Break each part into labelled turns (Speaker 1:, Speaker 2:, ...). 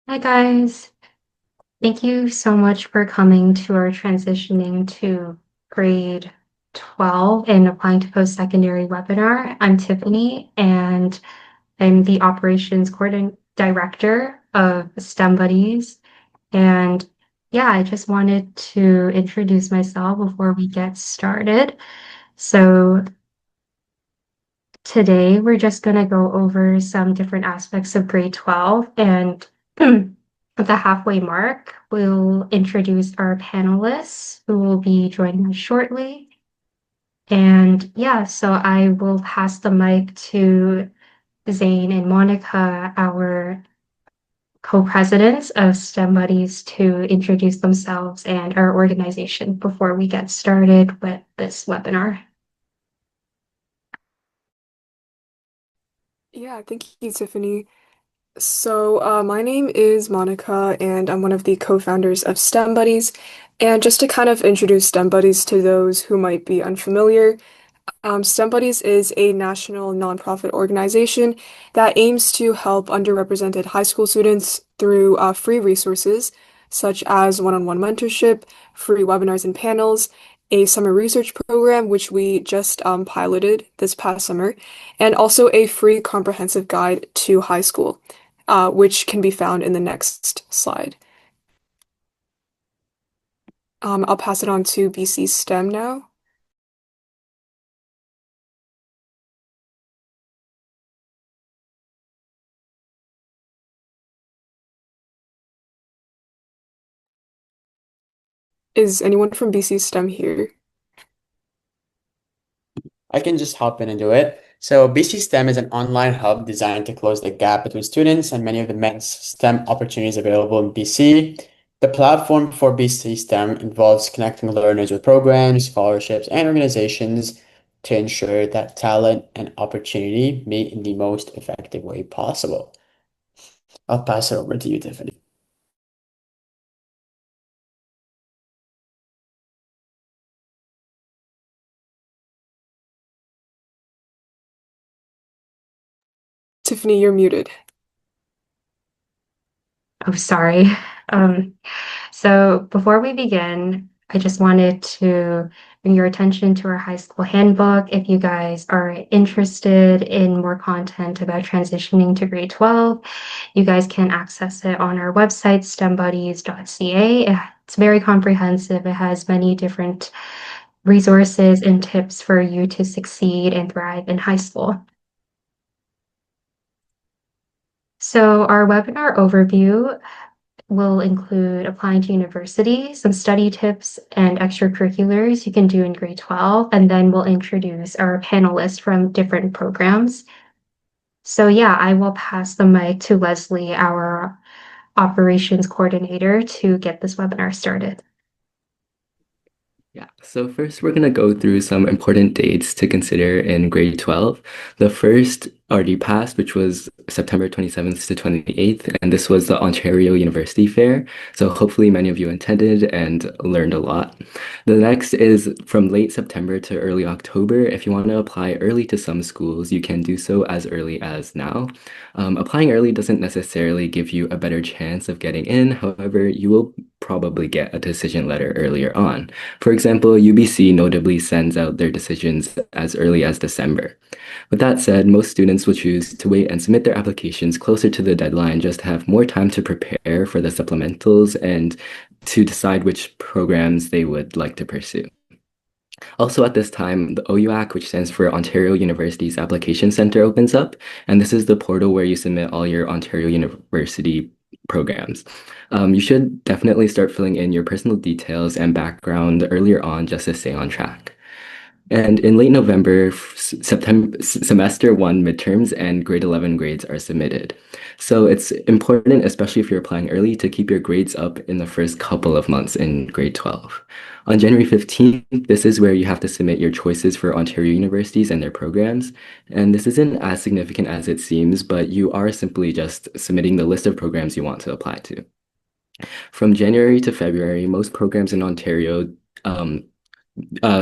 Speaker 1: Hi guys. Thank you so much for coming to our transitioning to grade 12 and applying to post-secondary webinar. I'm Tiffany and I'm the operations director of STEM Buddies. And yeah, I just wanted to introduce myself before we get started. So today we're just going to go over some different aspects of grade 12 and at the halfway mark, we'll introduce our panelists who will be joining us shortly. And yeah, so I will pass the mic to Zane and Monica, our co-presidents of STEM Buddies, to introduce themselves and our organization before we get started with this webinar.
Speaker 2: Yeah, thank you, Tiffany. My name is Monica, and I'm one of the co-founders of STEM Buddies. And just to kind of introduce STEM Buddies to those who might be unfamiliar, STEM Buddies is a national nonprofit organization that aims to help underrepresented high school students through free resources such as one-on-one mentorship, free webinars and panels, a summer research program, which we just piloted this past summer, and also a free comprehensive guide to high school, which can be found in the next slide. I'll pass it on to BC STEM now. Is anyone from BC STEM here?
Speaker 3: I can just hop in and do it. So BC STEM is an online hub designed to close the gap between students and many of the immense STEM opportunities available in BC. The platform for BC STEM involves connecting learners with programs, scholarships, and organizations to ensure that talent and opportunity meet in the most effective way possible. I'll pass it over to you, Tiffany.
Speaker 2: Tiffany, you're muted.
Speaker 1: Oh, sorry. Um, so before we begin, I just wanted to bring your attention to our high school handbook. If you guys are interested in more content about transitioning to grade 12, you guys can access it on our website, stembuddies.ca. It's very comprehensive. It has many different resources and tips for you to succeed and thrive in high school. So our webinar overview will include applying to university, some study tips and extracurriculars you can do in grade 12, and then we'll introduce our panelists from different programs. So yeah, I will pass the mic to Leslie, our operations coordinator, to get this webinar started.
Speaker 4: Yeah, so first we're going to go through some important dates to consider in grade 12. The first already passed, which was September 27th to 28th, and this was the Ontario University Fair. So hopefully many of you attended and learned a lot. The next is from late September to early October. If you want to apply early to some schools, you can do so as early as now. Applying early doesn't necessarily give you a better chance of getting in. However, you will probably get a decision letter earlier on. For example, UBC notably sends out their decisions as early as December. With that said, most students will choose to wait and submit their applications closer to the deadline just to have more time to prepare for the supplementals and to decide which programs they would like to pursue. Also at this time, the OUAC, which stands for Ontario University's Application Center, opens up, and this is the portal where you submit all your Ontario University programs. You should definitely start filling in your personal details and background earlier on just to stay on track. And in late November, semester 1 midterms and grade 11 grades are submitted. So it's important, especially if you're applying early, to keep your grades up in the first couple of months in grade 12. On January 15th, this is where you have to submit your choices for Ontario universities and their programs. And this isn't as significant as it seems, but you are simply just submitting the list of programs you want to apply to. From January to February, most programs in Ontario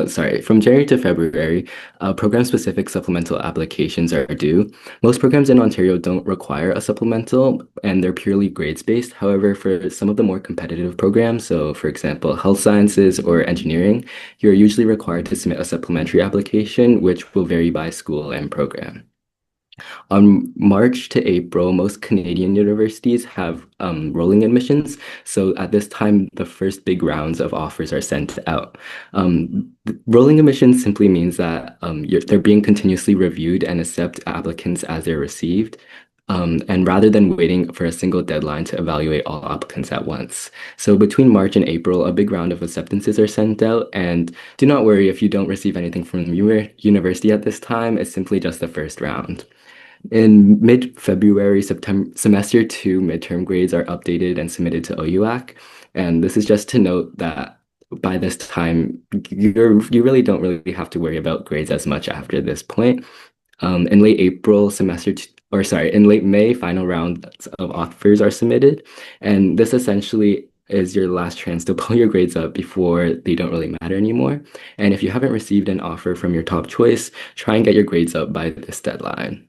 Speaker 4: Sorry, from January to February, program-specific supplemental applications are due. Most programs in Ontario don't require a supplemental, and they're purely grades-based. However, for some of the more competitive programs, so for example, health sciences or engineering, you're usually required to submit a supplementary application, which will vary by school and program. On March to April, most Canadian universities have rolling admissions. So at this time, the first big rounds of offers are sent out. Rolling admissions simply means that they're being continuously reviewed and accept applicants as they're received. And rather than waiting for a single deadline to evaluate all applicants at once. So between March and April, a big round of acceptances are sent out. And do not worry if you don't receive anything from your university at this time, it's simply just the first round. In mid-February, September, semester two midterm grades are updated and submitted to OUAC. And this is just to note that by this time, you really don't really have to worry about grades as much after this point. In late April, in late May, final rounds of offers are submitted. And this essentially is your last chance to pull your grades up before they don't really matter anymore. And if you haven't received an offer from your top choice, try and get your grades up by this deadline.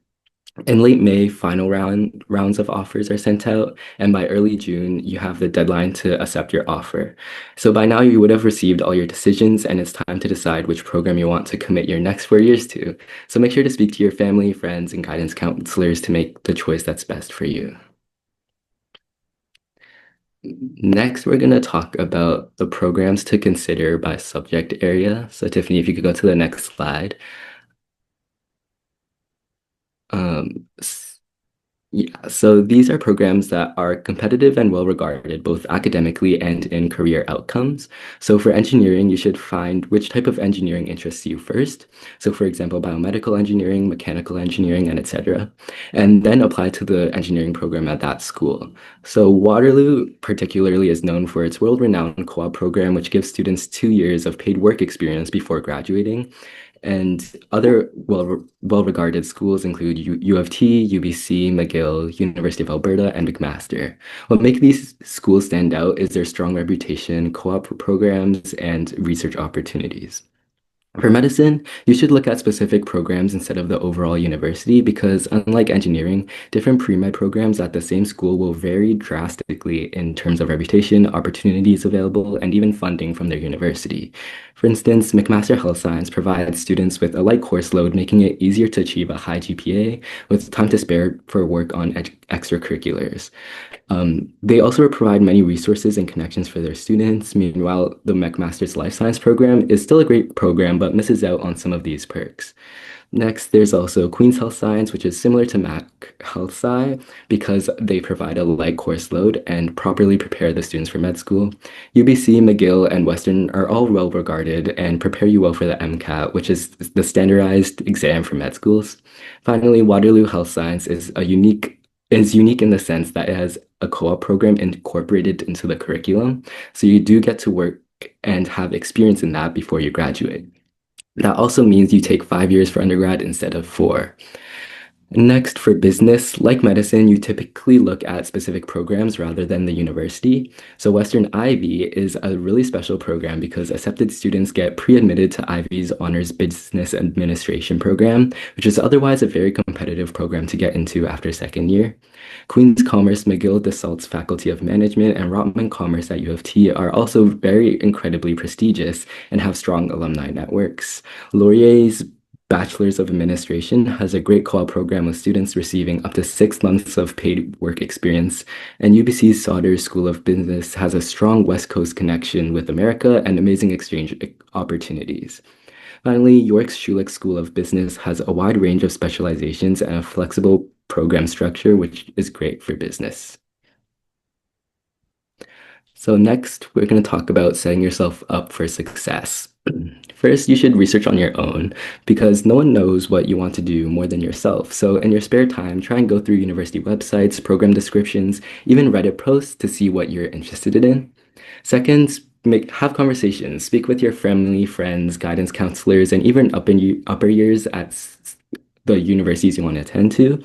Speaker 4: In late May, final rounds of offers are sent out, and by early June, you have the deadline to accept your offer. So by now, you would have received all your decisions, and it's time to decide which program you want to commit your next 4 years to. So make sure to speak to your family, friends, and guidance counselors to make the choice that's best for you. Next, we're going to talk about the programs to consider by subject area. So Tiffany, if you could go to the next slide. Um, Yeah, so these are programs that are competitive and well regarded both academically and in career outcomes. So for engineering, you should find which type of engineering interests you first. So for example, biomedical engineering, mechanical engineering, and etc. And then apply to the engineering program at that school. So Waterloo particularly is known for its world-renowned co-op program, which gives students 2 years of paid work experience before graduating. And other well-regarded schools include U of T, UBC, McGill, University of Alberta, and McMaster. What makes these schools stand out is their strong reputation, co-op programs, and research opportunities. For medicine, you should look at specific programs instead of the overall university because, unlike engineering, different pre-med programs at the same school will vary drastically in terms of reputation, opportunities available, and even funding from their university. For instance, McMaster Health Science provides students with a light course load, making it easier to achieve a high GPA with time to spare for work on extracurriculars. They also provide many resources and connections for their students. Meanwhile, the McMaster's Life Science program is still a great program, but misses out on some of these perks. Next, there's also Queen's Health Science, which is similar to Mac Health Sci because they provide a light course load and properly prepare the students for med school. UBC, McGill, and Western are all well regarded and prepare you well for the MCAT, which is the standardized exam for med schools. Finally, Waterloo Health Science is unique in the sense that it has a co-op program incorporated into the curriculum. So you do get to work and have experience in that before you graduate. That also means you take 5 years for undergrad instead of 4. Next, for business, like medicine, you typically look at specific programs rather than the university. So Western Ivy is a really special program because accepted students get pre-admitted to Ivy's Honors Business Administration program, which is otherwise a very competitive program to get into after second year. Queen's Commerce, McGill DeSalt's Faculty of Management, and Rotman Commerce at U of T are also very incredibly prestigious and have strong alumni networks. Laurier's Bachelor's of Administration has a great co-op program with students receiving up to 6 months of paid work experience, and UBC's Sauder School of Business has a strong West Coast connection with America and amazing exchange opportunities. Finally, York's Schulich School of Business has a wide range of specializations and a flexible program structure, which is great for business. So next, we're going to talk about setting yourself up for success. First, you should research on your own because no one knows what you want to do more than yourself. So in your spare time, try and go through university websites, program descriptions, even Reddit posts to see what you're interested in. Second, have conversations. Speak with your family, friends, guidance counselors, and even upper years at the universities you want to attend to.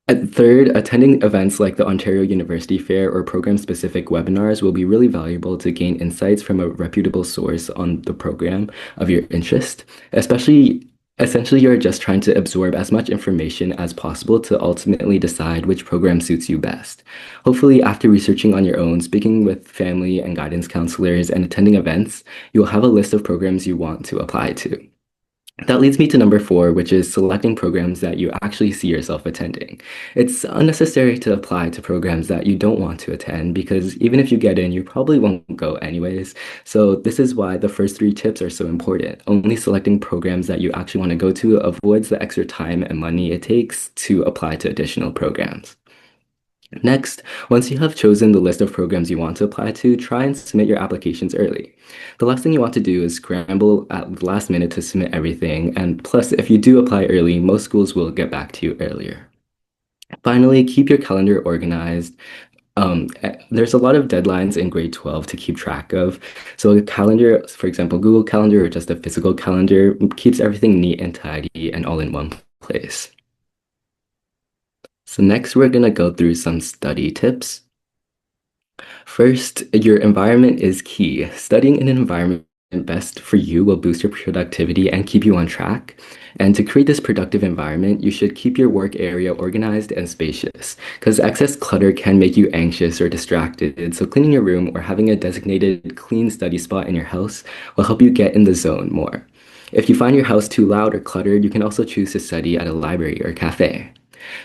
Speaker 4: And third, attending events like the Ontario University Fair or program-specific webinars will be really valuable to gain insights from a reputable source on the program of your interest. Essentially, you're just trying to absorb as much information as possible to ultimately decide which program suits you best. Hopefully, after researching on your own, speaking with family and guidance counselors, and attending events, you'll have a list of programs you want to apply to. That leads me to number four, which is selecting programs that you actually see yourself attending. It's unnecessary to apply to programs that you don't want to attend because even if you get in, you probably won't go anyways. So this is why the first three tips are so important. Only selecting programs that you actually want to go to avoids the extra time and money it takes to apply to additional programs. Next, once you have chosen the list of programs you want to apply to, try and submit your applications early. The last thing you want to do is scramble at the last minute to submit everything, and plus, if you do apply early, most schools will get back to you earlier. Finally, keep your calendar organized. There's a lot of deadlines in grade 12 to keep track of. So a calendar, for example, Google Calendar or just a physical calendar, keeps everything neat and tidy and all in one place. So next, we're going to go through some study tips. First, your environment is key. Studying in an environment best for you will boost your productivity and keep you on track. And to create this productive environment, you should keep your work area organized and spacious, because excess clutter can make you anxious or distracted. So cleaning your room or having a designated clean study spot in your house will help you get in the zone more. If you find your house too loud or cluttered, you can also choose to study at a library or cafe.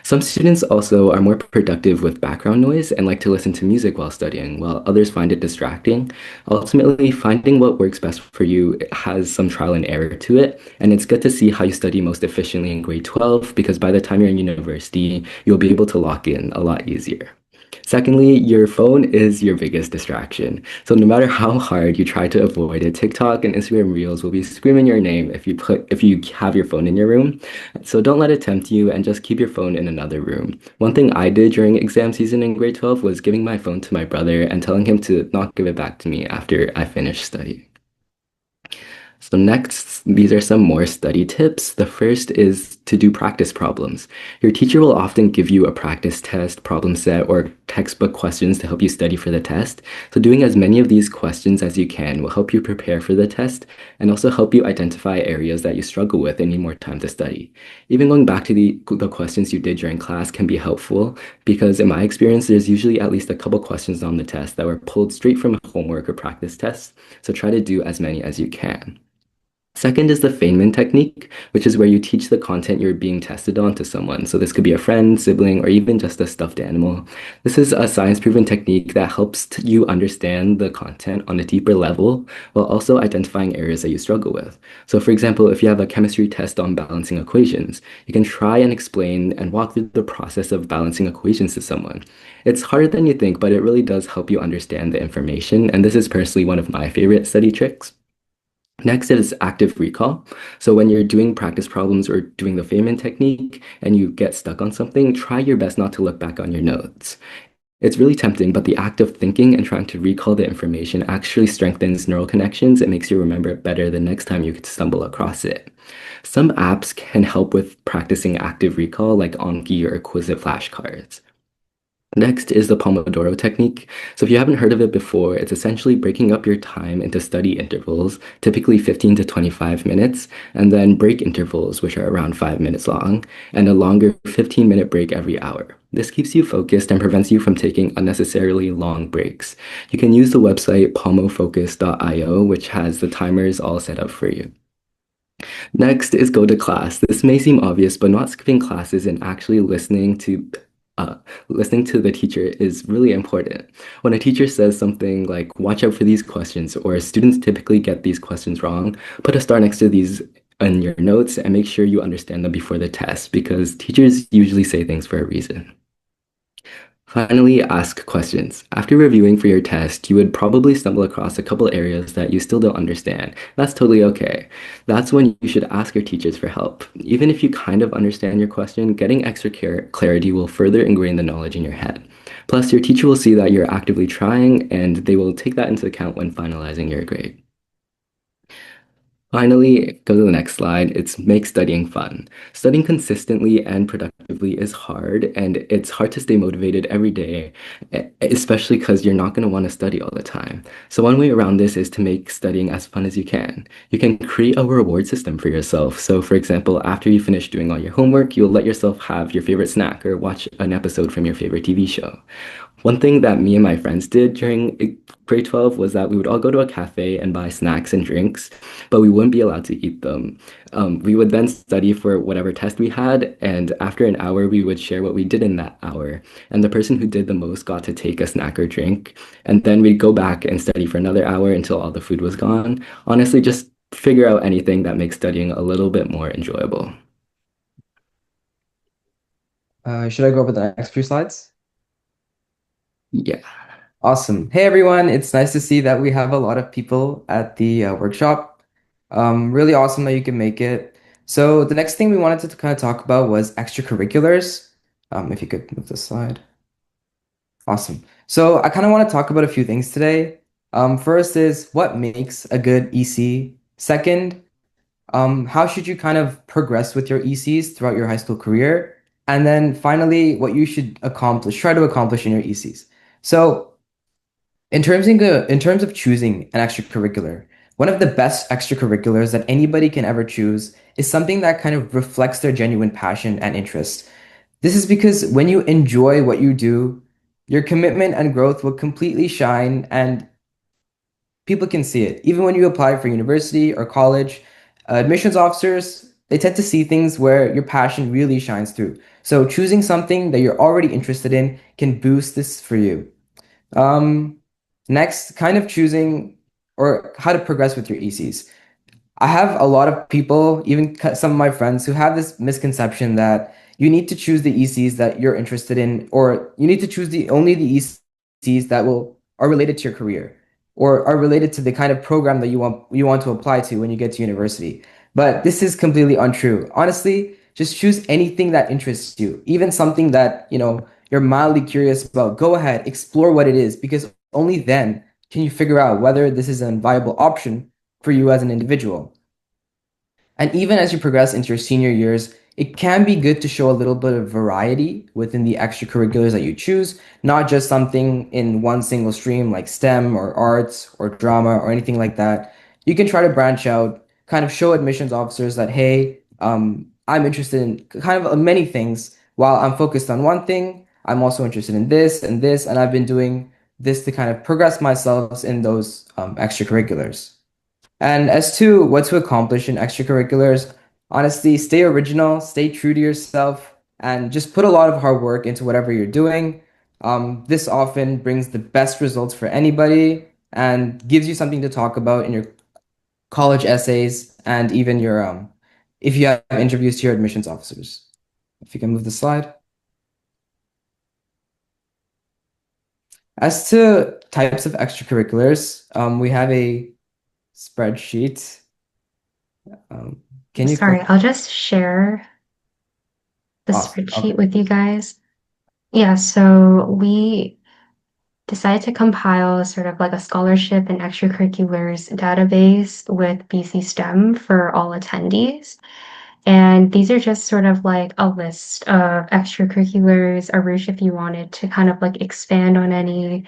Speaker 4: Some students also are more productive with background noise and like to listen to music while studying, while others find it distracting. Ultimately, finding what works best for you has some trial and error to it, and it's good to see how you study most efficiently in grade 12 because by the time you're in university, you'll be able to lock in a lot easier. Secondly, your phone is your biggest distraction. So no matter how hard you try to avoid it, TikTok and Instagram Reels will be screaming your name if you have your phone in your room. So don't let it tempt you and just keep your phone in another room. One thing I did during exam season in grade 12 was giving my phone to my brother and telling him to not give it back to me after I finished studying. So next, these are some more study tips. The first is to do practice problems. Your teacher will often give you a practice test, problem set, or textbook questions to help you study for the test. So doing as many of these questions as you can will help you prepare for the test and also help you identify areas that you struggle with and need more time to study. Even going back to the questions you did during class can be helpful because in my experience, there's usually at least a couple questions on the test that were pulled straight from a homework or practice test. So try to do as many as you can. Second is the Feynman technique, which is where you teach the content you're being tested on to someone. So this could be a friend, sibling, or even just a stuffed animal. This is a science-proven technique that helps you understand the content on a deeper level while also identifying areas that you struggle with. So for example, if you have a chemistry test on balancing equations, you can try and explain and walk through the process of balancing equations to someone. It's harder than you think, but it really does help you understand the information, and this is personally one of my favorite study tricks. Next is active recall. So when you're doing practice problems or doing the Feynman technique and you get stuck on something, try your best not to look back on your notes. It's really tempting, but the act of thinking and trying to recall the information actually strengthens neural connections and makes you remember it better the next time you stumble across it. Some apps can help with practicing active recall, like Anki or Quizlet flashcards. Next is the Pomodoro technique. So if you haven't heard of it before, it's essentially breaking up your time into study intervals, typically 15 to 25 minutes, and then break intervals, which are around 5 minutes long, and a longer 15-minute break every hour. This keeps you focused and prevents you from taking unnecessarily long breaks. You can use the website pomofocus.io, which has the timers all set up for you. Next is go to class. This may seem obvious, but not skipping classes and actually listening to the teacher is really important. When a teacher says something like, watch out for these questions, or students typically get these questions wrong, put a star next to these in your notes and make sure you understand them before the test because teachers usually say things for a reason. Finally, ask questions. After reviewing for your test, you would probably stumble across a couple areas that you still don't understand. That's totally okay. That's when you should ask your teachers for help. Even if you kind of understand your question, getting extra clarity will further ingrain the knowledge in your head. Plus, your teacher will see that you're actively trying, and they will take that into account when finalizing your grade. Finally, go to the next slide. It's make studying fun. Studying consistently and productively is hard, and it's hard to stay motivated every day, especially because you're not going to want to study all the time. So one way around this is to make studying as fun as you can. You can create a reward system for yourself. So for example, after you finish doing all your homework, you'll let yourself have your favorite snack or watch an episode from your favorite TV show. One thing that me and my friends did during grade 12 was that we would all go to a cafe and buy snacks and drinks, but we wouldn't be allowed to eat them. We would then study for whatever test we had, and after an hour, we would share what we did in that hour. And the person who did the most got to take a snack or drink, and then we'd go back and study for another hour until all the food was gone. Honestly, just figure out anything that makes studying a little bit more enjoyable.
Speaker 5: Should I go over the next few slides?
Speaker 4: Yeah.
Speaker 5: Awesome. Hey everyone, it's nice to see that we have a lot of people at the workshop. Really awesome that you can make it. So the next thing we wanted to kind of talk about was extracurriculars. If you could move the slide. Awesome. So I kind of want to talk about a few things today. First is what makes a good EC. Second, how should you kind of progress with your ECs throughout your high school career? And then finally, what you should try to accomplish in your ECs. So in terms of choosing an extracurricular, one of the best extracurriculars that anybody can ever choose is something that kind of reflects their genuine passion and interest. This is because when you enjoy what you do, your commitment and growth will completely shine and people can see it. Even when you apply for university or college, admissions officers, they tend to see things where your passion really shines through. So choosing something that you're already interested in can boost this for you. Um, Next, kind of choosing or how to progress with your ECs. I have a lot of people, even some of my friends, who have this misconception that you need to choose the ECs that you're interested in, or you need to choose the only the ECs that will are related to your career or are related to the kind of program that you want to apply to when you get to university. But this is completely untrue. Honestly, just choose anything that interests you, even something that, you're mildly curious about. Go ahead, explore what it is, because only then can you figure out whether this is a viable option for you as an individual. And even as you progress into your senior years, it can be good to show a little bit of variety within the extracurriculars that you choose, not just something in one single stream like STEM or arts or drama or anything like that. You can try to branch out, kind of show admissions officers that, hey, I'm interested in kind of many things. While I'm focused on one thing, I'm also interested in this and this, and I've been doing this to kind of progress myself in those extracurriculars. And as to what to accomplish in extracurriculars, honestly, stay original, stay true to yourself, and just put a lot of hard work into whatever you're doing. This often brings the best results for anybody and gives you something to talk about in your college essays and even your if you have interviews to your admissions officers. If you can move the slide. As to types of extracurriculars, we have a spreadsheet. Um, can you
Speaker 1: Sorry, I'll just share the
Speaker 5: Awesome.
Speaker 1: spreadsheet
Speaker 5: Okay.
Speaker 1: with you guys. Yeah, so we decided to compile sort of like a scholarship and extracurriculars database with BC STEM for all attendees. And these are just sort of like a list of extracurriculars. Arush, if you wanted to kind of like expand on any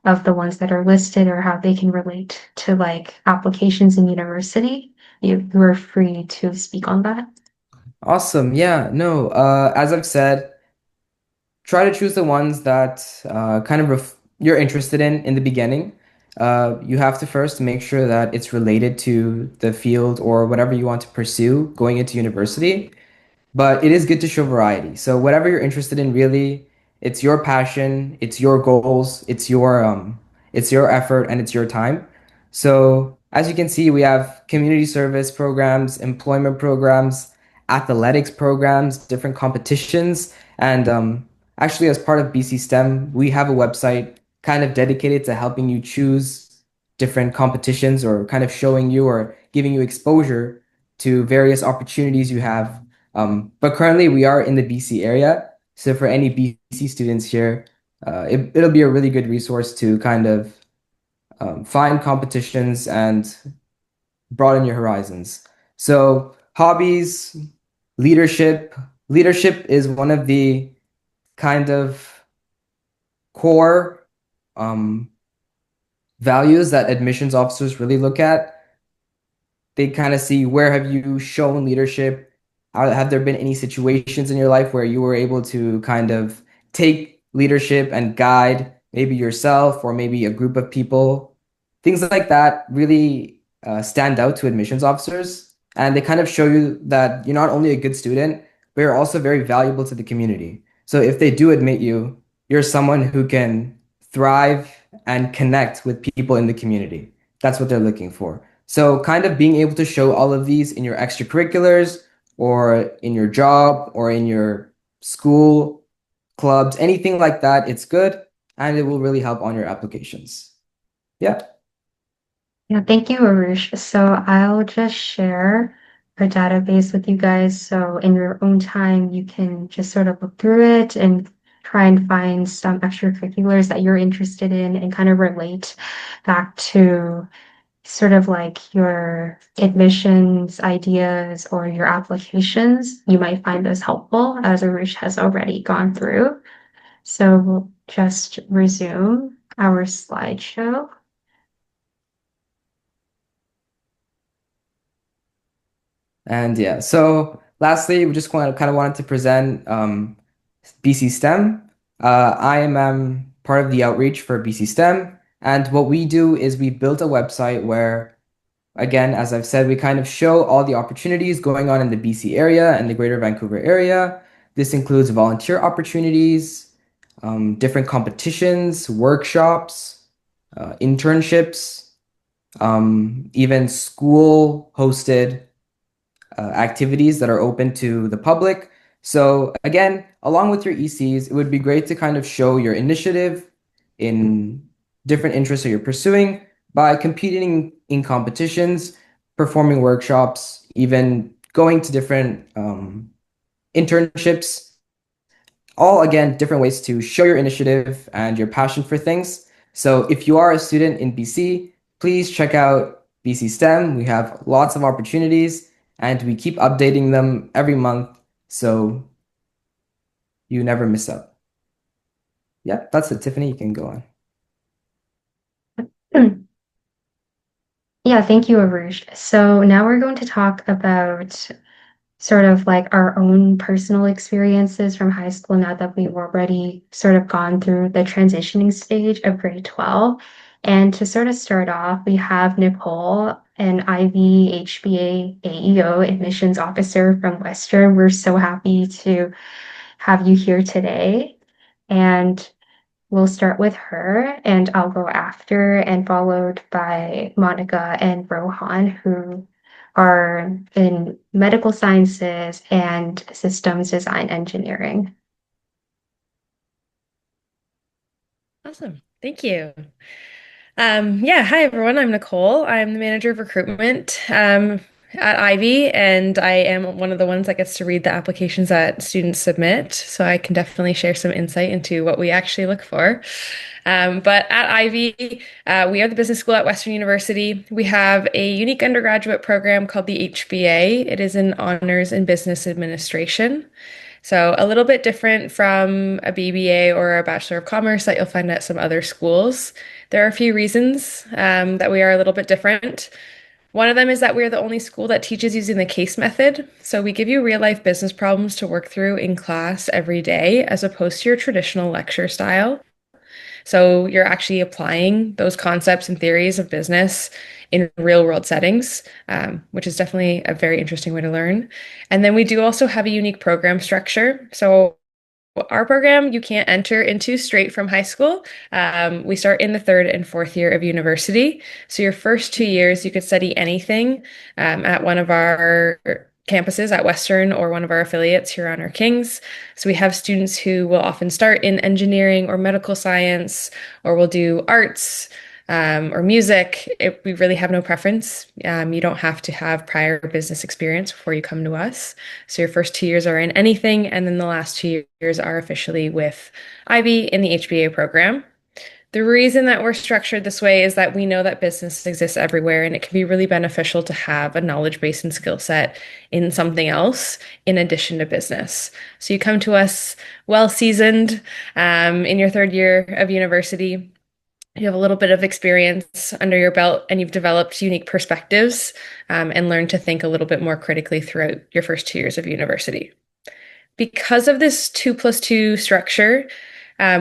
Speaker 1: of the ones that are listed or how they can relate to like applications in university, you are free to speak on that.
Speaker 5: Awesome. Yeah, no, as I've said, try to choose the ones that kind of you're interested in the beginning. You have to first make sure that it's related to the field or whatever you want to pursue going into university, but it is good to show variety. So whatever you're interested in, really, it's your passion, it's your goals, it's your effort and it's your time. So as you can see, we have community service programs, employment programs, athletics programs, different competitions, and actually as part of BC STEM, we have a website kind of dedicated to helping you choose different competitions or kind of showing you or giving you exposure to various opportunities you have, but currently we are in the BC area. So for any BC students here, it'll be a really good resource to kind of find competitions and broaden your horizons. So hobbies, leadership. Leadership is one of the kind of core um, values that admissions officers really look at. They kind of see, where have you shown leadership? Have there been any situations in your life where you were able to kind of take leadership and guide maybe yourself or maybe a group of people? Things like that really stand out to admissions officers. And they kind of show you that you're not only a good student, but you're also very valuable to the community. So if they do admit you, you're someone who can thrive and connect with people in the community. That's what they're looking for. So kind of being able to show all of these in your extracurriculars or in your job or in your school clubs, anything like that, it's good and it will really help on your applications. Yeah.
Speaker 1: Yeah, thank you, Arush. So I'll just share our database with you guys. So in your own time, you can just sort of look through it and try and find some extracurriculars that you're interested in and kind of relate back to sort of like your admissions ideas or your applications. You might find those helpful, as Arush has already gone through. So we'll just resume our slideshow.
Speaker 5: And yeah, so lastly, we just kind of wanted to present BC STEM. I am part of the outreach for BC STEM. And what we do is we built a website where, again, as I've said, we kind of show all the opportunities going on in the BC area and the Greater Vancouver area. This includes volunteer opportunities, different competitions, workshops, internships, even school hosted activities that are open to the public. So again, along with your ECs, it would be great to kind of show your initiative in different interests that you're pursuing by competing in competitions, performing workshops, even going to different internships. All again, different ways to show your initiative and your passion for things. So if you are a student in BC, please check out BC STEM. We have lots of opportunities and we keep updating them every month so you never miss out. Yeah, that's it. Tiffany, you can go on.
Speaker 1: Yeah, thank you, Arush. So now we're going to talk about sort of like our own personal experiences from high school now that we've already sort of gone through the transitioning stage of grade 12. And to sort of start off, we have Nicole, an IB HBA AEO admissions officer from Western. We're so happy to have you here today. And we'll start with her, and I'll go after, and followed by Monica and Rohan, who are in medical sciences and systems design engineering.
Speaker 6: Awesome. Thank you. Yeah, hi everyone. I'm Nicole. I'm the manager of recruitment at Ivy, and I am one of the ones that gets to read the applications that students submit. So I can definitely share some insight into what we actually look for. But at Ivy, we are the business school at Western University. We have a unique undergraduate program called the HBA. It is an honors in business administration. So a little bit different from a BBA or a Bachelor of Commerce that you'll find at some other schools. There are a few reasons that we are a little bit different. One of them is that we're the only school that teaches using the case method. So we give you real life business problems to work through in class every day, as opposed to your traditional lecture style. So you're actually applying those concepts and theories of business in real world settings, which is definitely a very interesting way to learn. And then we do also have a unique program structure. So our program you can't enter into straight from high school. We start in the third and fourth year of university. So your first 2 years, you could study anything at one of our campuses at Western or one of our affiliates here on our Kings. So we have students who will often start in engineering or medical science, or will do arts or music. We really have no preference. You don't have to have prior business experience before you come to us. So your first 2 years are in anything, and then the last 2 years are officially with Ivy in the HBA program. The reason that we're structured this way is that we know that business exists everywhere, and it can be really beneficial to have a knowledge base and skill set in something else in addition to business. So you come to us well seasoned in your third year of university. You have a little bit of experience under your belt, and you've developed unique perspectives and learned to think a little bit more critically throughout your first 2 years of university. Because of this 2+2 structure,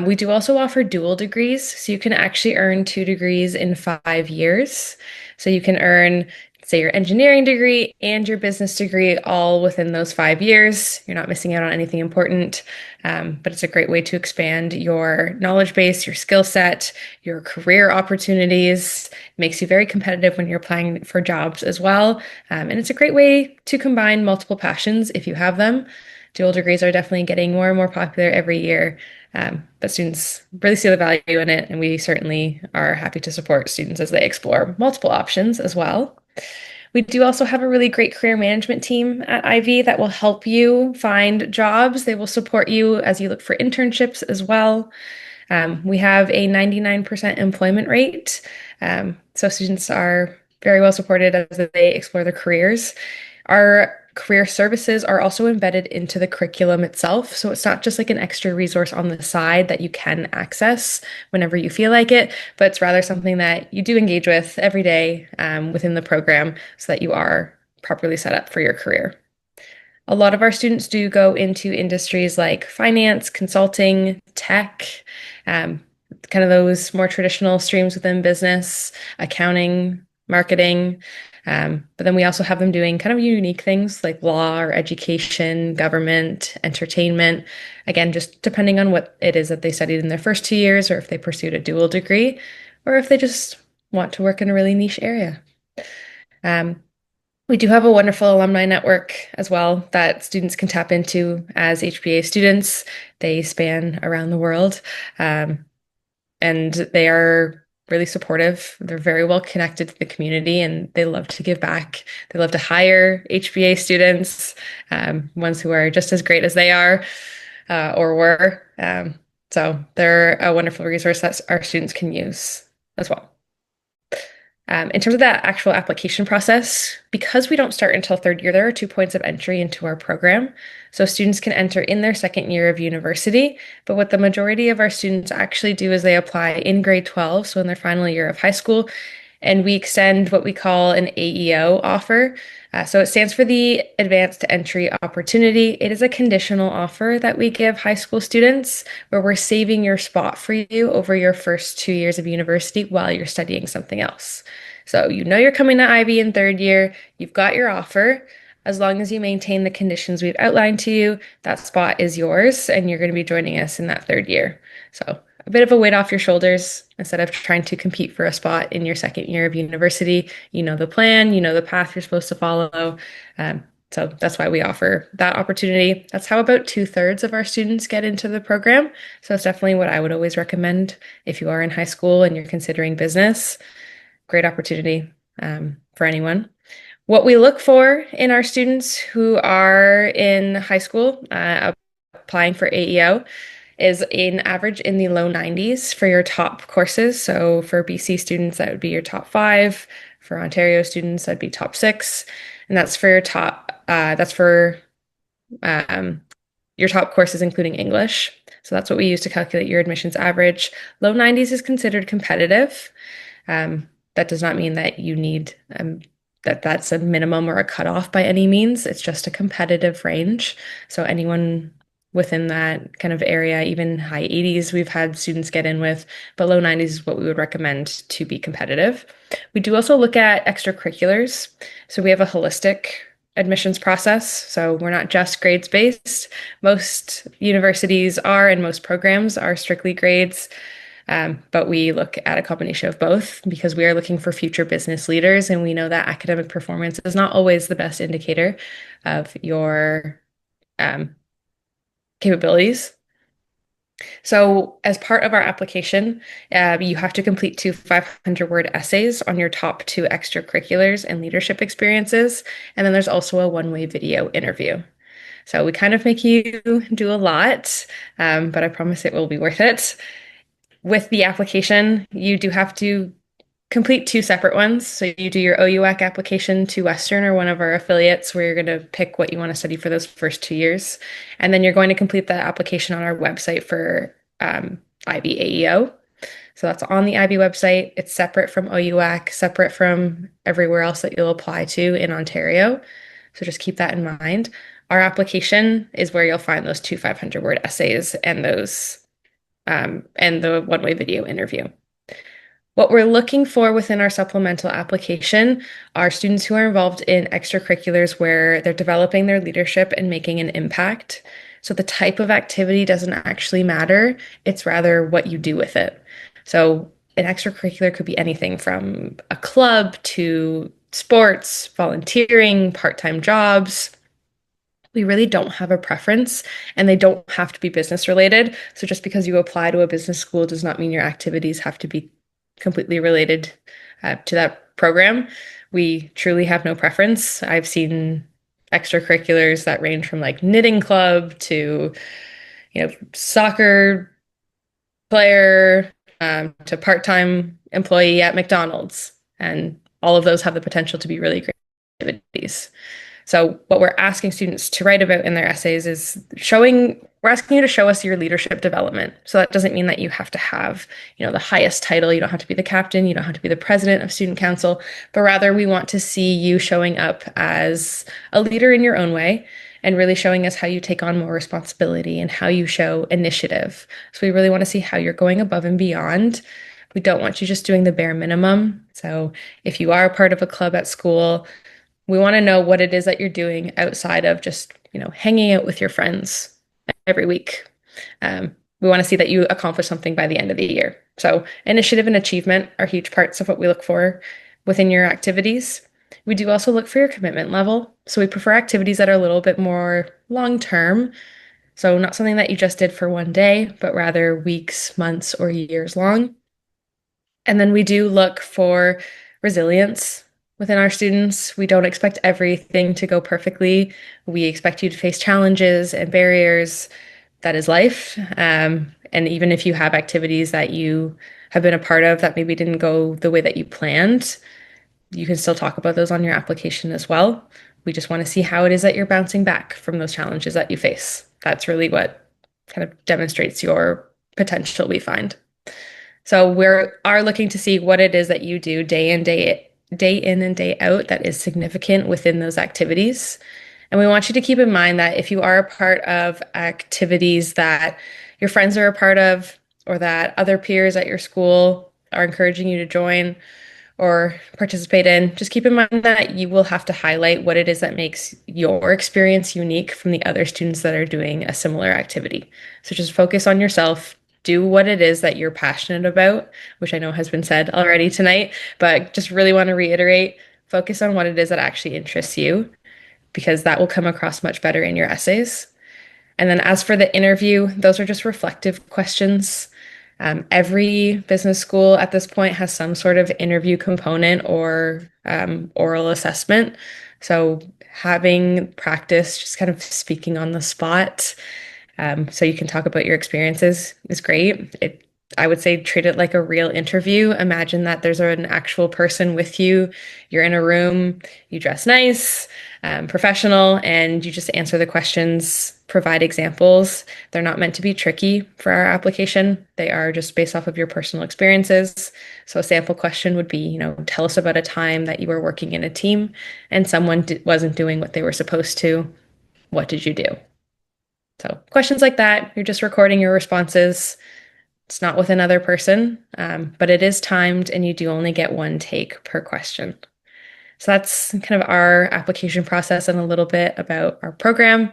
Speaker 6: we do also offer dual degrees. So you can actually earn 2 degrees in 5 years. So you can earn, say, your engineering degree and your business degree all within those 5 years. You're not missing out on anything important, but it's a great way to expand your knowledge base, your skill set, your career opportunities. It makes you very competitive when you're applying for jobs as well. And it's a great way to combine multiple passions if you have them. Dual degrees are definitely getting more and more popular every year, but students really see the value in it, and we certainly are happy to support students as they explore multiple options as well. We do also have a really great career management team at Ivy that will help you find jobs. They will support you as you look for internships as well. We have a 99% employment rate, so students are very well supported as they explore their careers. Our career services are also embedded into the curriculum itself. So it's not just like an extra resource on the side that you can access whenever you feel like it, but it's rather something that you do engage with every day within the program so that you are properly set up for your career. A lot of our students do go into industries like finance, consulting, tech, kind of those more traditional streams within business, accounting, marketing. But then we also have them doing kind of unique things like law or education, government, entertainment. Again, just depending on what it is that they studied in their first 2 years, or if they pursued a dual degree, or if they just want to work in a really niche area. We do have a wonderful alumni network as well that students can tap into as HBA students. They span around the world, and they are really supportive. They're very well connected to the community, and they love to give back. They love to hire HBA students, ones who are just as great as they are or were. So they're a wonderful resource that our students can use as well. In terms of that actual application process, because we don't start until third year, there are 2 points of entry into our program. So students can enter in their second year of university, but what the majority of our students actually do is they apply in grade 12, so in their final year of high school, and we extend what we call an AEO offer. So it stands for the Advanced Entry Opportunity. It is a conditional offer that we give high school students where we're saving your spot for you over your first 2 years of university while you're studying something else. So you know you're coming to Ivy in third year, you've got your offer. As long as you maintain the conditions we've outlined to you, that spot is yours, and you're going to be joining us in that third year. So a bit of a weight off your shoulders instead of trying to compete for a spot in your second year of university. You know the plan, you know the path you're supposed to follow. So that's why we offer that opportunity. That's how about 2/3 of our students get into the program. So it's definitely what I would always recommend if you are in high school and you're considering business. Great opportunity for anyone. What we look for in our students who are in high school applying for AEO is an average in the low 90s for your top courses. So for BC students, that would be your top 5. For Ontario students, that'd be top 6. And that's for your your top courses, including English. So that's what we use to calculate your admissions average. Low 90s is considered competitive. That does not mean that you need that's a minimum or a cutoff by any means. It's just a competitive range. So anyone within that kind of area, even high 80s, we've had students get in with, but low 90s is what we would recommend to be competitive. We do also look at extracurriculars. So we have a holistic admissions process. So we're not just grades based. Most universities are, and most programs are strictly grades. But we look at a combination of both because we are looking for future business leaders, and we know that academic performance is not always the best indicator of your capabilities. So as part of our application, you have to complete 2 500-word essays on your top 2 extracurriculars and leadership experiences. And then there's also a one-way video interview. So we kind of make you do a lot, but I promise it will be worth it. With the application, you do have to complete two separate ones. So you do your OUAC application to Western or one of our affiliates where you're going to pick what you want to study for those first 2 years. And then you're going to complete that application on our website for IB AEO. So that's on the IB website. It's separate from OUAC, separate from everywhere else that you'll apply to in Ontario. So just keep that in mind. Our application is where you'll find those two 500-word essays and those and the one-way video interview. What we're looking for within our supplemental application are students who are involved in extracurriculars where they're developing their leadership and making an impact. So the type of activity doesn't actually matter. It's rather what you do with it. So an extracurricular could be anything from a club to sports, volunteering, part-time jobs. We really don't have a preference, and they don't have to be business related. So just because you apply to a business school does not mean your activities have to be completely related to that program. We truly have no preference. I've seen extracurriculars that range from like knitting club to, soccer player to part-time employee at McDonald's. And all of those have the potential to be really great activities. So what we're asking students to write about in their essays is we're asking you to show us your leadership development. So that doesn't mean that you have to have, the highest title. You don't have to be the captain. You don't have to be the president of student council, but rather we want to see you showing up as a leader in your own way and really showing us how you take on more responsibility and how you show initiative. So we really want to see how you're going above and beyond. We don't want you just doing the bare minimum. So if you are a part of a club at school, we want to know what it is that you're doing outside of just, hanging out with your friends every week. We want to see that you accomplish something by the end of the year. So initiative and achievement are huge parts of what we look for within your activities. We do also look for your commitment level. So we prefer activities that are a little bit more long-term. So not something that you just did for one day, but rather weeks, months, or years long. And then we do look for resilience within our students. We don't expect everything to go perfectly. We expect you to face challenges and barriers. That is life. And even if you have activities that you have been a part of that maybe didn't go the way that you planned, you can still talk about those on your application as well. We just want to see how it is that you're bouncing back from those challenges that you face. That's really what kind of demonstrates your potential, we find. So we are looking to see what it is that you do day in and day out that is significant within those activities. And we want you to keep in mind that if you are a part of activities that your friends are a part of, or that other peers at your school are encouraging you to join or participate in, just keep in mind that you will have to highlight what it is that makes your experience unique from the other students that are doing a similar activity. So just focus on yourself. Do what it is that you're passionate about, which I know has been said already tonight, but just really want to reiterate, focus on what it is that actually interests you, because that will come across much better in your essays. And then as for the interview, those are just reflective questions. Every business school at this point has some sort of interview component or oral assessment. So having practice, just kind of speaking on the spot, so you can talk about your experiences is great. I would say treat it like a real interview. Imagine that there's an actual person with you. You're in a room, you dress nice, professional, and you just answer the questions, provide examples. They're not meant to be tricky for our application. They are just based off of your personal experiences. So a sample question would be, tell us about a time that you were working in a team and someone wasn't doing what they were supposed to. What did you do? So questions like that, you're just recording your responses. It's not with another person, but it is timed and you do only get one take per question. So that's kind of our application process and a little bit about our program.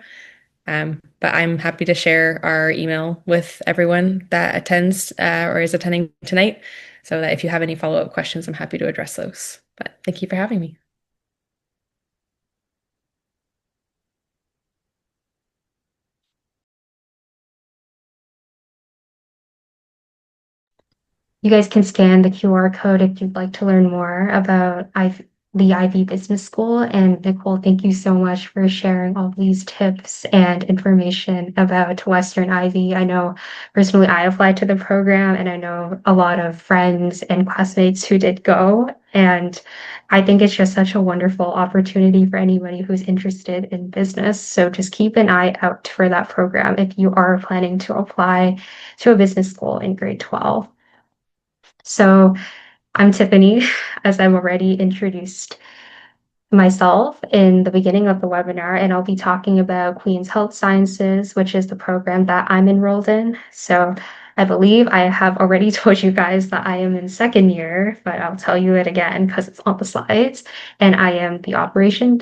Speaker 6: But I'm happy to share our email with everyone that attends or is attending tonight, so that if you have any follow-up questions, I'm happy to address those. But thank you for having me.
Speaker 1: You guys can scan the QR code if you'd like to learn more about the Ivy Business School. And Nicole, thank you so much for sharing all these tips and information about Western Ivy. I know personally I applied to the program, and I know a lot of friends and classmates who did go. And I think it's just such a wonderful opportunity for anybody who's interested in business. So just keep an eye out for that program if you are planning to apply to a business school in grade 12. So I'm Tiffany, as I've already introduced myself in the beginning of the webinar, and I'll be talking about Queen's Health Sciences, which is the program that I'm enrolled in. So I believe I have already told you guys that I am in second year, but I'll tell you it again because it's on the slides. And I am the operations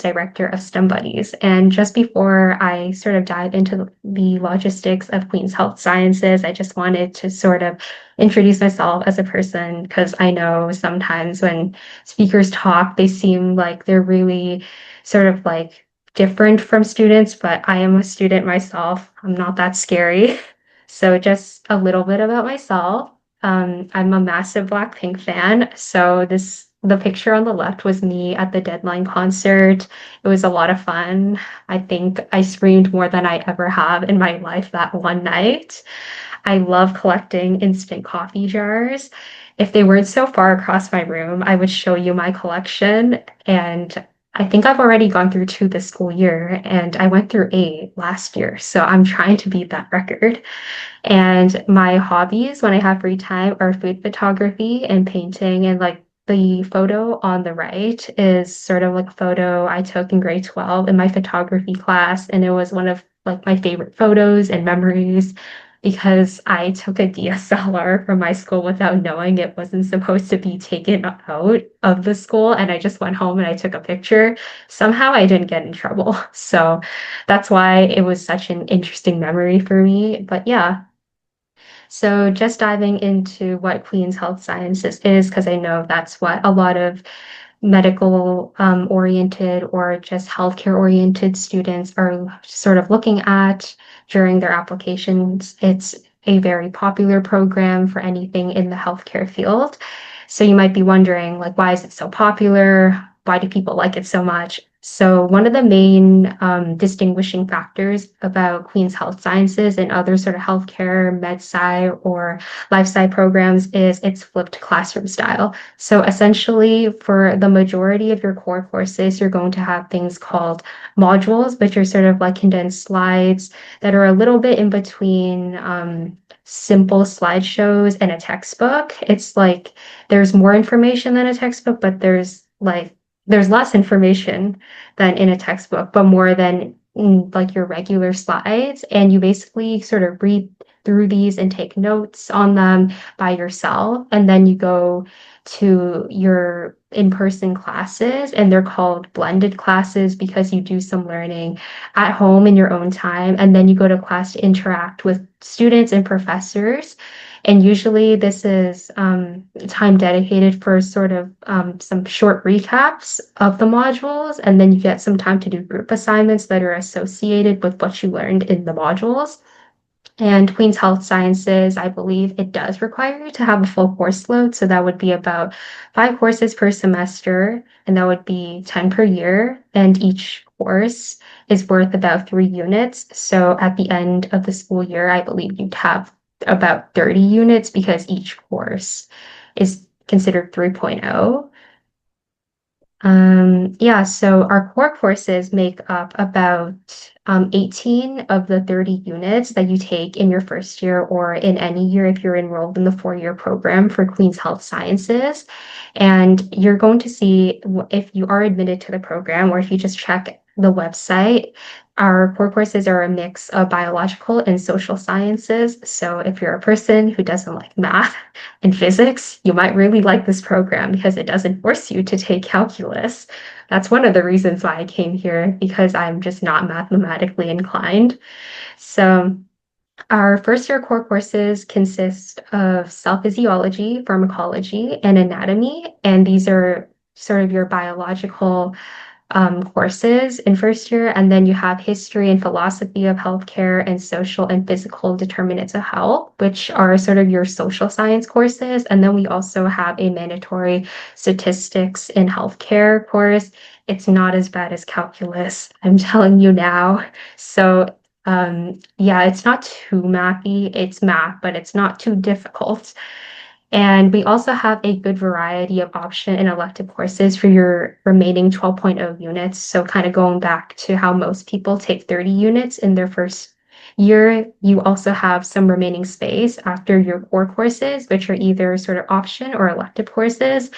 Speaker 1: director of STEMBuddies. And just before I sort of dive into the logistics of Queen's Health Sciences, I just wanted to sort of introduce myself as a person, because I know sometimes when speakers talk, they seem like they're really sort of like different from students, but I am a student myself. I'm not that scary. So just a little bit about myself. I'm a massive Blackpink fan. So the picture on the left was me at the Deadline concert. It was a lot of fun. I think I screamed more than I ever have in my life that one night. I love collecting instant coffee jars. If they weren't so far across my room, I would show you my collection. And I think I've already gone through 2 this school year, and I went through 8 last year. So I'm trying to beat that record. And my hobbies when I have free time are food photography and painting. And like the photo on the right is sort of like a photo I took in grade 12 in my photography class. And it was one of like my favorite photos and memories, because I took a DSLR from my school without knowing it wasn't supposed to be taken out of the school. And I just went home and I took a picture. Somehow I didn't get in trouble. So that's why it was such an interesting memory for me. But yeah, so just diving into what Queen's Health Sciences is, because I know that's what a lot of medical oriented or just healthcare oriented students are sort of looking at during their applications. It's a very popular program for anything in the healthcare field. So you might be wondering, like, why is it so popular? Why do people like it so much? So one of the main distinguishing factors about Queen's Health Sciences and other sort of healthcare, med sci, or life sci programs is its flipped classroom style. So essentially, for the majority of your core courses, you're going to have things called modules, which are sort of like condensed slides that are a little bit in between simple slideshows and a textbook. It's like there's more information than a textbook, but there's less information than in a textbook, but more than in like your regular slides. And you basically sort of read through these and take notes on them by yourself. And then you go to your in-person classes, and they're called blended classes because you do some learning at home in your own time. And then you go to class to interact with students and professors. And usually this is time dedicated for sort of some short recaps of the modules, and then you get some time to do group assignments that are associated with what you learned in the modules. And Queen's Health Sciences, I believe it does require you to have a full course load. So that would be about 5 courses per semester, and that would be 10 per year. And each course is worth about 3 units. So at the end of the school year, I believe you'd have about 30 units because each course is considered 3.0. Yeah, so our core courses make up about 18 of the 30 units that you take in your first year or in any year if you're enrolled in the 4-year program for Queen's Health Sciences. And you're going to see if you are admitted to the program, or if you just check the website, our core courses are a mix of biological and social sciences. So if you're a person who doesn't like math and physics, you might really like this program because it doesn't force you to take calculus. That's one of the reasons why I came here, because I'm just not mathematically inclined. So our first year core courses consist of cell physiology, pharmacology, and anatomy. And these are sort of your biological courses in first year, and then you have history and philosophy of healthcare and social and physical determinants of health, which are sort of your social science courses. And then we also have a mandatory statistics in healthcare course. It's not as bad as calculus, I'm telling you now. So yeah, it's not too mathy. It's math, but it's not too difficult. And we also have a good variety of option and elective courses for your remaining 12.0 units. So kind of going back to how most people take 30 units in their first year, you also have some remaining space after your core courses, which are either sort of option or elective courses.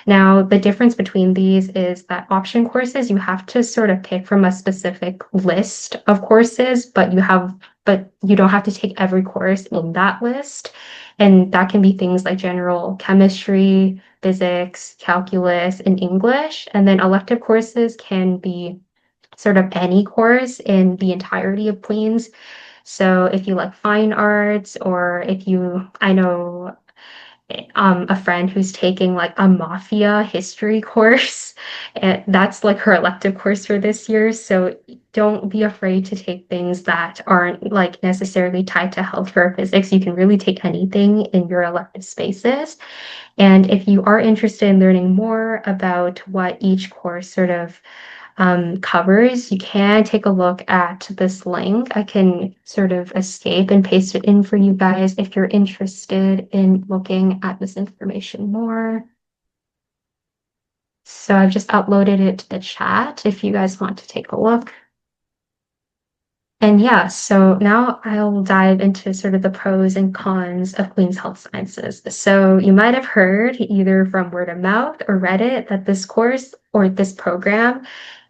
Speaker 1: Now, the difference between these is that option courses, you have to sort of pick from a specific list of courses, but you don't have to take every course in that list. And that can be things like general chemistry, physics, calculus, and English. And then elective courses can be sort of any course in the entirety of Queens. So if you like fine arts, or I know a friend who's taking like a mafia history course, and that's like her elective course for this year. So don't be afraid to take things that aren't like necessarily tied to healthcare or physics. You can really take anything in your elective spaces. And if you are interested in learning more about what each course sort of covers, you can take a look at this link. I can sort of escape and paste it in for you guys if you're interested in looking at this information more. So I've just uploaded it to the chat if you guys want to take a look. And yeah, so now I'll dive into sort of the pros and cons of Queen's Health Sciences. So you might have heard either from word of mouth or read it that this course or this program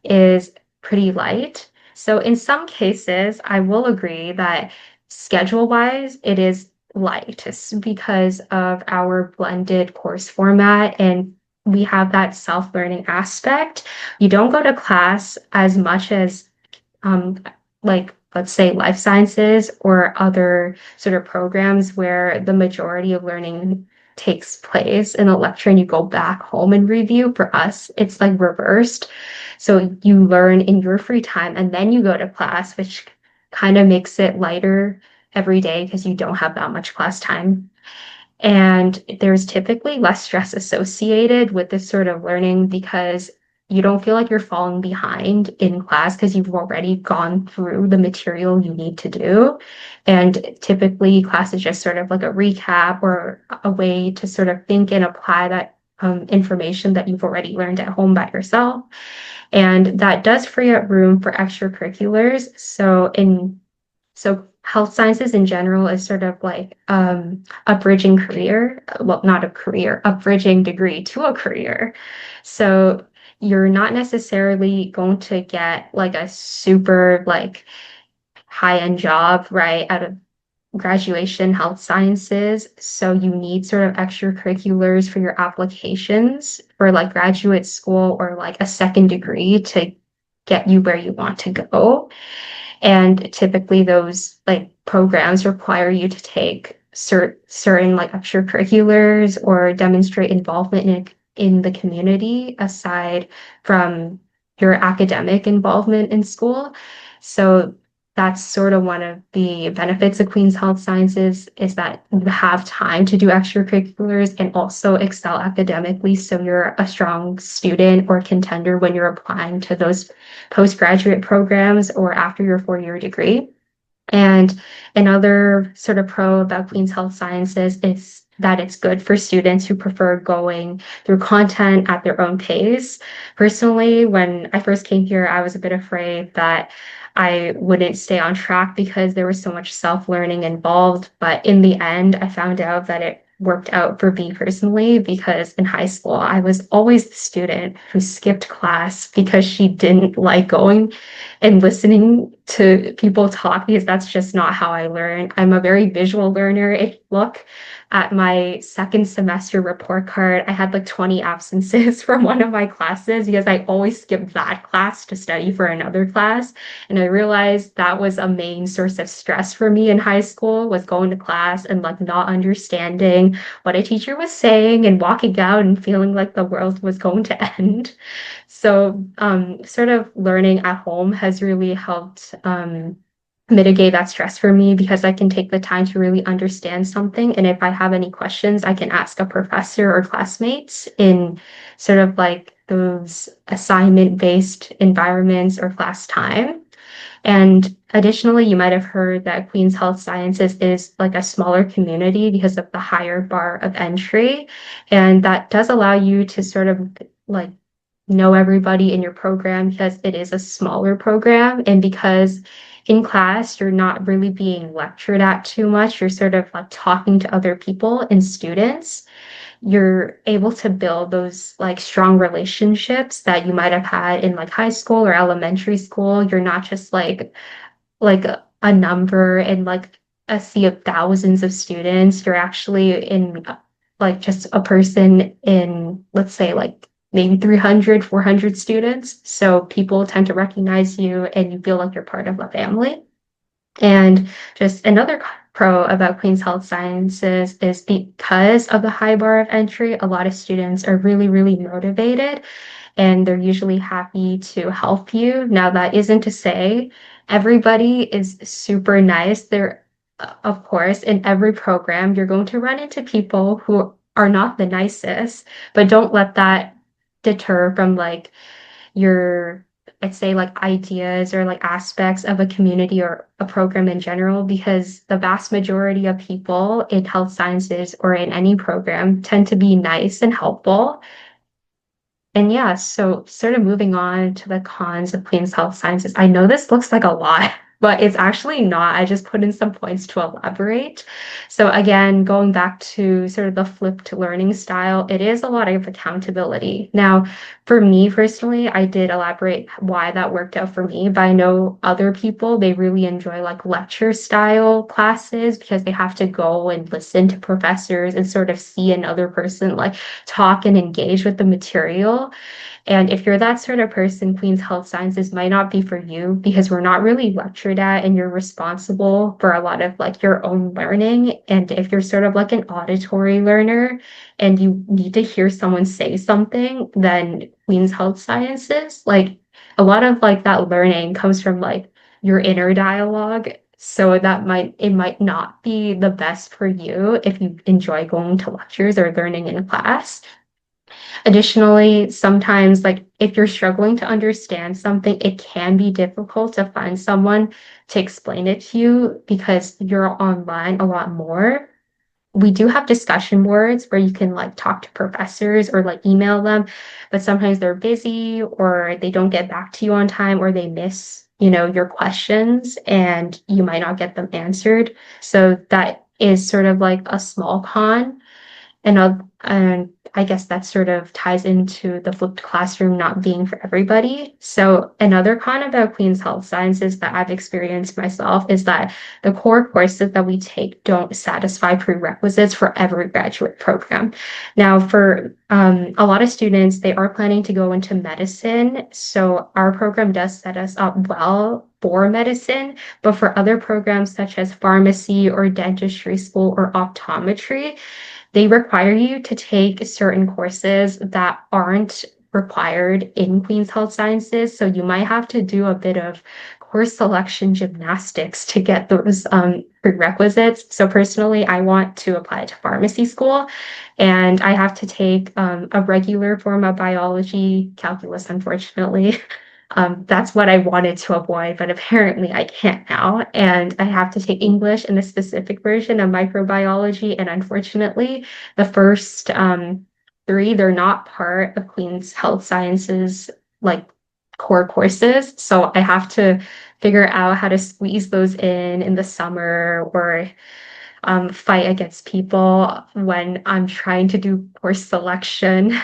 Speaker 1: is pretty light. So in some cases, I will agree that schedule-wise, it is light. It's because of our blended course format, and we have that self-learning aspect. You don't go to class as much as like let's say life sciences or other sort of programs where the majority of learning takes place in a lecture and you go back home and review. For us, it's like reversed. So you learn in your free time and then you go to class, which kind of makes it lighter every day because you don't have that much class time. And there's typically less stress associated with this sort of learning because you don't feel like you're falling behind in class because you've already gone through the material you need to do. And typically, class is just sort of like a recap or a way to sort of think and apply that information that you've already learned at home by yourself. And that does free up room for extracurriculars. So health sciences in general is sort of like a bridging career, well, not a career, a bridging degree to a career. So you're not necessarily going to get like a super like high-end job right out of graduation health sciences. So you need sort of extracurriculars for your applications for like graduate school or like a second degree to get you where you want to go. And typically those like programs require you to take certain like extracurriculars or demonstrate involvement in the community aside from your academic involvement in school. So that's sort of one of the benefits of Queen's Health Sciences is that you have time to do extracurriculars and also excel academically. So you're a strong student or contender when you're applying to those postgraduate programs or after your four-year degree. And another sort of pro about Queen's Health Sciences is that it's good for students who prefer going through content at their own pace. Personally, when I first came here, I was a bit afraid that I wouldn't stay on track because there was so much self-learning involved. But in the end, I found out that it worked out for me personally because in high school, I was always the student who skipped class because she didn't like going and listening to people talk because that's just not how I learn. I'm a very visual learner. If you look at my second semester report card, I had like 20 absences from one of my classes because I always skipped that class to study for another class. And I realized that was a main source of stress for me in high school was going to class and like not understanding what a teacher was saying and walking out and feeling like the world was going to end. So, sort of learning at home has really helped mitigate that stress for me because I can take the time to really understand something. And if I have any questions, I can ask a professor or classmates in sort of like those assignment-based environments or class time. And additionally, you might have heard that Queen's Health Sciences is like a smaller community because of the higher bar of entry. And that does allow you to sort of like know everybody in your program because it is a smaller program and because in class you're not really being lectured at too much, you're sort of like talking to other people and students. You're able to build those like strong relationships that you might have had in like high school or elementary school. You're not just like a number in like a sea of thousands of students. You're actually in like just a person in, let's say, like maybe 300, 400 students. So people tend to recognize you and you feel like you're part of a family. And just another pro about Queen's Health Sciences is because of the high bar of entry, a lot of students are really, really motivated and they're usually happy to help you. Now, that isn't to say everybody is super nice. There, of course, in every program, you're going to run into people who are not the nicest, but don't let that deter from like your, I'd say, like ideas or like aspects of a community or a program in general, because the vast majority of people in health sciences or in any program tend to be nice and helpful. And yeah, so sort of moving on to the cons of Queen's Health Sciences. I know this looks like a lot, but it's actually not. I just put in some points to elaborate. So again, going back to sort of the flipped learning style, it is a lot of accountability. Now, for me personally, I did elaborate why that worked out for me, but I know other people, they really enjoy like lecture style classes because they have to go and listen to professors and sort of see another person like talk and engage with the material. And if you're that sort of person, Queen's Health Sciences might not be for you because we're not really lectured at and you're responsible for a lot of like your own learning. And if you're sort of like an auditory learner and you need to hear someone say something, then Queen's Health Sciences, like a lot of like that learning comes from like your inner dialogue. So it might not be the best for you if you enjoy going to lectures or learning in class. Additionally, sometimes, like if you're struggling to understand something, it can be difficult to find someone to explain it to you because you're online a lot more. We do have discussion boards where you can like talk to professors or like email them, but sometimes they're busy or they don't get back to you on time or they miss, your questions and you might not get them answered. So that is sort of like a small con. And I guess that sort of ties into the flipped classroom not being for everybody. So another con about Queen's Health Sciences that I've experienced myself is that the core courses that we take don't satisfy prerequisites for every graduate program. Now, for a lot of students, they are planning to go into medicine. So our program does set us up well for medicine, but for other programs such as pharmacy or dentistry school or optometry, they require you to take certain courses that aren't required in Queen's Health Sciences. So you might have to do a bit of course selection gymnastics to get those prerequisites. So personally, I want to apply to pharmacy school and I have to take a regular form of biology, calculus, unfortunately. That's what I wanted to avoid, but apparently I can't now. And I have to take English in a specific version of microbiology. And unfortunately, the first three, they're not part of Queen's Health Sciences like core courses. So I have to figure out how to squeeze those in the summer or fight against people when I'm trying to do course selection.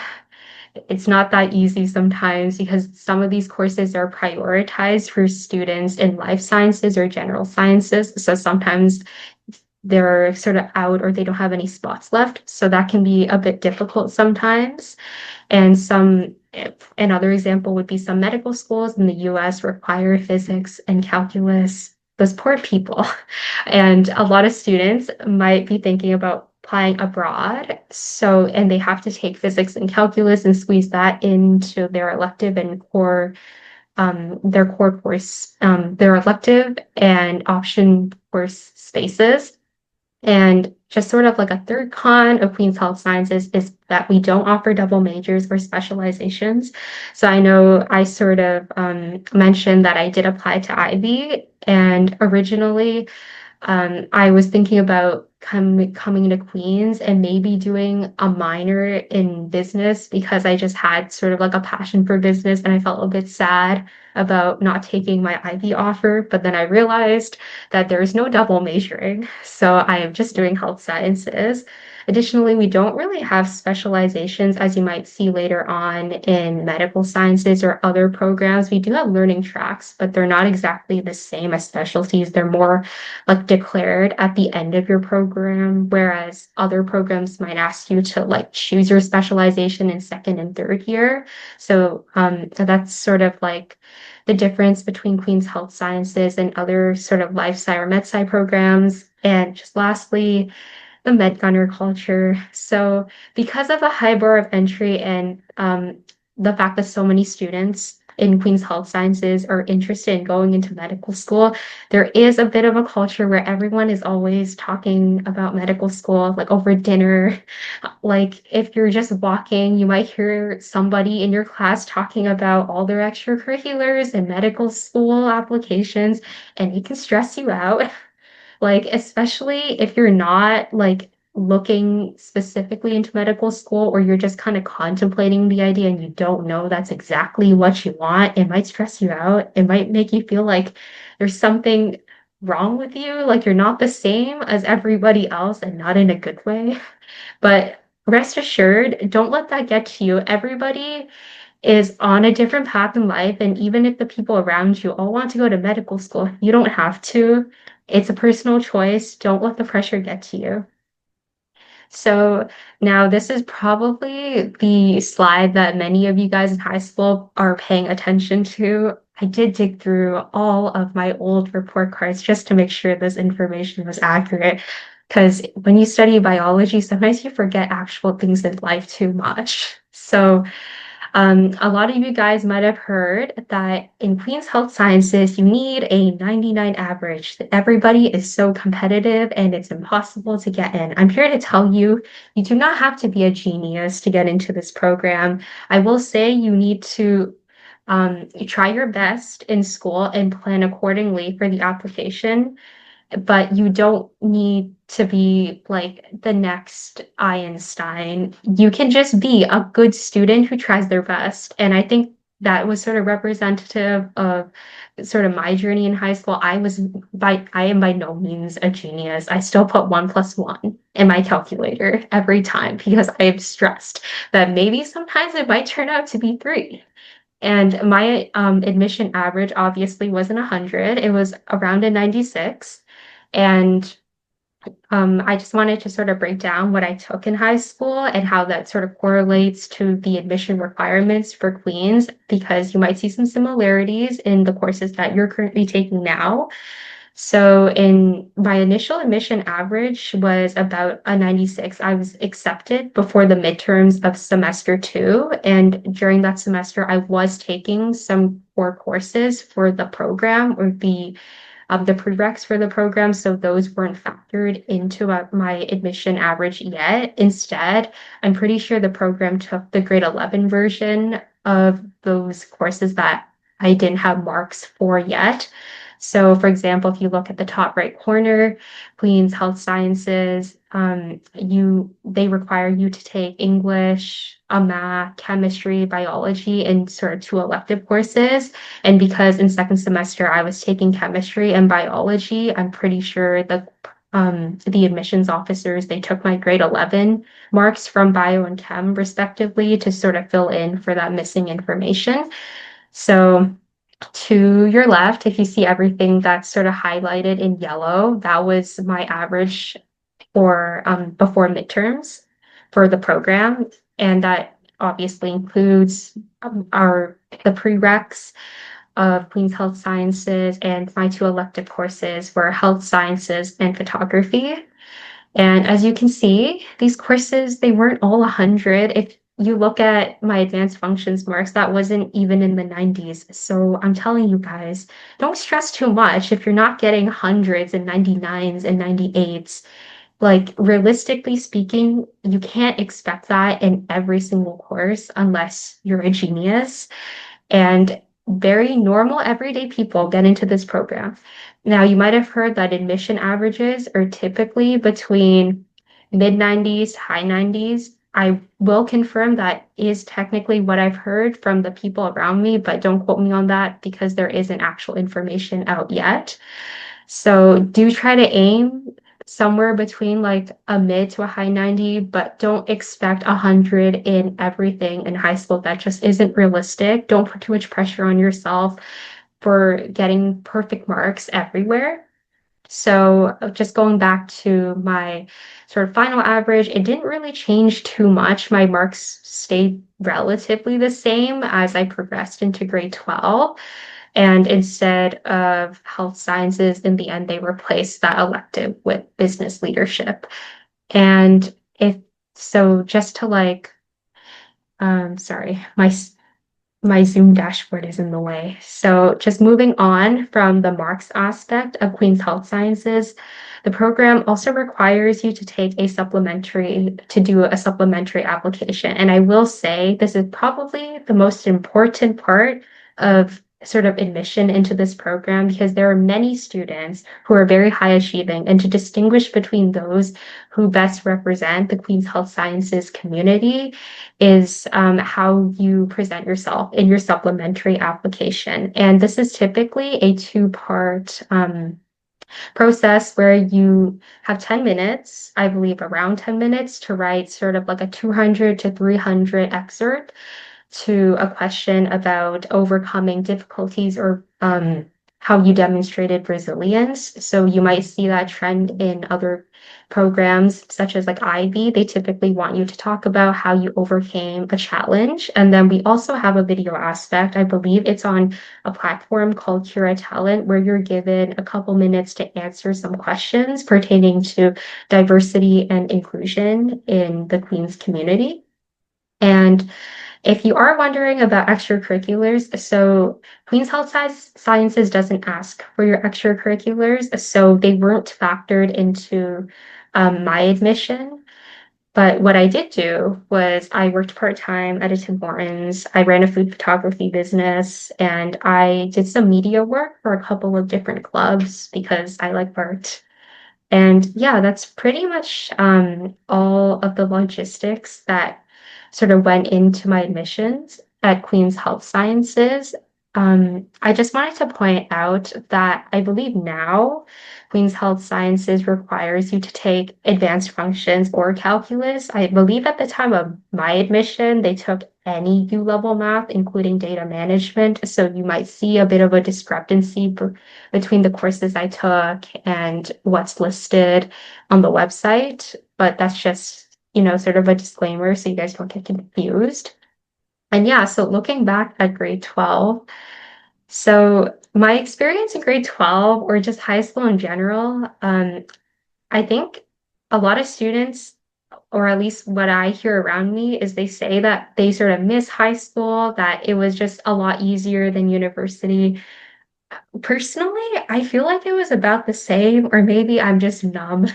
Speaker 1: it's not that easy sometimes because some of these courses are prioritized for students in life sciences or general sciences. So sometimes they're sort of out or they don't have any spots left. So that can be a bit difficult sometimes. And another example would be some medical schools in the US require physics and calculus. Those poor people. And a lot of students might be thinking about applying abroad. So, and they have to take physics and calculus and squeeze that into their elective and their core course, their elective and option course spaces. And just sort of like a third con of Queen's Health Sciences is that we don't offer double majors or specializations. So I know I sort of mentioned that I did apply to Ivy, and originally I was thinking about coming to Queens and maybe doing a minor in business because I just had sort of like a passion for business and I felt a bit sad about not taking my IB offer. But then I realized that there is no double majoring. So I am just doing health sciences. Additionally, we don't really have specializations as you might see later on in medical sciences or other programs. We do have learning tracks, but they're not exactly the same as specialties. They're more like declared at the end of your program, whereas other programs might ask you to like choose your specialization in second and third year. So that's sort of like the difference between Queen's Health Sciences and other sort of life sci or med sci programs. And just lastly, the med gunner culture. So because of the high bar of entry and the fact that so many students in Queen's Health Sciences are interested in going into medical school, there is a bit of a culture where everyone is always talking about medical school, like over dinner. Like if you're just walking, you might hear somebody in your class talking about all their extracurriculars and medical school applications, and it can stress you out. Like, especially if you're not like looking specifically into medical school or you're just kind of contemplating the idea and you don't know that's exactly what you want, it might stress you out. It might make you feel like there's something wrong with you, like you're not the same as everybody else and not in a good way. But rest assured, don't let that get to you. Everybody is on a different path in life. And even if the people around you all want to go to medical school, you don't have to. It's a personal choice. Don't let the pressure get to you. So now this is probably the slide that many of you guys in high school are paying attention to. I did dig through all of my old report cards just to make sure this information was accurate. Because when you study biology, sometimes you forget actual things in life too much. So a lot of you guys might have heard that in Queen's Health Sciences, you need a 99 average. Everybody is so competitive and it's impossible to get in. I'm here to tell you, you do not have to be a genius to get into this program. I will say you need to try your best in school and plan accordingly for the application, but you don't need to be like the next Einstein. You can just be a good student who tries their best. And I think that was sort of representative of sort of my journey in high school. I am by no means a genius. I still put 1 + 1 in my calculator every time because I am stressed that maybe sometimes it might turn out to be 3. And my admission average obviously wasn't 100. It was around a 96. And I just wanted to sort of break down what I took in high school and how that sort of correlates to the admission requirements for Queens, because you might see some similarities in the courses that you're currently taking now. So in my initial admission average was about a 96. I was accepted before the midterms of semester 2. And during that semester, I was taking some core courses for the program or the prereqs for the program, so those weren't factored into my admission average yet. Instead, I'm pretty sure the program took the grade 11 version of those courses that I didn't have marks for yet. So, for example, if you look at the top right corner, Queen's Health Sciences, they require you to take English, math, chemistry, biology, and sort of 2 elective courses. And because in second semester I was taking chemistry and biology, I'm pretty sure the admissions officers, they took my grade 11 marks from bio and chem respectively to sort of fill in for that missing information. So to your left, if you see everything that's sort of highlighted in yellow, that was my average for before midterms for the program. And that obviously includes the prereqs of Queen's Health Sciences, and my two elective courses were health sciences and photography. And as you can see, these courses, they weren't all 100. If you look at my advanced functions marks, that wasn't even in the 90s. So I'm telling you guys, don't stress too much if you're not getting hundreds and 99s and 98s. Like, realistically speaking, you can't expect that in every single course unless you're a genius. And very normal, everyday people get into this program. Now, you might have heard that admission averages are typically between mid 90s, high 90s. I will confirm that is technically what I've heard from the people around me, but don't quote me on that because there isn't actual information out yet. So do try to aim somewhere between like a mid to a high 90, but don't expect 100 in everything in high school. That just isn't realistic. Don't put too much pressure on yourself for getting perfect marks everywhere. So just going back to my sort of final average, it didn't really change too much. My marks stayed relatively the same as I progressed into grade 12. And instead of health sciences, in the end, they replaced that elective with business leadership. And if so, just to like, sorry, my Zoom dashboard is in the way. So just moving on from the marks aspect of Queen's Health Sciences, the program also requires you to do a supplementary application. And I will say this is probably the most important part of sort of admission into this program because there are many students who are very high achieving, and to distinguish between those who best represent the Queen's Health Sciences community is how you present yourself in your supplementary application. And this is typically a two-part process where you have 10 minutes, I believe around 10 minutes, to write sort of like a 200 to 300 excerpt to a question about overcoming difficulties or how you demonstrated resilience. So you might see that trend in other programs such as like Ivy. They typically want you to talk about how you overcame a challenge. And then we also have a video aspect. I believe it's on a platform called Cura Talent, where you're given a couple minutes to answer some questions pertaining to diversity and inclusion in the Queens community. And if you are wondering about extracurriculars, so Queen's Health Sciences doesn't ask for your extracurriculars, so they weren't factored into my admission. But what I did do was I worked part-time at a Tim Hortons. I ran a food photography business, and I did some media work for a couple of different clubs because I like art. And yeah, that's pretty much all of the logistics that sort of went into my admissions at Queen's Health Sciences. I just wanted to point out that I believe now Queen's Health Sciences requires you to take advanced functions or calculus. I believe at the time of my admission, they took any U-level math, including data management. So you might see a bit of a discrepancy between the courses I took and what's listed on the website. But that's just, sort of a disclaimer so you guys don't get confused. And yeah, so looking back at grade 12, so my experience in grade 12 or just high school in general, I think a lot of students, or at least what I hear around me, is they say that they sort of miss high school, that it was just a lot easier than university. Personally, I feel like it was about the same, or maybe I'm just numb.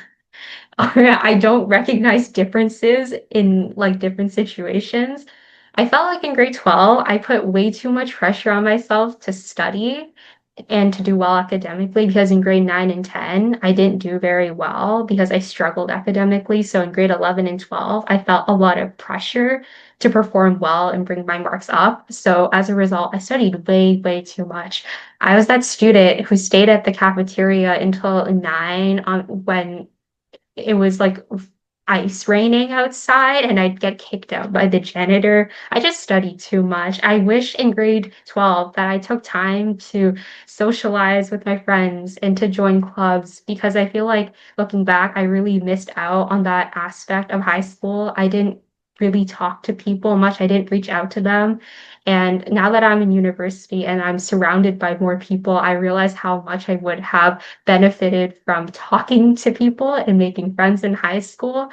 Speaker 1: Or I don't recognize differences in like different situations. I felt like in grade 12, I put way too much pressure on myself to study. and to do well academically because in grade 9 and 10, I didn't do very well because I struggled academically. So in grade 11 and 12, I felt a lot of pressure to perform well and bring my marks up. So as a result, I studied way, way too much. I was that student who stayed at the cafeteria until 9 on when it was like ice raining outside and I'd get kicked out by the janitor. I just studied too much. I wish in grade 12 that I took time to socialize with my friends and to join clubs because I feel like looking back, I really missed out on that aspect of high school. I didn't really talk to people much. I didn't reach out to them. And now that I'm in university and I'm surrounded by more people, I realize how much I would have benefited from talking to people and making friends in high school.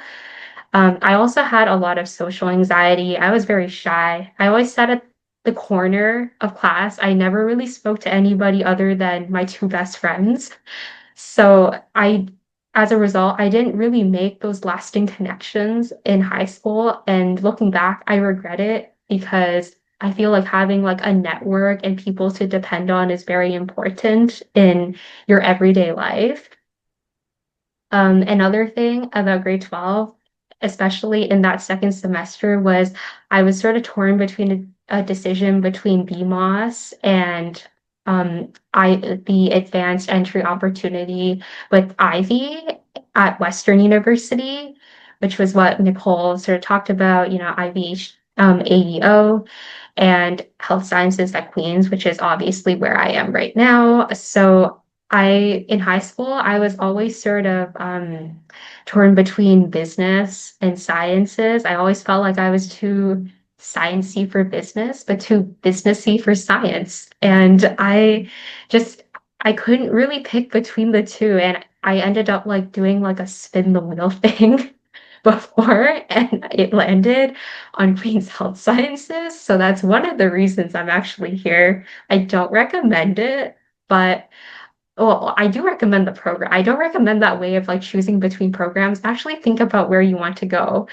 Speaker 1: I also had a lot of social anxiety. I was very shy. I always sat at the corner of class. I never really spoke to anybody other than my two best friends. So as a result, I didn't really make those lasting connections in high school. And looking back, I regret it because I feel like having like a network and people to depend on is very important in your everyday life. Another thing about grade 12, especially in that second semester, was I was sort of torn between a decision between BMOS and the advanced entry opportunity with Ivy at Western University, which was what Nicole sort of talked about, Ivy AEO and health sciences at Queens, which is obviously where I am right now. So in high school, I was always sort of torn between business and sciences. I always felt like I was too sciencey for business, but too businessy for science. And I couldn't really pick between the two. And I ended up like doing like a spin the wheel thing before and it landed on Queen's Health Sciences. So that's one of the reasons I'm actually here. I don't recommend it, but well, I do recommend the program. I don't recommend that way of like choosing between programs. Actually, think about where you want to go.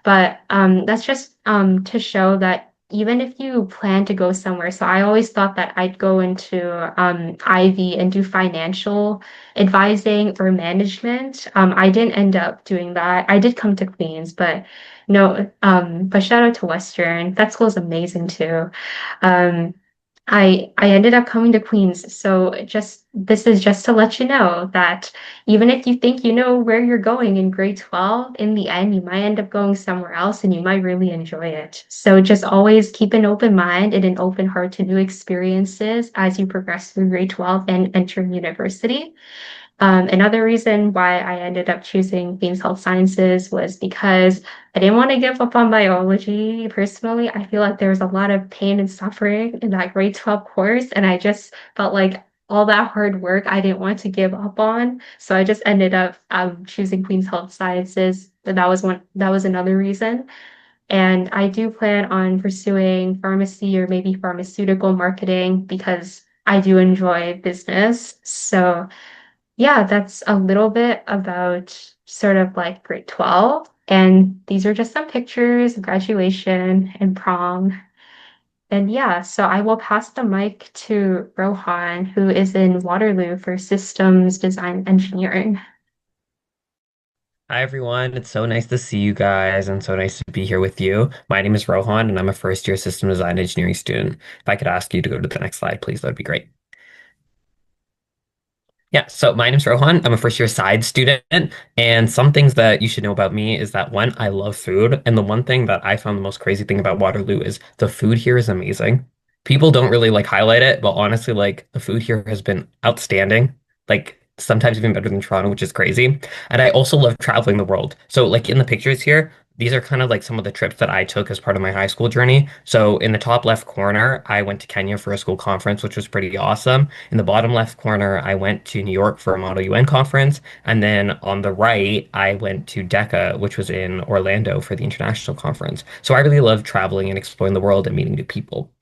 Speaker 1: But that's just to show that even if you plan to go somewhere, so I always thought that I'd go into Ivy and do financial advising or management. I didn't end up doing that. I did come to Queens, but no, but shout out to Western. That school is amazing too. Um, I ended up coming to Queens. So just this is just to let you know that even if you think you know where you're going in grade 12, in the end you might end up going somewhere else and you might really enjoy it. So just always keep an open mind and an open heart to new experiences as you progress through grade 12 and enter university. Another reason why I ended up choosing Queens Health Sciences was because I didn't want to give up on biology. Personally, I feel like there was a lot of pain and suffering in that grade 12 course, and I just felt like all that hard work I didn't want to give up on. So I just ended up choosing Queens Health Sciences. But that was another reason. And I do plan on pursuing pharmacy or maybe pharmaceutical marketing because I do enjoy business. So yeah, that's a little bit about sort of like grade 12. And these are just some pictures of graduation and prom. And yeah, so I will pass the mic to Rohan, who is in Waterloo for systems design engineering.
Speaker 7: Hi everyone, it's so nice to see you guys and so nice to be here with you. My name is Rohan and I'm a first year system design engineering student. If I could ask you to go to the next slide, please, that'd be great. Yeah, so my name's Rohan. I'm a first year science student, and some things that you should know about me is that one, I love food, and the one thing that I found the most crazy thing about Waterloo is the food here is amazing. People don't really like highlight it, but honestly, like the food here has been outstanding. Like sometimes even better than Toronto, which is crazy. And I also love traveling the world. So like in the pictures here, these are kind of like some of the trips that I took as part of my high school journey. So in the top left corner, I went to Kenya for a school conference, which was pretty awesome. In the bottom left corner, I went to New York for a Model UN conference. And then on the right, I went to DECA, which was in Orlando for the international conference. So I really love traveling and exploring the world and meeting new people.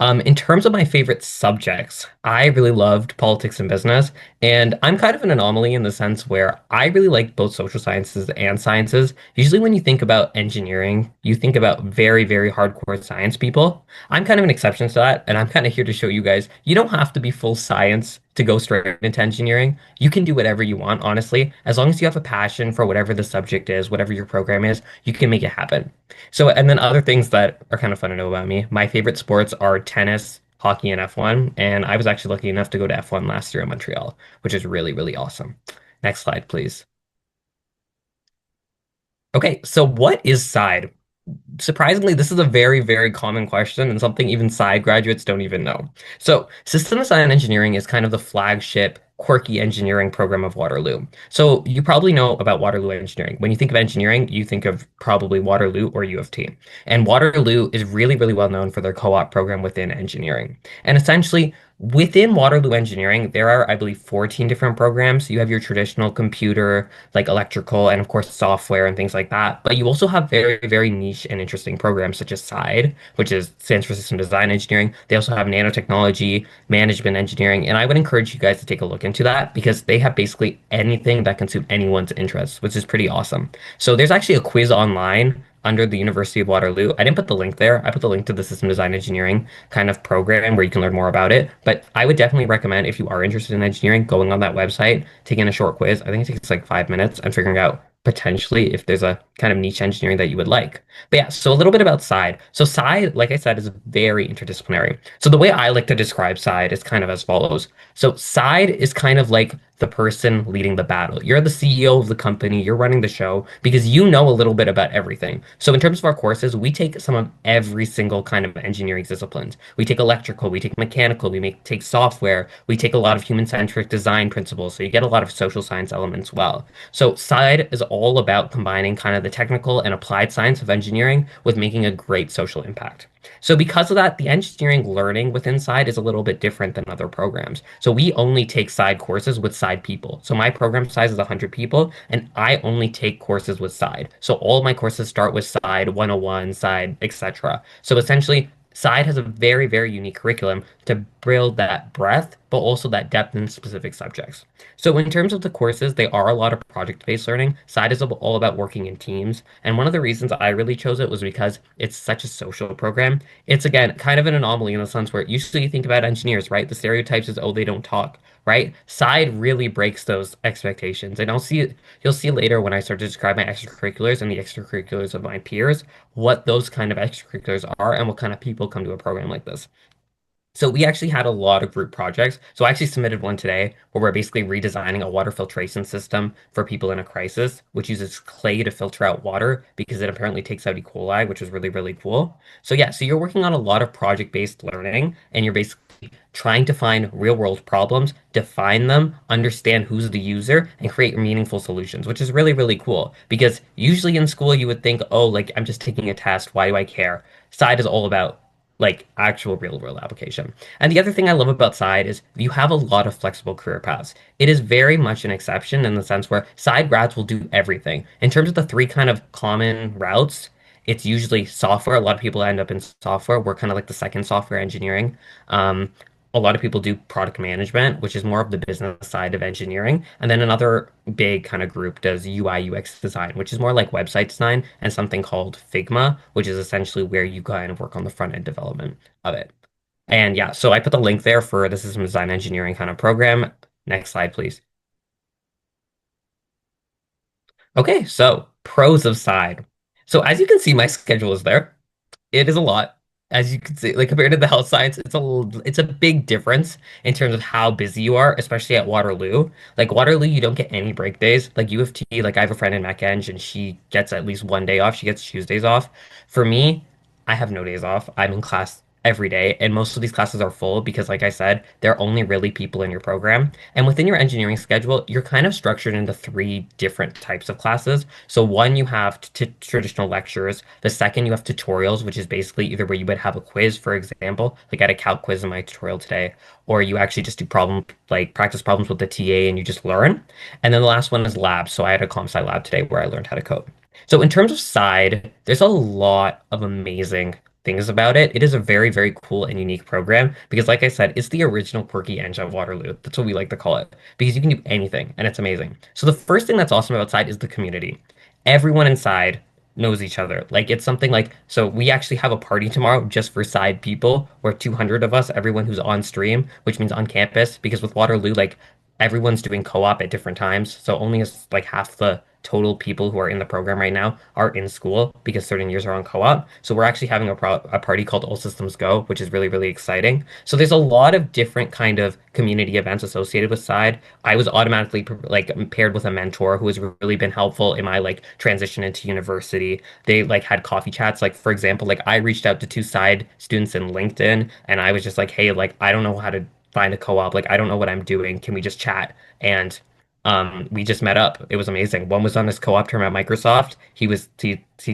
Speaker 7: In terms of my favorite subjects, I really loved politics and business, and I'm kind of an anomaly in the sense where I really like both social sciences and sciences. Usually, when you think about engineering, you think about very, very hardcore science people. I'm kind of an exception to that, and I'm kind of here to show you guys you don't have to be full science to go straight into engineering. You can do whatever you want, honestly, as long as you have a passion for whatever the subject is, whatever your program is, you can make it happen. So, and then other things that are kind of fun to know about me. My favorite sports are tennis, hockey, and F1. And I was actually lucky enough to go to F1 last year in Montreal, which is really, really awesome. Next slide, please. Okay, so what is side? Surprisingly, this is a very, very common question and something even side graduates don't even know. So, system design engineering is kind of the flagship quirky engineering program of Waterloo. So, you probably know about Waterloo engineering. When you think of engineering, you think of probably Waterloo or U of T. And Waterloo is really, really well known for their co-op program within engineering. And essentially, within Waterloo engineering, there are, I believe, 14 different programs. You have your traditional computer, like electrical, and of course, software and things like that. But you also have very, very niche and interesting programs such as SIDE, which is stands for System Design Engineering. They also have nanotechnology, management engineering, and I would encourage you guys to take a look into that because they have basically anything that can suit anyone's interests, which is pretty awesome. So there's actually a quiz online under the University of Waterloo. I didn't put the link there. I put the link to the System Design Engineering kind of program where you can learn more about it. But I would definitely recommend if you are interested in engineering, going on that website, taking a short quiz. I think it takes like 5 minutes and figuring out potentially if there's a kind of niche engineering that you would like. But yeah, so a little bit about SIDE. So SIDE, like I said, is very interdisciplinary. So the way I like to describe SIDE is kind of as follows. So SIDE is kind of like the person leading the battle. You're the CEO of the company, you're running the show because you know a little bit about everything. So in terms of our courses, we take some of every single kind of engineering disciplines. We take electrical, we take mechanical, take software, we take a lot of human-centric design principles. So you get a lot of social science elements well. So SIDE is all about combining kind of the technical and applied science of engineering with making a great social impact. So because of that, the engineering learning within SIDE is a little bit different than other programs. So we only take SIDE courses with SIDE people. So my program size is 100 people, and I only take courses with SIDE. So all of my courses start with SIDE 101, SIDE, etc. So essentially, SIDE has a very, very unique curriculum to build that breadth, but also that depth in specific subjects. So in terms of the courses, they are a lot of project-based learning. SIDE is all about working in teams. And one of the reasons I really chose it was because it's such a social program. It's, again, kind of an anomaly in the sense where usually you think about engineers, right? The stereotypes is, oh, they don't talk, right? SIDE really breaks those expectations. And you'll see later when I start to describe my extracurriculars and the extracurriculars of my peers, what those kind of extracurriculars are and what kind of people come to a program like this. So we actually had a lot of group projects. So I actually submitted one today where we're basically redesigning a water filtration system for people in a crisis, which uses clay to filter out water because it apparently takes out E. coli, which is really, really cool. So yeah, so you're working on a lot of project-based learning and you're basically trying to find real-world problems, define them, understand who's the user, and create meaningful solutions, which is really, really cool. Because usually in school you would think, oh, like I'm just taking a test, why do I care? SIDE is all about like actual real world application. And the other thing I love about SIDE is you have a lot of flexible career paths. It is very much an exception in the sense where SIDE grads will do everything. In terms of the three kind of common routes, it's usually software. A lot of people end up in software. We're kind of like the second software engineering. A lot of people do product management, which is more of the business side of engineering. And then another big kind of group does UI UX design, which is more like website design, and something called Figma, which is essentially where you kind of work on the front end development of it. And yeah, so I put the link there for the system design engineering kind of program. Next slide, please. Okay, so pros of SIDE. So as you can see, my schedule is there. It is a lot. As you can see, like compared to the health science, it's a big difference in terms of how busy you are, especially at Waterloo. Like Waterloo, you don't get any break days. Like U of T, like I have a friend in Mech and she gets at least one day off. She gets Tuesdays off. For me, I have no days off. I'm in class every day, and most of these classes are full because, like I said, there are only really people in your program. And within your engineering schedule, you're kind of structured into three different types of classes. So one, you have traditional lectures. The second, you have tutorials, which is basically either where you would have a quiz, for example, like I had a calc quiz in my tutorial today, or you actually just do like practice problems with the TA and you just learn. And then the last one is labs. So I had a comp sci lab today where I learned how to code. So in terms of SIDE, there's a lot of amazing things about it, it is a very, very cool and unique program because, like I said, it's the original quirky engine of Waterloo. That's what we like to call it because you can do anything and it's amazing. So the first thing that's awesome about Side is the community. Everyone inside knows each other. Like it's something like so we actually have a party tomorrow just for Side people, where 200 of us, everyone who's on stream, which means on campus, because with Waterloo, like everyone's doing co-op at different times. So only like half the total people who are in the program right now are in school because certain years are on co-op. So we're actually having a party called All Systems Go, which is really, really exciting. So there's a lot of different kind of community events associated with Side. I was automatically like paired with a mentor who has really been helpful in my like transition into university. They like had coffee chats. Like for example, like I reached out to two Side students in LinkedIn and I was just like, hey, like I don't know how to find a co-op. Like I don't know what I'm doing. Can we just chat? And we just met up. It was amazing. One was on his co-op term at Microsoft. He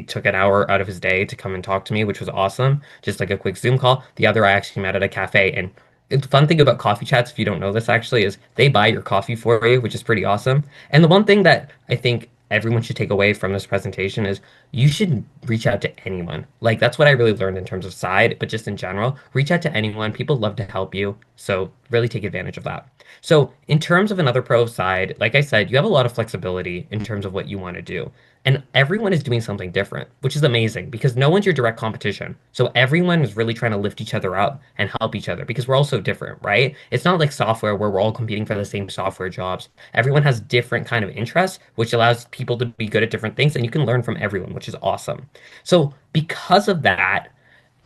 Speaker 7: took an hour out of his day to come and talk to me, which was awesome. Just like a quick Zoom call. The other I actually met at a cafe. And the fun thing about coffee chats, if you don't know this actually, is they buy your coffee for you, which is pretty awesome. And the one thing that I think everyone should take away from this presentation is you should reach out to anyone. Like that's what I really learned in terms of Side, but just in general, reach out to anyone. People love to help you. So really take advantage of that. So in terms of another pro side, like I said, you have a lot of flexibility in terms of what you want to do. And everyone is doing something different, which is amazing because no one's your direct competition. So everyone is really trying to lift each other up and help each other because we're all so different, right? It's not like software where we're all competing for the same software jobs. Everyone has different kind of interests, which allows people to be good at different things and you can learn from everyone, which is awesome. So because of that,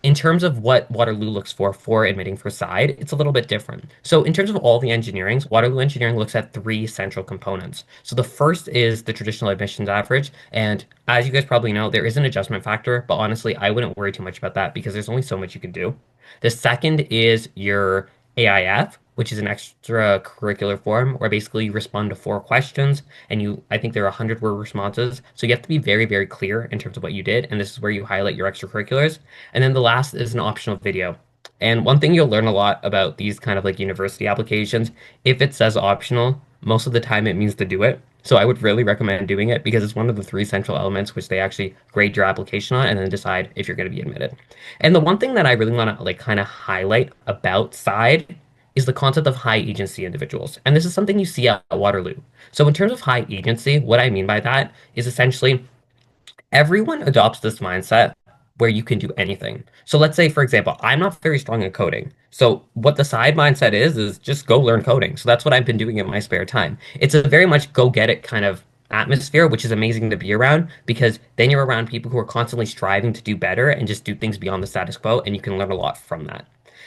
Speaker 7: in terms of what Waterloo looks for admitting for Side, it's a little bit different. So in terms of all the engineerings, Waterloo Engineering looks at three central components. So the first is the traditional admissions average, and as you guys probably know, there is an adjustment factor, but honestly, I wouldn't worry too much about that because there's only so much you can do. The second is your AIF, which is an extracurricular form where basically you respond to four questions and I think there are 100 word responses. So you have to be very, very clear in terms of what you did. And this is where you highlight your extracurriculars. And then the last is an optional video. And one thing you'll learn a lot about these kind of like university applications, if it says optional, most of the time it means to do it. So I would really recommend doing it because it's one of the three central elements which they actually grade your application on and then decide if you're going to be admitted. And the one thing that I really want to like kind of highlight about Side is the concept of high agency individuals. And this is something you see at Waterloo. So in terms of high agency, what I mean by that is essentially everyone adopts this mindset where you can do anything. So let's say, for example, I'm not very strong at coding. So what the Side mindset is just go learn coding. So that's what I've been doing in my spare time. It's a very much go get it kind of atmosphere, which is amazing to be around because then you're around people who are constantly striving to do better and just do things beyond the status quo, and you can learn a lot from that.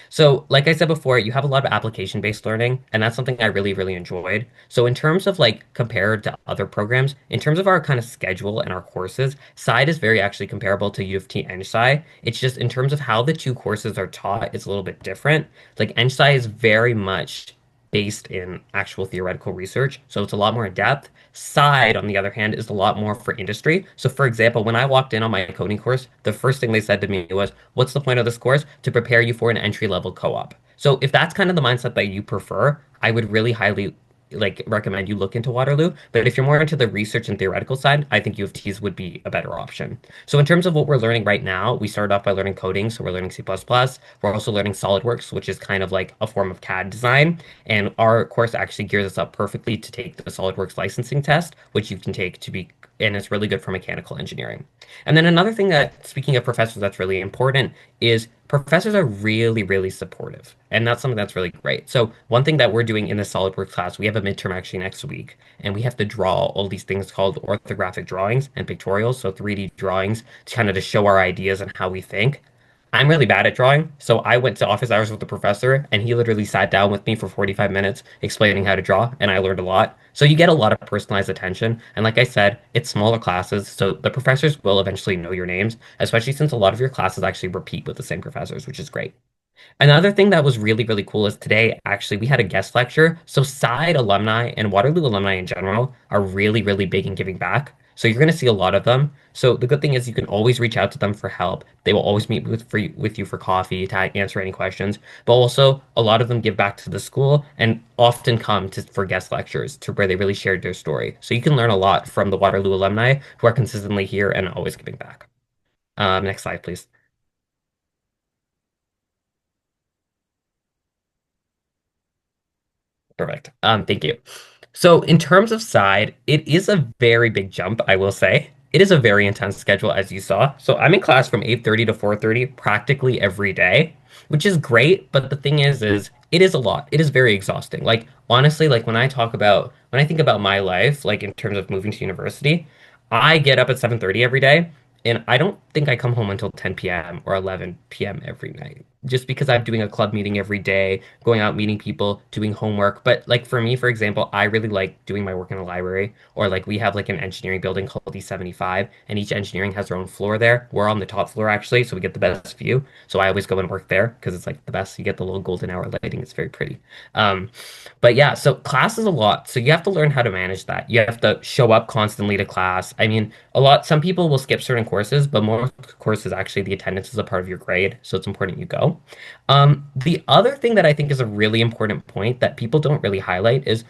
Speaker 7: So, like I said before, you have a lot of application-based learning, and that's something I really, really enjoyed. So, in terms of like compared to other programs, in terms of our kind of schedule and our courses, Side is very actually comparable to U of T EngSci. It's just in terms of how the two courses are taught, it's a little bit different. Like EngSci is very much based in actual theoretical research, so it's a lot more in depth. Side, on the other hand, is a lot more for industry. So, for example, when I walked in on my coding course, the first thing they said to me was, what's the point of this course? To prepare you for an entry-level co-op. So, if that's kind of the mindset that you prefer, I would really highly like recommend you look into Waterloo. But if you're more into the research and theoretical side, I think U of T's would be a better option. So in terms of what we're learning right now, we started off by learning coding. So we're learning C++. We're also learning SolidWorks, which is kind of like a form of CAD design. And our course actually gears us up perfectly to take the SolidWorks licensing test, which you can take to be, and it's really good for mechanical engineering. And then another thing that, speaking of professors, that's really important is professors are really, really supportive. And that's something that's really great. So one thing that we're doing in the SolidWorks class, we have a midterm actually next week, and we have to draw all these things called orthographic drawings and pictorials, so 3D drawings, to kind of to show our ideas and how we think. I'm really bad at drawing, so I went to office hours with the professor, and he literally sat down with me for 45 minutes explaining how to draw, and I learned a lot. So you get a lot of personalized attention, and like I said, it's smaller classes, so the professors will eventually know your names, especially since a lot of your classes actually repeat with the same professors, which is great. Another thing that was really, really cool is today, actually, we had a guest lecture. So Side alumni and Waterloo alumni in general are really, really big in giving back. So you're going to see a lot of them. So the good thing is you can always reach out to them for help. They will always meet with you for coffee to answer any questions. But also, a lot of them give back to the school and often come for guest lectures to where they really shared their story. So you can learn a lot from the Waterloo alumni who are consistently here and always giving back. Next slide, please. Perfect. Thank you. So in terms of side, it is a very big jump, I will say. It is a very intense schedule, as you saw. So I'm in class from 8:30 to 4:30 practically every day, which is great. But the thing is it is a lot. It is very exhausting. Like honestly, like when I think about my life, like in terms of moving to university, I get up at 7:30 every day, and I don't think I come home until 10 p.m. or 11 p.m. every night. Just because I'm doing a club meeting every day, going out meeting people, doing homework. But like for me, for example, I really like doing my work in a library, or like we have like an engineering building called E75, and each engineering has their own floor there. We're on the top floor actually, so we get the best view. So I always go and work there because it's like the best. You get the little golden hour lighting. It's very pretty. Um, but yeah, so class is a lot. So you have to learn how to manage that. You have to show up constantly to class. I mean, some people will skip certain courses, but most courses actually the attendance is a part of your grade, so it's important you go. The other thing that I think is a really important point that people don't really highlight is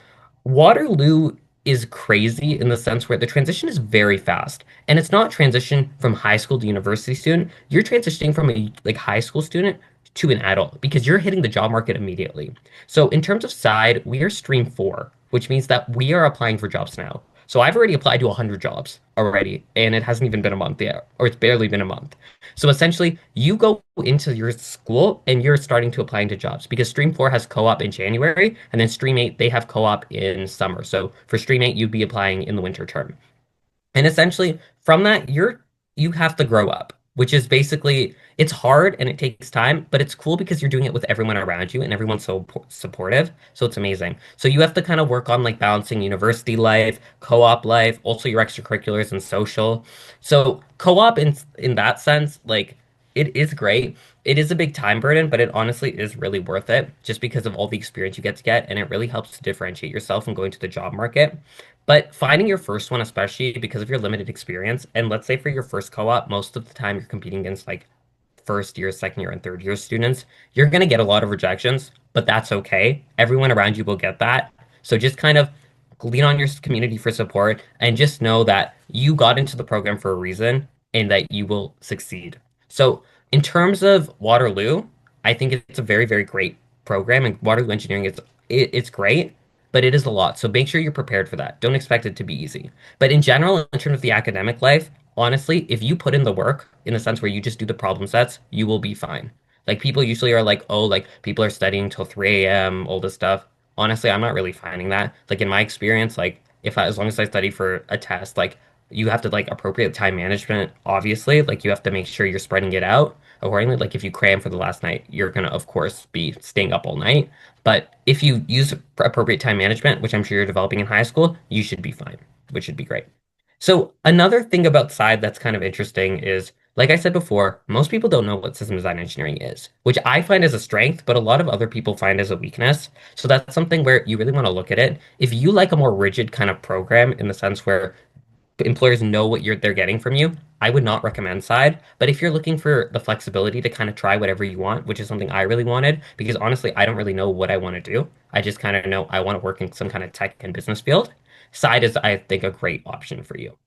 Speaker 7: Waterloo is crazy in the sense where the transition is very fast. And it's not transition from high school to university student. You're transitioning from a like high school student to an adult because you're hitting the job market immediately. So in terms of side, we are stream 4, which means that we are applying for jobs now. So I've already applied to 100 jobs already, and it hasn't even been a month yet, or it's barely been a month. So essentially, you go into your school and you're starting to apply into jobs because Stream 4 has co-op in January, and then Stream 8, they have co-op in summer. So for Stream 8, you'd be applying in the winter term. And essentially, from that, you have to grow up, which is basically it's hard and it takes time, but it's cool because you're doing it with everyone around you and everyone's so supportive. So it's amazing. So you have to kind of work on like balancing university life, co-op life, also your extracurriculars and social. So co-op in that sense, like it is great. It is a big time burden, but it honestly is really worth it just because of all the experience you get, and it really helps to differentiate yourself and going to the job market. But finding your first one, especially because of your limited experience, and let's say for your first co-op, most of the time you're competing against like first year, second year, and third year students, you're going to get a lot of rejections, but that's okay. Everyone around you will get that. So just kind of lean on your community for support and just know that you got into the program for a reason and that you will succeed. So in terms of Waterloo, I think it's a very, very great program, and Waterloo Engineering it's great, but it is a lot. So make sure you're prepared for that. Don't expect it to be easy. But in general, in terms of the academic life, honestly, if you put in the work in the sense where you just do the problem sets, you will be fine. Like people usually are like, oh, like people are studying till 3 a.m., all this stuff. Honestly, I'm not really finding that. Like in my experience, like as long as I study for a test, like you have to like appropriate time management, obviously. Like you have to make sure you're spreading it out accordingly. Like if you cram for the last night, you're gonna of course be staying up all night. But if you use appropriate time management, which I'm sure you're developing in high school, you should be fine, which should be great. So another thing about side that's kind of interesting is, like I said before, most people don't know what system design engineering is, which I find as a strength, but a lot of other people find as a weakness. So that's something where you really want to look at it. If you like a more rigid kind of program in the sense where employers know what they're getting from you, I would not recommend side. But if you're looking for the flexibility to kind of try whatever you want, which is something I really wanted, because honestly, I don't really know what I want to do. I just kind of know I want to work in some kind of tech and business field. Side is, I think, a great option for you.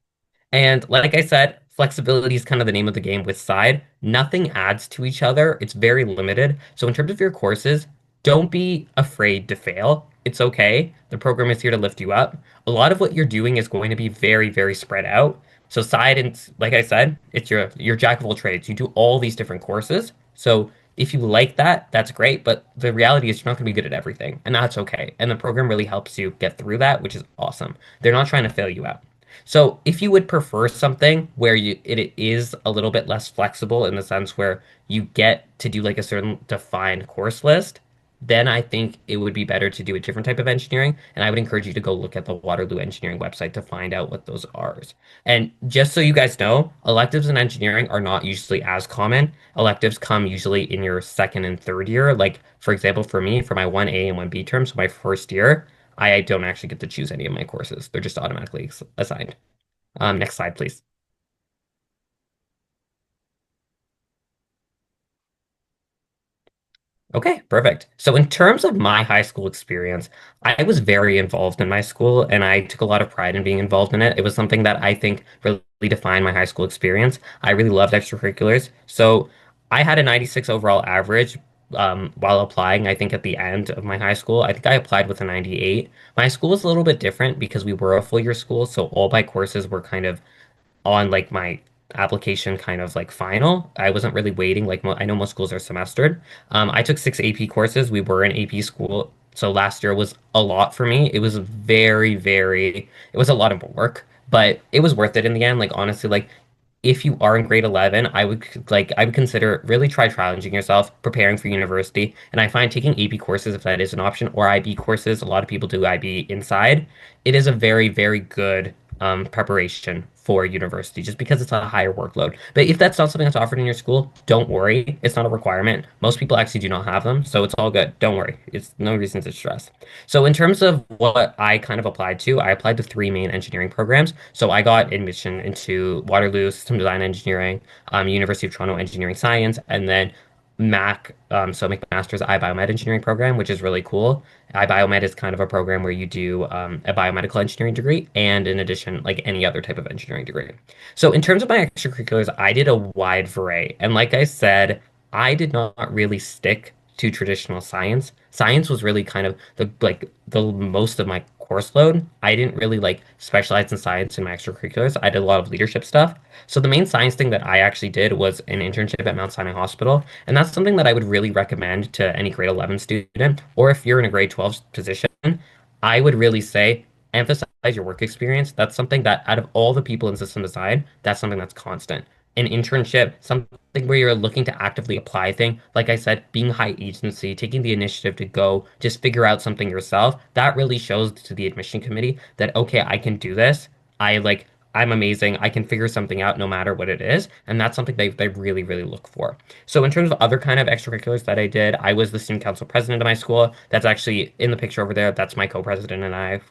Speaker 7: And like I said, flexibility is kind of the name of the game with side. Nothing adds to each other. It's very limited. So in terms of your courses, don't be afraid to fail. It's okay. The program is here to lift you up. A lot of what you're doing is going to be very, very spread out. So side and like I said, it's your jack of all trades. You do all these different courses. So if you like that, that's great. But the reality is you're not going to be good at everything, and that's okay. And the program really helps you get through that, which is awesome. They're not trying to fail you out. So if you would prefer something where it is a little bit less flexible in the sense where you get to do like a certain defined course list, then I think it would be better to do a different type of engineering. And I would encourage you to go look at the Waterloo Engineering website to find out what those are. And just so you guys know, electives in engineering are not usually as common. Electives come usually in your second and third year. Like, for example, for me, for my 1A and 1B terms, so my first year, I don't actually get to choose any of my courses. They're just automatically assigned. Next slide, please. Okay, perfect. So in terms of my high school experience, I was very involved in my school and I took a lot of pride in being involved in it. It was something that I think really defined my high school experience. I really loved extracurriculars. So I had a 96 overall average, while applying. I think at the end of my high school, I think I applied with a 98. My school was a little bit different because we were a full year school, so all my courses were kind of on like my application kind of like final. I wasn't really waiting. Like I know most schools are semestered. I took six AP courses. We were an AP school. So last year was a lot for me. It was it was a lot of work, but it was worth it in the end. Like honestly, like if you are in grade 11, I would consider really try challenging yourself, preparing for university. And I find taking AP courses, if that is an option, or IB courses, a lot of people do IB inside. It is a very good preparation for university just because it's a higher workload. But if that's not something that's offered in your school, don't worry. It's not a requirement. Most people actually do not have them, so it's all good. Don't worry. It's no reason to stress. So in terms of what I kind of applied to, I applied to three main engineering programs. So I got admission into Waterloo System Design Engineering, University of Toronto Engineering Science, and then so McMaster's iBiomed engineering program, which is really cool. iBiomed is kind of a program where you do a biomedical engineering degree and in addition, like any other type of engineering degree. So in terms of my extracurriculars, I did a wide variety. And like I said, I did not really stick to traditional science. Science was really kind of the most of my course load. I didn't really like specialize in science in my extracurriculars. I did a lot of leadership stuff. So the main science thing that I actually did was an internship at Mount Sinai Hospital. And that's something that I would really recommend to any grade 11 student, or if you're in a grade 12 position, I would really say emphasize your work experience. That's something that out of all the people in system design, that's something that's constant. An internship, something where you're looking to actively apply thing, like I said, being high agency, taking the initiative to go just figure out something yourself, that really shows to the admission committee that okay, I can do this. I'm amazing. I can figure something out no matter what it is. And that's something they really look for. So in terms of other kind of extracurriculars that I did, I was the student council president of my school. That's actually in the picture over there. That's my co-president and I.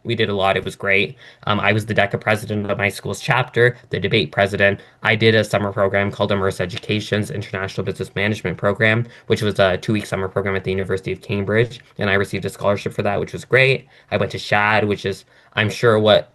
Speaker 7: We did a lot. It was great. I was the DECA president of my school's chapter, the debate president. I did a summer program called Immerse Education's International Business Management Program, which was a 2-week summer program at the University of Cambridge. And I received a scholarship for that, which was great. I went to SHAD, which is, I'm sure, what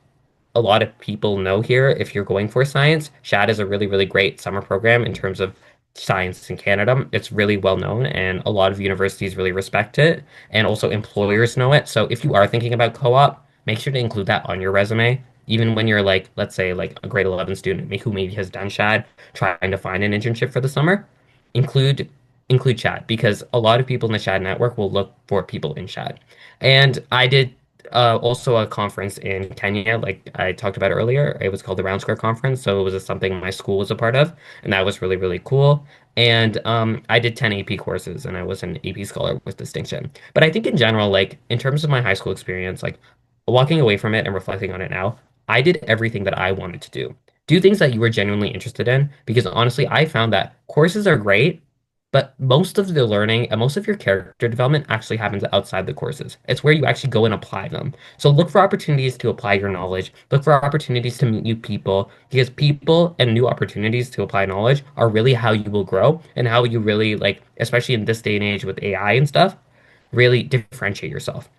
Speaker 7: a lot of people know here if you're going for science. SHAD is a really great summer program in terms of science in Canada. It's really well known and a lot of universities really respect it and also employers know it. So if you are thinking about co-op, make sure to include that on your resume. Even when you're like, let's say like a grade 11 student who maybe has done SHAD, trying to find an internship for the summer, include include SHAD because a lot of people in the SHAD network will look for people in SHAD. And I did also a conference in Kenya, like I talked about earlier. It was called the Round Square Conference, so it was something my school was a part of, and that was really cool. And I did 10 AP courses, and I was an AP scholar with distinction. But I think in general, like in terms of my high school experience, like walking away from it and reflecting on it now, I did everything that I wanted to do. Do things that you were genuinely interested in, because honestly, I found that courses are great, but most of the learning and most of your character development actually happens outside the courses. It's where you actually go and apply them. So look for opportunities to apply your knowledge. Look for opportunities to meet new people because people and new opportunities to apply knowledge are really how you will grow and how you really like, especially in this day and age with AI and stuff, really differentiate yourself.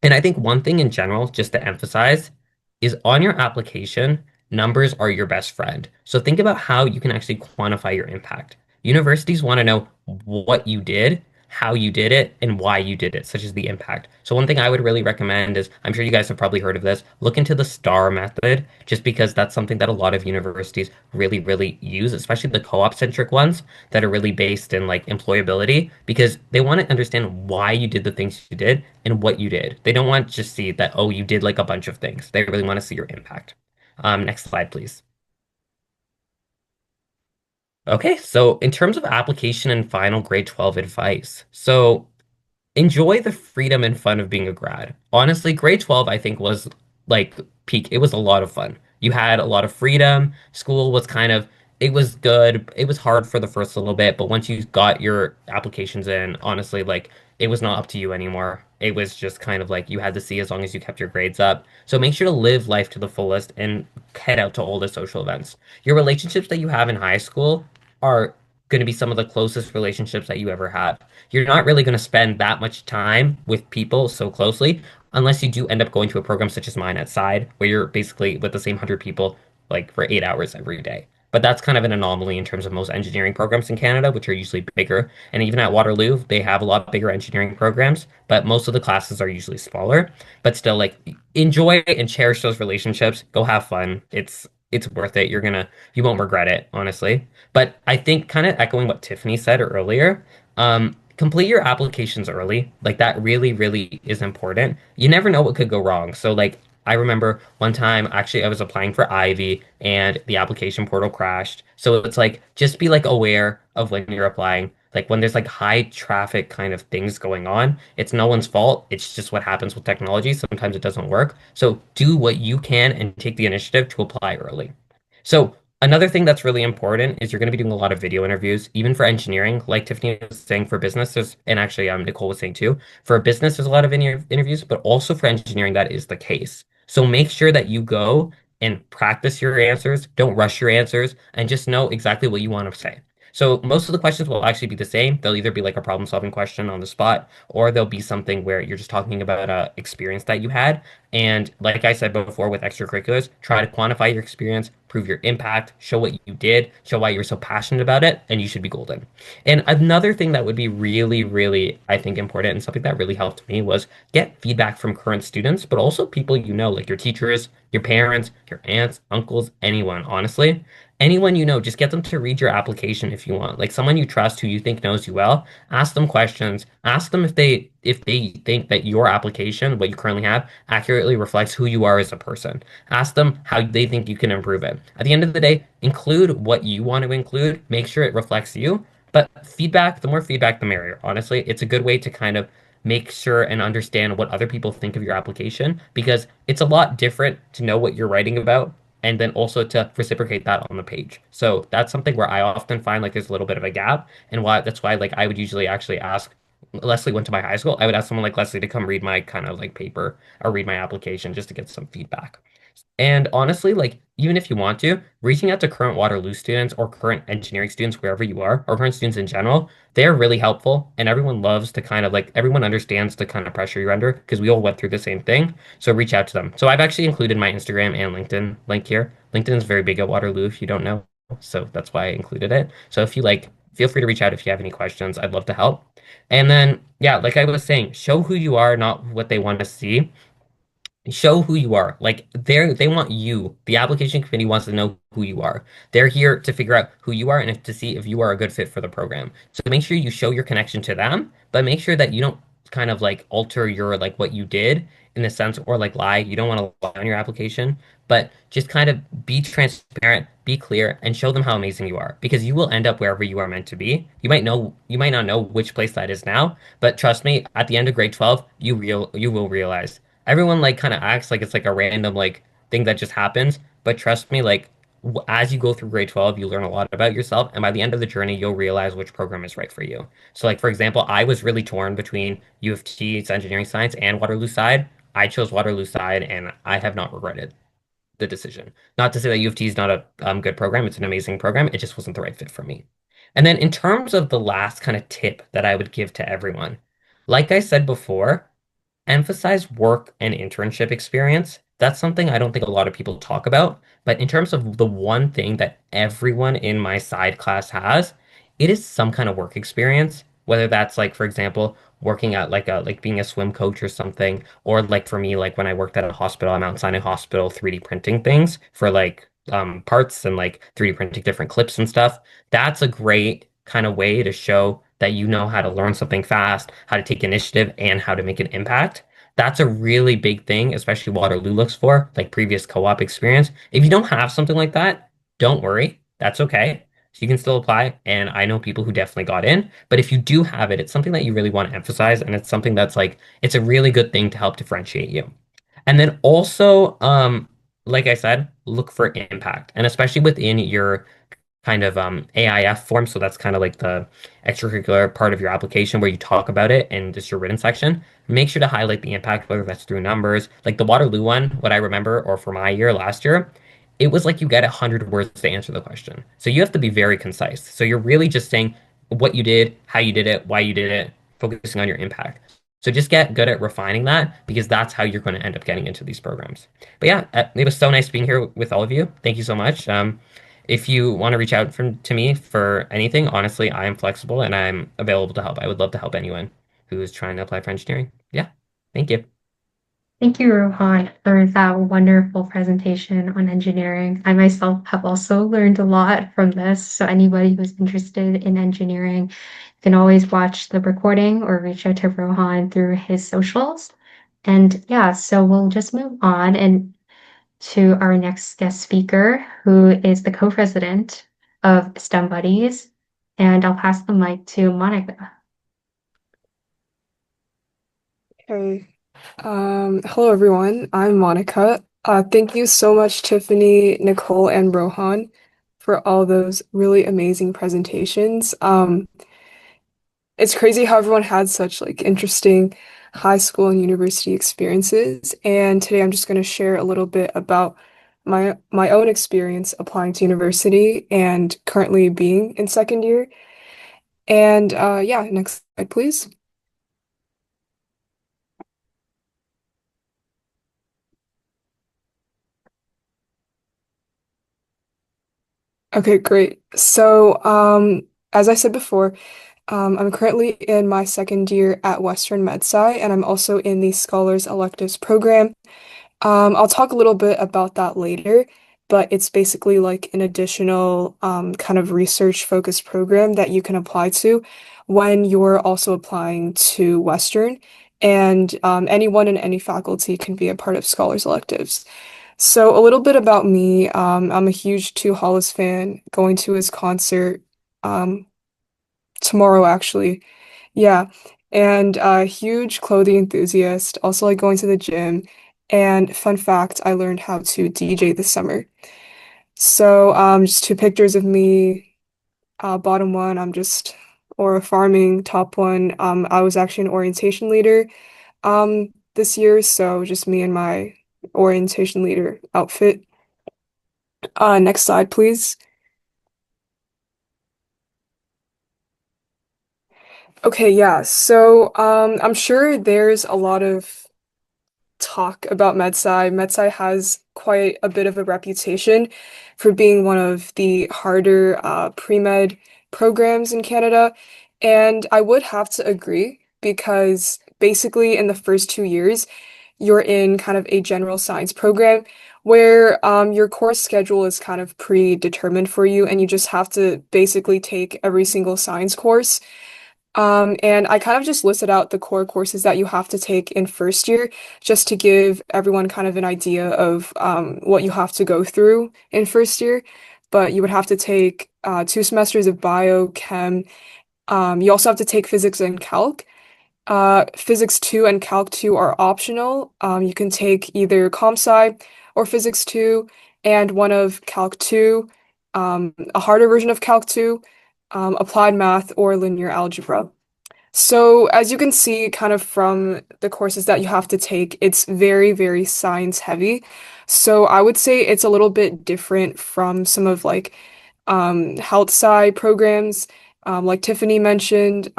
Speaker 7: And I think one thing in general, just to emphasize, is on your application, numbers are your best friend. So think about how you can actually quantify your impact. Universities want to know what you did, how you did it, and why you did it, such as the impact. So one thing I would really recommend is, I'm sure you guys have probably heard of this, look into the STAR method, just because that's something that a lot of universities really use, especially the co-op centric ones that are really based in like employability because they want to understand why you did the things you did and what you did. They don't want to just see that, oh, you did like a bunch of things. They really want to see your impact. Next slide, please. Okay, so in terms of application and final grade 12 advice, so enjoy the freedom and fun of being a grad. Honestly, grade 12, I think, was like peak. It was a lot of fun. You had a lot of freedom. School was kind of, it was good. It was hard for the first little bit, but once you got your applications in, honestly, like it was not up to you anymore. It was just kind of like you had to see as long as you kept your grades up. So make sure to live life to the fullest and head out to all the social events. Your relationships that you have in high school are going to be some of the closest relationships that you ever have. You're not really going to spend that much time with people so closely unless you do end up going to a program such as mine at Side, where you're basically with the same 100 people like for 8 hours every day. but that's kind of an anomaly in terms of most engineering programs in Canada, which are usually bigger. And even at Waterloo, they have a lot bigger engineering programs, but most of the classes are usually smaller. But still, like enjoy and cherish those relationships. Go have fun. It's worth it. You won't regret it, honestly. But I think kind of echoing what Tiffany said earlier, complete your applications early. Like that really, really is important. You never know what could go wrong. So like I remember one time actually I was applying for Ivy and the application portal crashed. So it's like just be like aware of when you're applying. Like when there's like high traffic kind of things going on, it's no one's fault. It's just what happens with technology. Sometimes it doesn't work. So do what you can and take the initiative to apply early. So another thing that's really important is you're going to be doing a lot of video interviews, even for engineering, like Tiffany was saying for businesses, and actually Nicole was saying too. For business, there's a lot of interviews, but also for engineering, that is the case. So make sure that you go and practice your answers, don't rush your answers, and just know exactly what you want to say. So most of the questions will actually be the same. They'll either be like a problem solving question on the spot, or they'll be something where you're just talking about a experience that you had. And like I said before with extracurriculars, try to quantify your experience, prove your impact, show what you did, show why you're so passionate about it, and you should be golden. And another thing that would be really, really, I think, important and something that really helped me was get feedback from current students, but also people you know, like your teachers, your parents, your aunts, uncles, anyone, honestly. Anyone you know, just get them to read your application if you want. Like someone you trust who you think knows you well, ask them questions. Ask them if they think that your application, what you currently have, accurately reflects who you are as a person. Ask them how they think you can improve it. At the end of the day, include what you want to include, make sure it reflects you. But feedback, the more feedback, the merrier. Honestly, it's a good way to kind of make sure and understand what other people think of your application because it's a lot different to know what you're writing about and then also to reciprocate that on the page. So that's something where I often find like there's a little bit of a gap and why that's why like I would usually actually ask Leslie went to my high school. I would ask someone like Leslie to come read my kind of like paper or read my application just to get some feedback. And honestly, like even if you want to, reaching out to current Waterloo students or current engineering students wherever you are, or current students in general, they're really helpful. And everyone loves to kind of like everyone understands the kind of pressure you're under because we all went through the same thing. So reach out to them. So I've actually included my Instagram and LinkedIn link here. LinkedIn is very big at Waterloo if you don't know. So that's why I included it. So if you like, feel free to reach out if you have any questions. I'd love to help. And then, yeah, like I was saying, show who you are, not what they want to see. Show who you are. Like they want you. The application committee wants to know who you are. They're here to figure out who you are and to see if you are a good fit for the program. So make sure you show your connection to them, but make sure that you don't kind of like alter your like what you did in a sense or like lie. You don't want to lie on your application, but just kind of be transparent, be clear, and show them how amazing you are because you will end up wherever you are meant to be. You might not know which place that is now, but trust me, at the end of grade 12, you will realize everyone like kind of acts like it's like a random like thing that just happens. But trust me, like as you go through grade 12, you learn a lot about yourself. And by the end of the journey, you'll realize which program is right for you. So like, for example, I was really torn between U of T's engineering science and Waterloo side. I chose Waterloo side and I have not regretted the decision. Not to say that U of T is not a good program. It's an amazing program. It just wasn't the right fit for me. And then in terms of the last kind of tip that I would give to everyone, like I said before, emphasize work and internship experience. That's something I don't think a lot of people talk about. But in terms of the one thing that everyone in my side class has, it is some kind of work experience. Whether that's like, for example, working at like being a swim coach or something, or like for me, like when I worked at a hospital, I'm outside a hospital 3D printing things for like parts and like 3D printing different clips and stuff. That's a great kind of way to show that you know how to learn something fast, how to take initiative, and how to make an impact. That's a really big thing, especially Waterloo looks for, like previous co-op experience. If you don't have something like that, don't worry. That's okay. So you can still apply. And I know people who definitely got in. But if you do have it, it's something that you really want to emphasize. And it's something that's like, it's a really good thing to help differentiate you. And then also, like I said, look for impact. And especially within your kind of AIF form. So that's kind of like the extracurricular part of your application where you talk about it and just your written section. Make sure to highlight the impact, whether that's through numbers. Like the Waterloo one, what I remember, or for my year last year, it was like you get 100 words to answer the question. So you have to be very concise. So you're really just saying what you did, how you did it, why you did it, focusing on your impact. So just get good at refining that because that's how you're going to end up getting into these programs. But yeah, it was so nice being here with all of you. Thank you so much. if you want to reach out to me for anything, honestly, I am flexible and I'm available to help. I would love to help anyone who is trying to apply for engineering. Yeah. Thank you.
Speaker 1: Thank you, Rohan, for that wonderful presentation on engineering. I myself have also learned a lot from this. So anybody who's interested in engineering can always watch the recording or reach out to Rohan through his socials. And yeah, so we'll just move on and to our next guest speaker, who is the co-president of STEM Buddies. And I'll pass the mic to Monica.
Speaker 2: Hey, hello everyone. I'm Monica. Thank you so much, Tiffany, Nicole, and Rohan for all those really amazing presentations. It's crazy how everyone had such like interesting high school and university experiences. And today I'm just going to share a little bit about my own experience applying to university and currently being in second year. And yeah, next slide, please. Okay, great. So, as I said before, I'm currently in my second year at Western MedSci, and I'm also in the Scholars Electives program. I'll talk a little bit about that later, but it's basically like an additional kind of research-focused program that you can apply to when you're also applying to Western, and anyone in any faculty can be a part of Scholars Electives. So a little bit about me. I'm a huge Two Hollis fan, going to his concert um, tomorrow actually. Yeah. And a huge clothing enthusiast, also like going to the gym. And fun fact, I learned how to DJ this summer. So just two pictures of me. Bottom one, or farming. Top one, I was actually an orientation leader this year, so just me and my orientation leader outfit. Next slide, please. Okay, yeah. So, I'm sure there's a lot of talk about MedSci. MedSci has quite a bit of a reputation for being one of the harder pre-med programs in Canada. And I would have to agree because basically in the first 2 years, you're in kind of a general science program where your course schedule is kind of predetermined for you, and you just have to basically take every single science course. And I kind of just listed out the core courses that you have to take in first year, just to give everyone kind of an idea of what you have to go through in first year. But you would have to take 2 semesters of bio, chem. You also have to take physics and calc. Physics 2 and Calc 2 are optional. You can take either Comp Sci or Physics 2 and one of Calc 2, a harder version of Calc 2, Applied Math, or Linear Algebra. So, as you can see, kind of from the courses that you have to take, it's very, very science heavy. So, I would say it's a little bit different from some of like health sci programs, like Tiffany mentioned.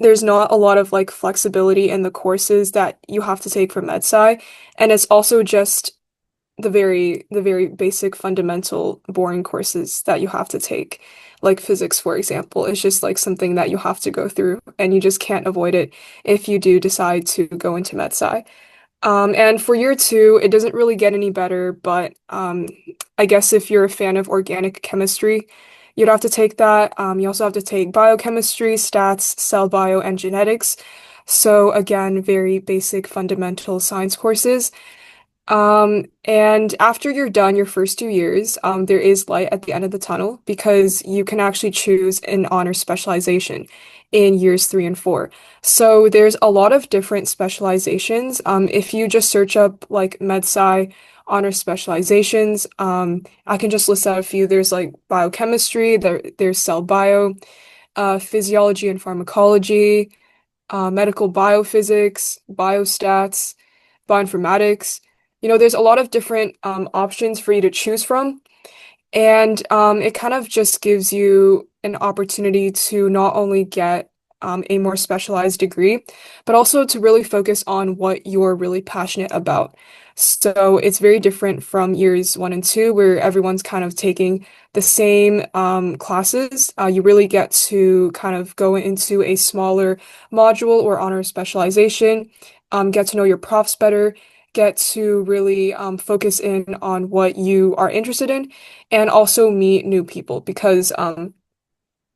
Speaker 2: There's not a lot of like flexibility in the courses that you have to take for MedSci, and it's also just the very basic fundamental boring courses that you have to take, like physics, for example. It's just like something that you have to go through, and you just can't avoid it if you do decide to go into MedSci. And for year two, it doesn't really get any better, but I guess if you're a fan of organic chemistry, you'd have to take that. You also have to take biochemistry, stats, cell bio, and genetics. So again, very basic fundamental science courses. And after you're done your first 2 years, there is light at the end of the tunnel because you can actually choose an honor specialization in years 3 and 4. So there's a lot of different specializations. If you just search up like MedSci honor specializations, I can just list out a few. There's like biochemistry, there's cell bio, physiology and pharmacology, medical biophysics, biostats, bioinformatics. There's a lot of different options for you to choose from. And it kind of just gives you an opportunity to not only get a more specialized degree, but also to really focus on what you're really passionate about. So it's very different from years 1 and 2, where everyone's kind of taking the same classes. You really get to kind of go into a smaller module or honor specialization, get to know your profs better, get to really focus in on what you are interested in, and also meet new people because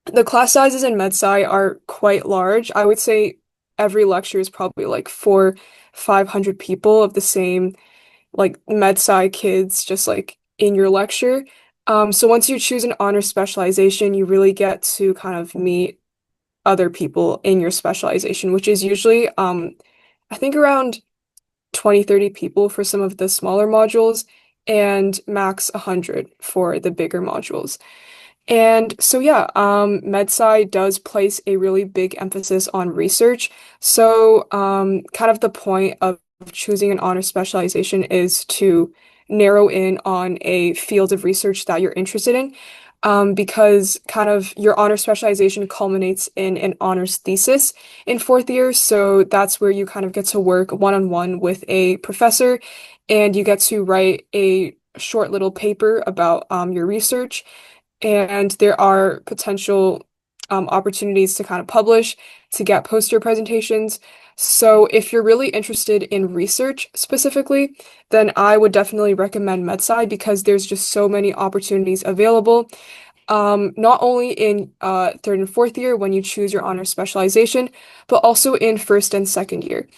Speaker 2: the class sizes in MedSci are quite large. I would say every lecture is probably like 500 people of the same like MedSci kids just like in your lecture. So once you choose an honor specialization, you really get to kind of meet other people in your specialization, which is usually I think around 20, 30 people for some of the smaller modules and max 100 for the bigger modules. And so, yeah, MedSci does place a really big emphasis on research. So, kind of the point of choosing an honor specialization is to narrow in on a field of research that you're interested in, because kind of your honor specialization culminates in an honors thesis in fourth year. So that's where you kind of get to work one-on-one with a professor, and you get to write a short little paper about your research. And there are potential opportunities to kind of publish, to get poster presentations. So if you're really interested in research specifically, then I would definitely recommend MedSci because there's just so many opportunities available. Not only in third and fourth year when you choose your honor specialization, but also in first and second year.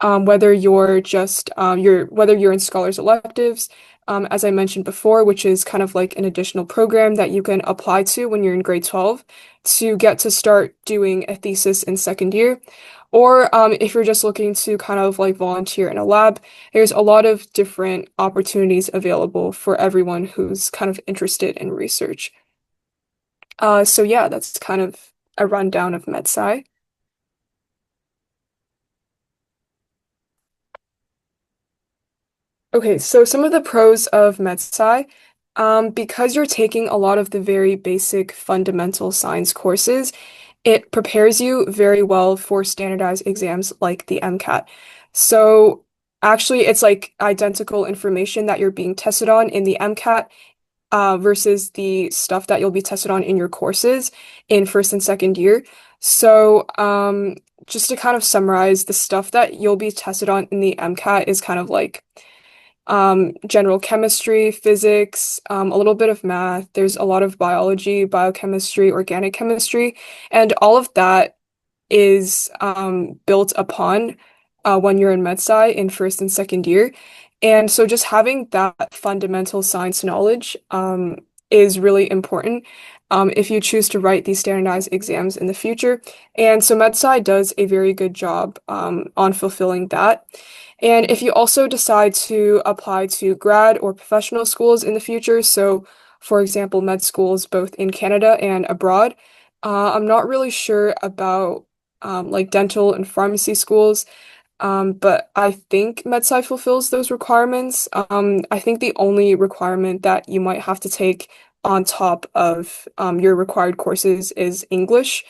Speaker 2: Whether you're just whether you're in scholars electives, as I mentioned before, which is kind of like an additional program that you can apply to when you're in grade 12 to get to start doing a thesis in second year. Or if you're just looking to kind of like volunteer in a lab, there's a lot of different opportunities available for everyone who's kind of interested in research. So yeah, that's kind of a rundown of MedSci. Okay, so some of the pros of MedSci, because you're taking a lot of the very basic fundamental science courses, it prepares you very well for standardized exams like the MCAT. So actually, it's like identical information that you're being tested on in the MCAT, versus the stuff that you'll be tested on in your courses in first and second year. So just to kind of summarize, the stuff that you'll be tested on in the MCAT is kind of like general chemistry, physics, a little bit of math. There's a lot of biology, biochemistry, organic chemistry, and all of that is built upon when you're in MedSci in first and second year. And so just having that fundamental science knowledge is really important if you choose to write these standardized exams in the future. And so MedSci does a very good job on fulfilling that. And if you also decide to apply to grad or professional schools in the future, so for example, med schools both in Canada and abroad, I'm not really sure about like dental and pharmacy schools, but I think MedSci fulfills those requirements. I think the only requirement that you might have to take on top of your required courses is English,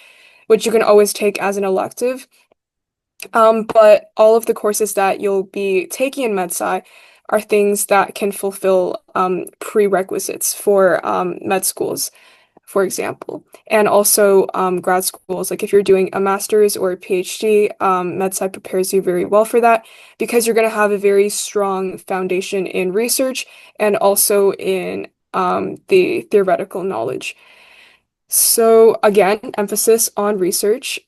Speaker 2: which you can always take as an elective. But all of the courses that you'll be taking in MedSci are things that can fulfill prerequisites for med schools, for example, and also grad schools. Like if you're doing a master's or a PhD, MedSci prepares you very well for that because you're going to have a very strong foundation in research and also in the theoretical knowledge. So again, emphasis on research.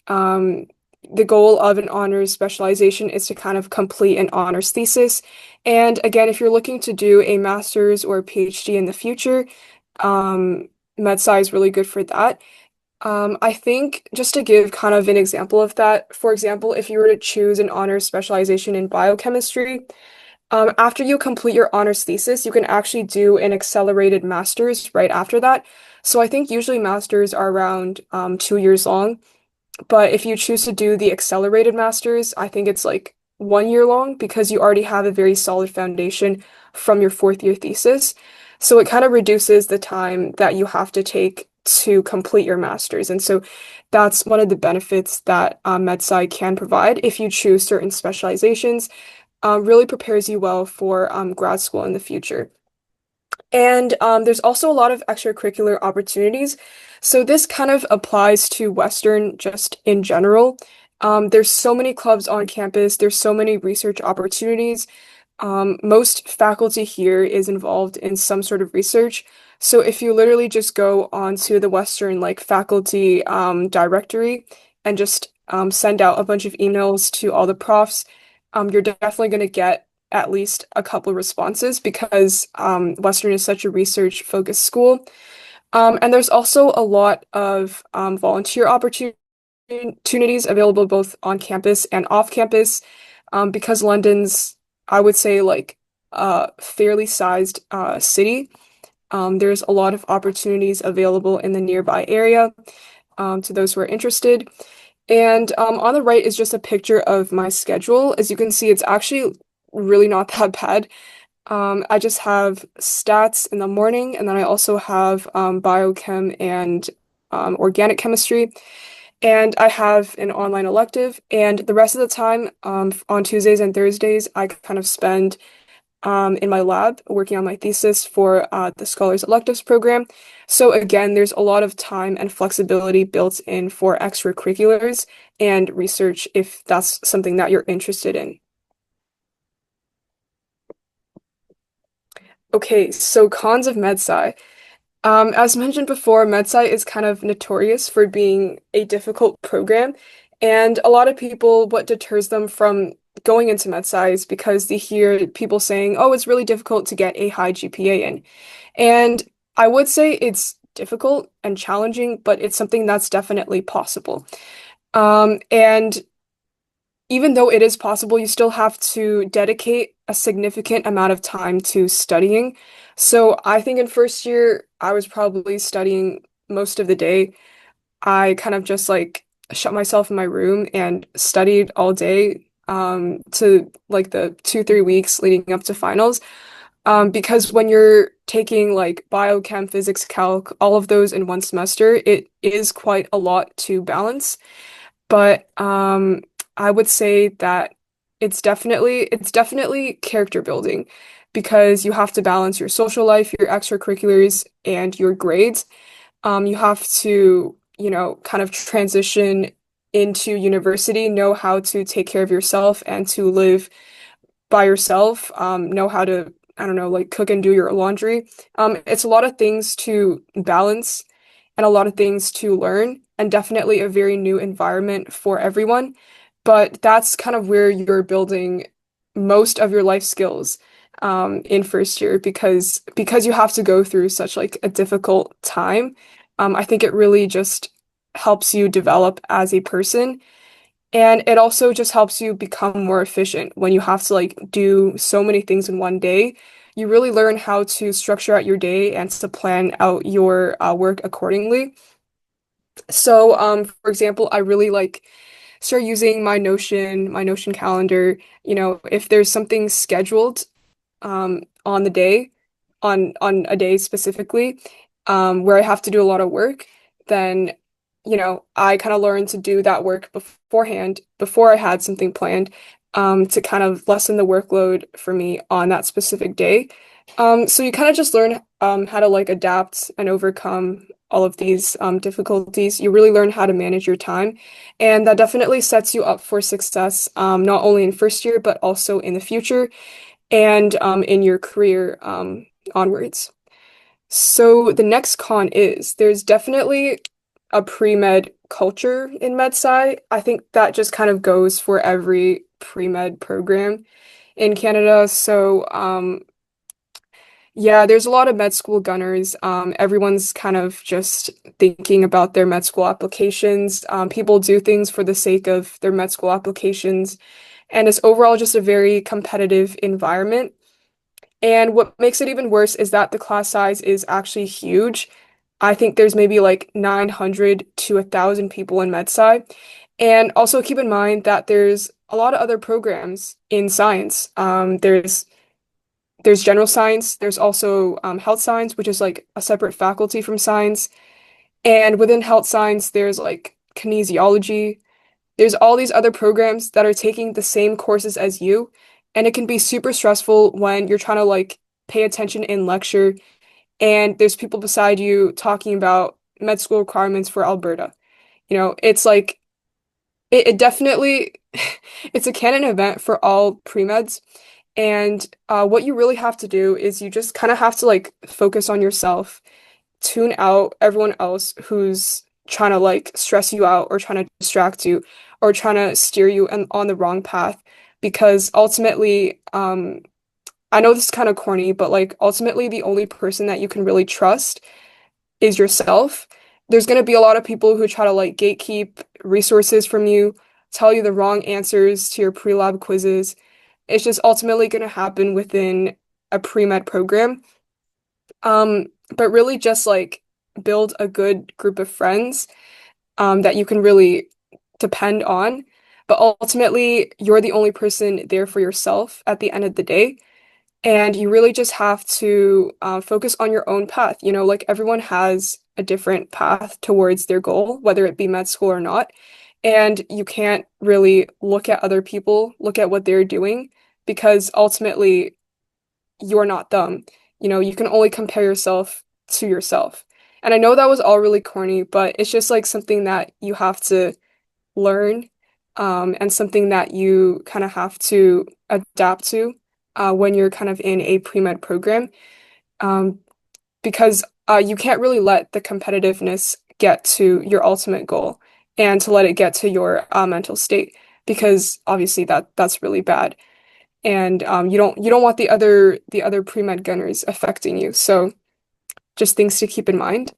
Speaker 2: The goal of an honors specialization is to kind of complete an honors thesis. And again, if you're looking to do a master's or a PhD in the future, MedSci is really good for that. I think just to give kind of an example of that, for example, if you were to choose an honors specialization in biochemistry, after you complete your honors thesis, you can actually do an accelerated master's right after that. So I think usually masters are around 2 years long. But if you choose to do the accelerated masters, I think it's like 1 year long because you already have a very solid foundation from your fourth year thesis. So it kind of reduces the time that you have to take to complete your master's. And so that's one of the benefits that MedSci can provide if you choose certain specializations. Really prepares you well for grad school in the future. And there's also a lot of extracurricular opportunities. So this kind of applies to Western just in general. There's so many clubs on campus. There's so many research opportunities. Most faculty here is involved in some sort of research. So if you literally just go onto the Western like faculty directory and just send out a bunch of emails to all the profs, you're definitely going to get at least a couple responses because Western is such a research-focused school. And there's also a lot of volunteer opportunities available both on campus and off campus because London's, I would say, like a fairly sized city. There's a lot of opportunities available in the nearby area to those who are interested. And on the right is just a picture of my schedule. As you can see, it's actually really not that bad. I just have stats in the morning, and then I also have biochem and organic chemistry. And I have an online elective, and the rest of the time, on Tuesdays and Thursdays, I kind of spend in my lab working on my thesis for the Scholars Electives program. So again, there's a lot of time and flexibility built in for extracurriculars and research if that's something that you're interested in. Okay, so cons of MedSci. As mentioned before, MedSci is kind of notorious for being a difficult program, and a lot of people, what deters them from going into MedSci is because they hear people saying, "Oh, it's really difficult to get a high GPA in," and I would say it's difficult and challenging, but it's something that's definitely possible. And even though it is possible, you still have to dedicate a significant amount of time to studying. So I think in first year, I was probably studying most of the day. I kind of just like shut myself in my room and studied all day to like the 2, 3 weeks leading up to finals. Because when you're taking like biochem, physics, calc, all of those in one semester, it is quite a lot to balance. But I would say that it's definitely character building because you have to balance your social life, your extracurriculars, and your grades. You have to, kind of transition into university, know how to take care of yourself and to live by yourself, know how to, I don't know, like cook and do your laundry. It's a lot of things to balance and a lot of things to learn, and definitely a very new environment for everyone. But that's kind of where you're building most of your life skills in first year because you have to go through such like a difficult time. I think it really just helps you develop as a person. And it also just helps you become more efficient when you have to like do so many things in one day. You really learn how to structure out your day and to plan out your work accordingly. So, for example, I really like start using my Notion calendar. If there's something scheduled on the day, on a day specifically, where I have to do a lot of work, then I kind of learned to do that work beforehand before I had something planned, to kind of lessen the workload for me on that specific day. So you kind of just learn how to like adapt and overcome all of these difficulties. You really learn how to manage your time, and that definitely sets you up for success, not only in first year, but also in the future and in your career onwards. So the next con is there's definitely a pre-med culture in med-sci. I think that just kind of goes for every pre-med program in Canada. So yeah, there's a lot of med school gunners. Everyone's kind of just thinking about their med school applications. People do things for the sake of their med school applications, and it's overall just a very competitive environment. And what makes it even worse is that the class size is actually huge. I think there's maybe like 900 to 1,000 people in MedSci. And also keep in mind that there's a lot of other programs in science. There's general science. There's also health science, which is like a separate faculty from science. And within health science, there's like kinesiology. There's all these other programs that are taking the same courses as you, and it can be super stressful when you're trying to like pay attention in lecture and there's people beside you talking about med school requirements for Alberta. It's like it definitely it's a canon event for all pre-meds. And what you really have to do is you just kind of have to like focus on yourself, tune out everyone else who's trying to like stress you out or trying to distract you or trying to steer you on the wrong path. Because ultimately, I know this is kind of corny, but like ultimately the only person that you can really trust is yourself. There's going to be a lot of people who try to like gatekeep resources from you, tell you the wrong answers to your pre-lab quizzes. It's just ultimately going to happen within a pre-med program. But really just like build a good group of friends that you can really depend on. But ultimately, you're the only person there for yourself at the end of the day. And you really just have to focus on your own path. Like everyone has a different path towards their goal, whether it be med school or not. And you can't really look at other people, look at what they're doing, because ultimately you're not them. You can only compare yourself to yourself. And I know that was all really corny, but it's just like something that you have to learn, and something that you kind of have to adapt to when you're kind of in a pre-med program, um, because you can't really let the competitiveness get to your ultimate goal and to let it get to your mental state, because obviously that's really bad. And you don't want the other pre-med gunners affecting you. So just things to keep in mind.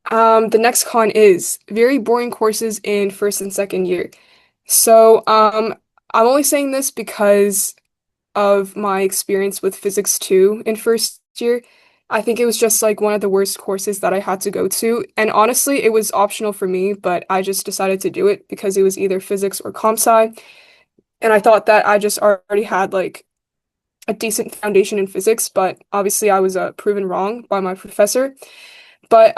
Speaker 2: The next con is very boring courses in first and second year. So I'm only saying this because of my experience with physics 2 in first year. I think it was just like one of the worst courses that I had to go to. And honestly, it was optional for me, but I just decided to do it because it was either physics or comp sci. And I thought that I just already had like a decent foundation in physics, but obviously I was proven wrong by my professor. But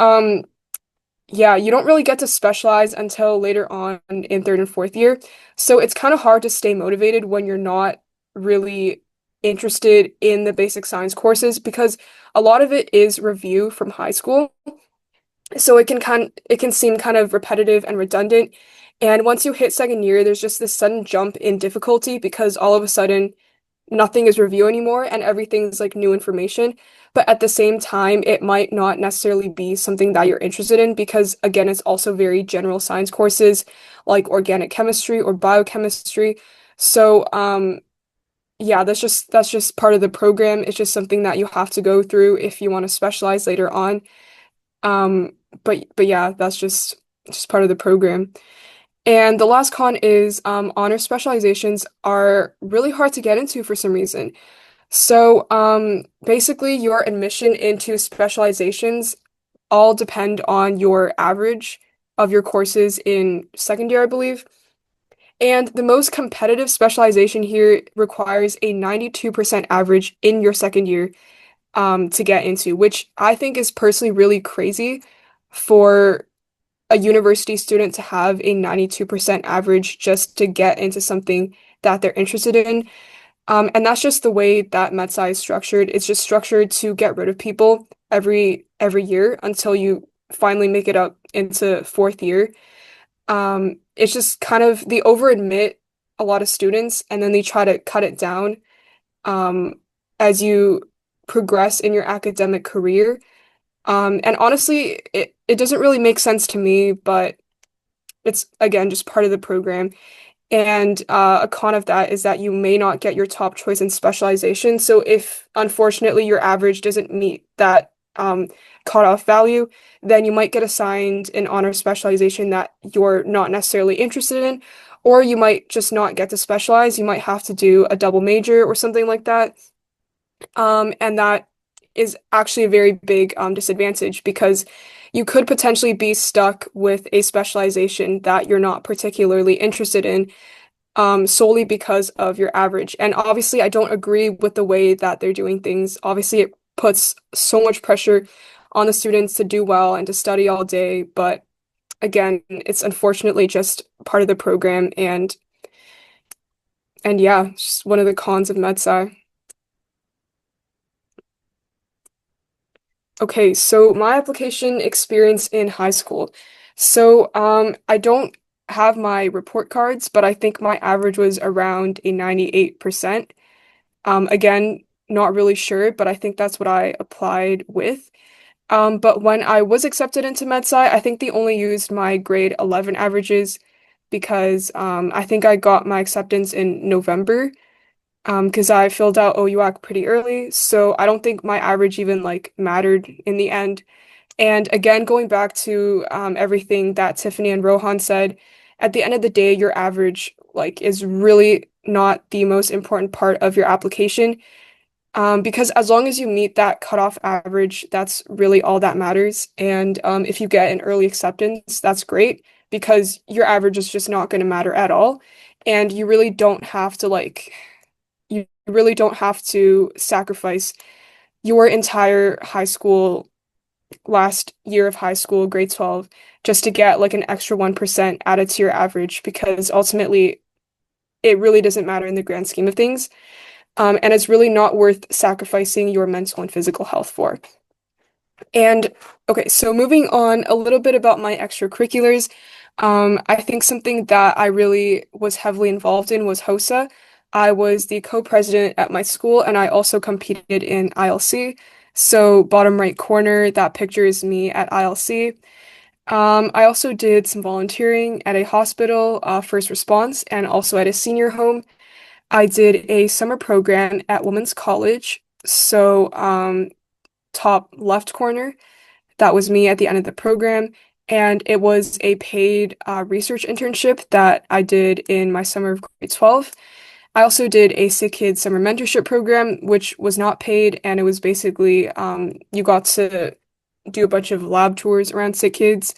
Speaker 2: yeah, you don't really get to specialize until later on in third and fourth year. So it's kind of hard to stay motivated when you're not really interested in the basic science courses, because a lot of it is review from high school. So it can seem kind of repetitive and redundant. And once you hit second year, there's just this sudden jump in difficulty because all of a sudden nothing is review anymore and everything's like new information. But at the same time, it might not necessarily be something that you're interested in because, again, it's also very general science courses like organic chemistry or biochemistry. So, yeah, that's just part of the program. It's just something that you have to go through if you want to specialize later on. But yeah, that's just part of the program. And the last con is honor specializations are really hard to get into for some reason. So basically, your admission into specializations all depend on your average of your courses in second year, I believe. And the most competitive specialization here requires a 92% average in your second year to get into, which I think is personally really crazy for a university student to have a 92% average just to get into something that they're interested in. And that's just the way that MedSci is structured. It's just structured to get rid of people every year until you finally make it up into fourth year. It's just kind of they over admit a lot of students and then they try to cut it down um, as you progress in your academic career. And honestly, it doesn't really make sense to me, but it's again just part of the program. And a con of that is that you may not get your top choice in specialization. So if unfortunately your average doesn't meet that cutoff value, then you might get assigned an honor specialization that you're not necessarily interested in, or you might just not get to specialize. You might have to do a double major or something like that. And that is actually a very big disadvantage because you could potentially be stuck with a specialization that you're not particularly interested in, solely because of your average. And obviously, I don't agree with the way that they're doing things. Obviously, it puts so much pressure on the students to do well and to study all day, but again, it's unfortunately just part of the program and yeah, just one of the cons of MedSci. Okay, so my application experience in high school. So I don't have my report cards, but I think my average was around a 98%. Again, not really sure, but I think that's what I applied with. But when I was accepted into MedSci, I think they only used my grade 11 averages because I think I got my acceptance in November because I filled out OUAC pretty early. So I don't think my average even like mattered in the end. And again, going back to everything that Tiffany and Rohan said, at the end of the day, your average like is really not the most important part of your application. Because as long as you meet that cutoff average, that's really all that matters. And if you get an early acceptance, that's great because your average is just not going to matter at all. And you really don't have to you really don't have to sacrifice your entire high school, last year of high school, grade 12, just to get like an extra 1% added to your average because ultimately it really doesn't matter in the grand scheme of things. And it's really not worth sacrificing your mental and physical health for. And okay, so moving on a little bit about my extracurriculars. I think something that I really was heavily involved in was HOSA. I was the co-president at my school, and I also competed in ILC. So bottom right corner, that picture is me at ILC. I also did some volunteering at a hospital, first response, and also at a senior home. I did a summer program at Women's College. So, top left corner, that was me at the end of the program. And it was a paid research internship that I did in my summer of grade 12. I also did a Sick Kids summer mentorship program, which was not paid. And it was basically you got to do a bunch of lab tours around Sick Kids.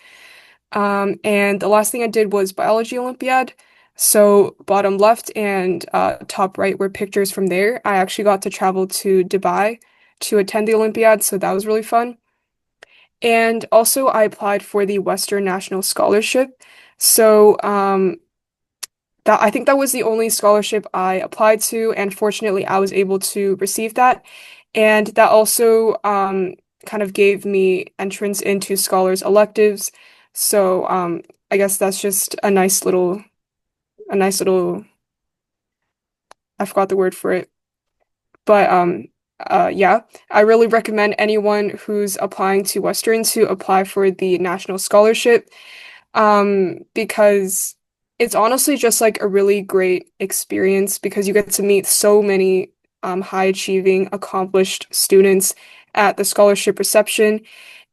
Speaker 2: And the last thing I did was Biology Olympiad. So bottom left and top right were pictures from there. I actually got to travel to Dubai to attend the Olympiad, so that was really fun. And also I applied for the Western National Scholarship. So that I think that was the only scholarship I applied to, and fortunately I was able to receive that. And that also kind of gave me entrance into scholars electives. So I guess that's just a nice little I forgot the word for it. But yeah, I really recommend anyone who's applying to Western to apply for the national scholarship because it's honestly just like a really great experience because you get to meet so many high achieving, accomplished students at the scholarship reception.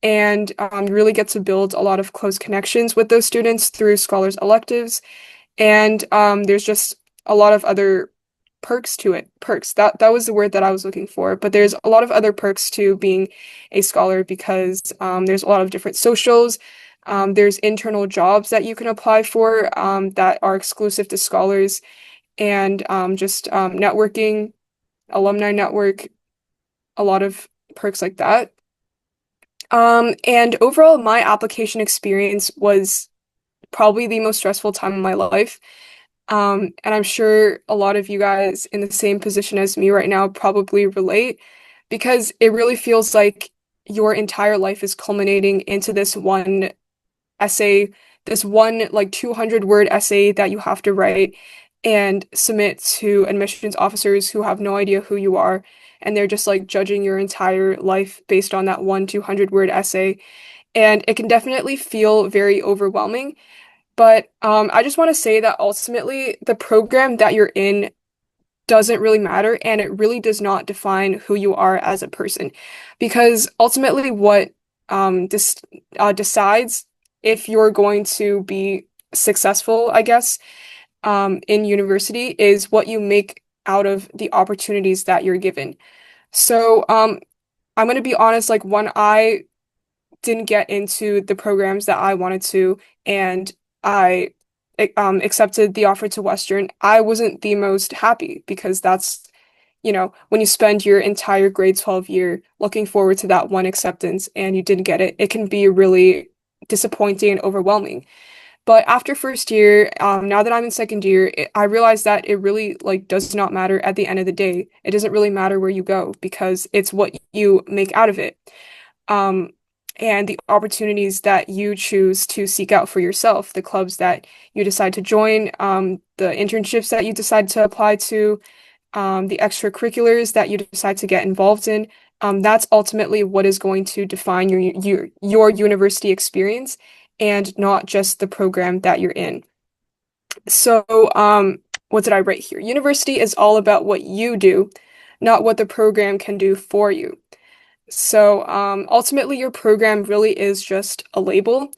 Speaker 2: And you really get to build a lot of close connections with those students through scholars electives. And there's just a lot of other perks to it. Perks. That was the word that I was looking for. But there's a lot of other perks to being a scholar because there's a lot of different socials. There's internal jobs that you can apply for that are exclusive to scholars and just networking, alumni network, a lot of perks like that. And overall, my application experience was probably the most stressful time of my life. And I'm sure a lot of you guys in the same position as me right now probably relate because it really feels like your entire life is culminating into this one essay, this one like 200 word essay that you have to write and submit to admissions officers who have no idea who you are. And they're just like judging your entire life based on that one 200 word essay. And it can definitely feel very overwhelming. But I just want to say that ultimately the program that you're in doesn't really matter and it really does not define who you are as a person. Because ultimately what decides if you're going to be successful, I guess, in university is what you make out of the opportunities that you're given. So I'm going to be honest, like when I didn't get into the programs that I wanted to, and I accepted the offer to Western, I wasn't the most happy because that's, when you spend your entire grade 12 year looking forward to that one acceptance and you didn't get it, it can be really disappointing and overwhelming. But after first year, now that I'm in second year, I realized that it really like does not matter at the end of the day. It doesn't really matter where you go because it's what you make out of it. Um, and the opportunities that you choose to seek out for yourself, the clubs that you decide to join, the internships that you decide to apply to, the extracurriculars that you decide to get involved in. That's ultimately what is going to define your university experience and not just the program that you're in. So, what did I write here? University is all about what you do, not what the program can do for you. So, ultimately, your program really is just a label.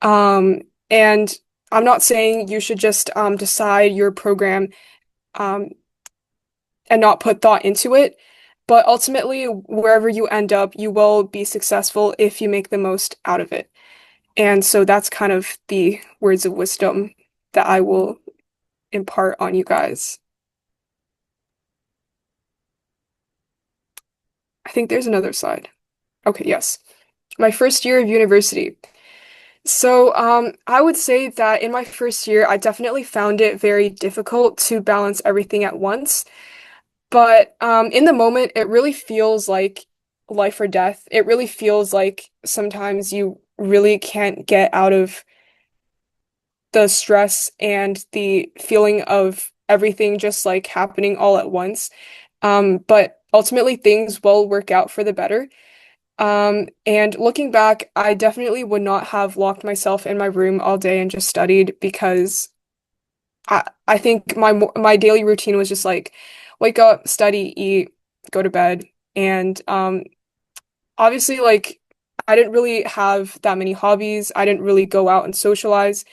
Speaker 2: And I'm not saying you should just decide your program um, and not put thought into it. But ultimately, wherever you end up, you will be successful if you make the most out of it. And so that's kind of the words of wisdom that I will impart on you guys. I think there's another slide. Okay, yes. My first year of university. So, I would say that in my first year, I definitely found it very difficult to balance everything at once. But in the moment, it really feels like life or death. It really feels like sometimes you really can't get out of the stress and the feeling of everything just like happening all at once. But ultimately, things will work out for the better. And looking back, I definitely would not have locked myself in my room all day and just studied because I think my daily routine was just like wake up, study, eat, go to bed. And obviously like I didn't really have that many hobbies. I didn't really go out and socialize.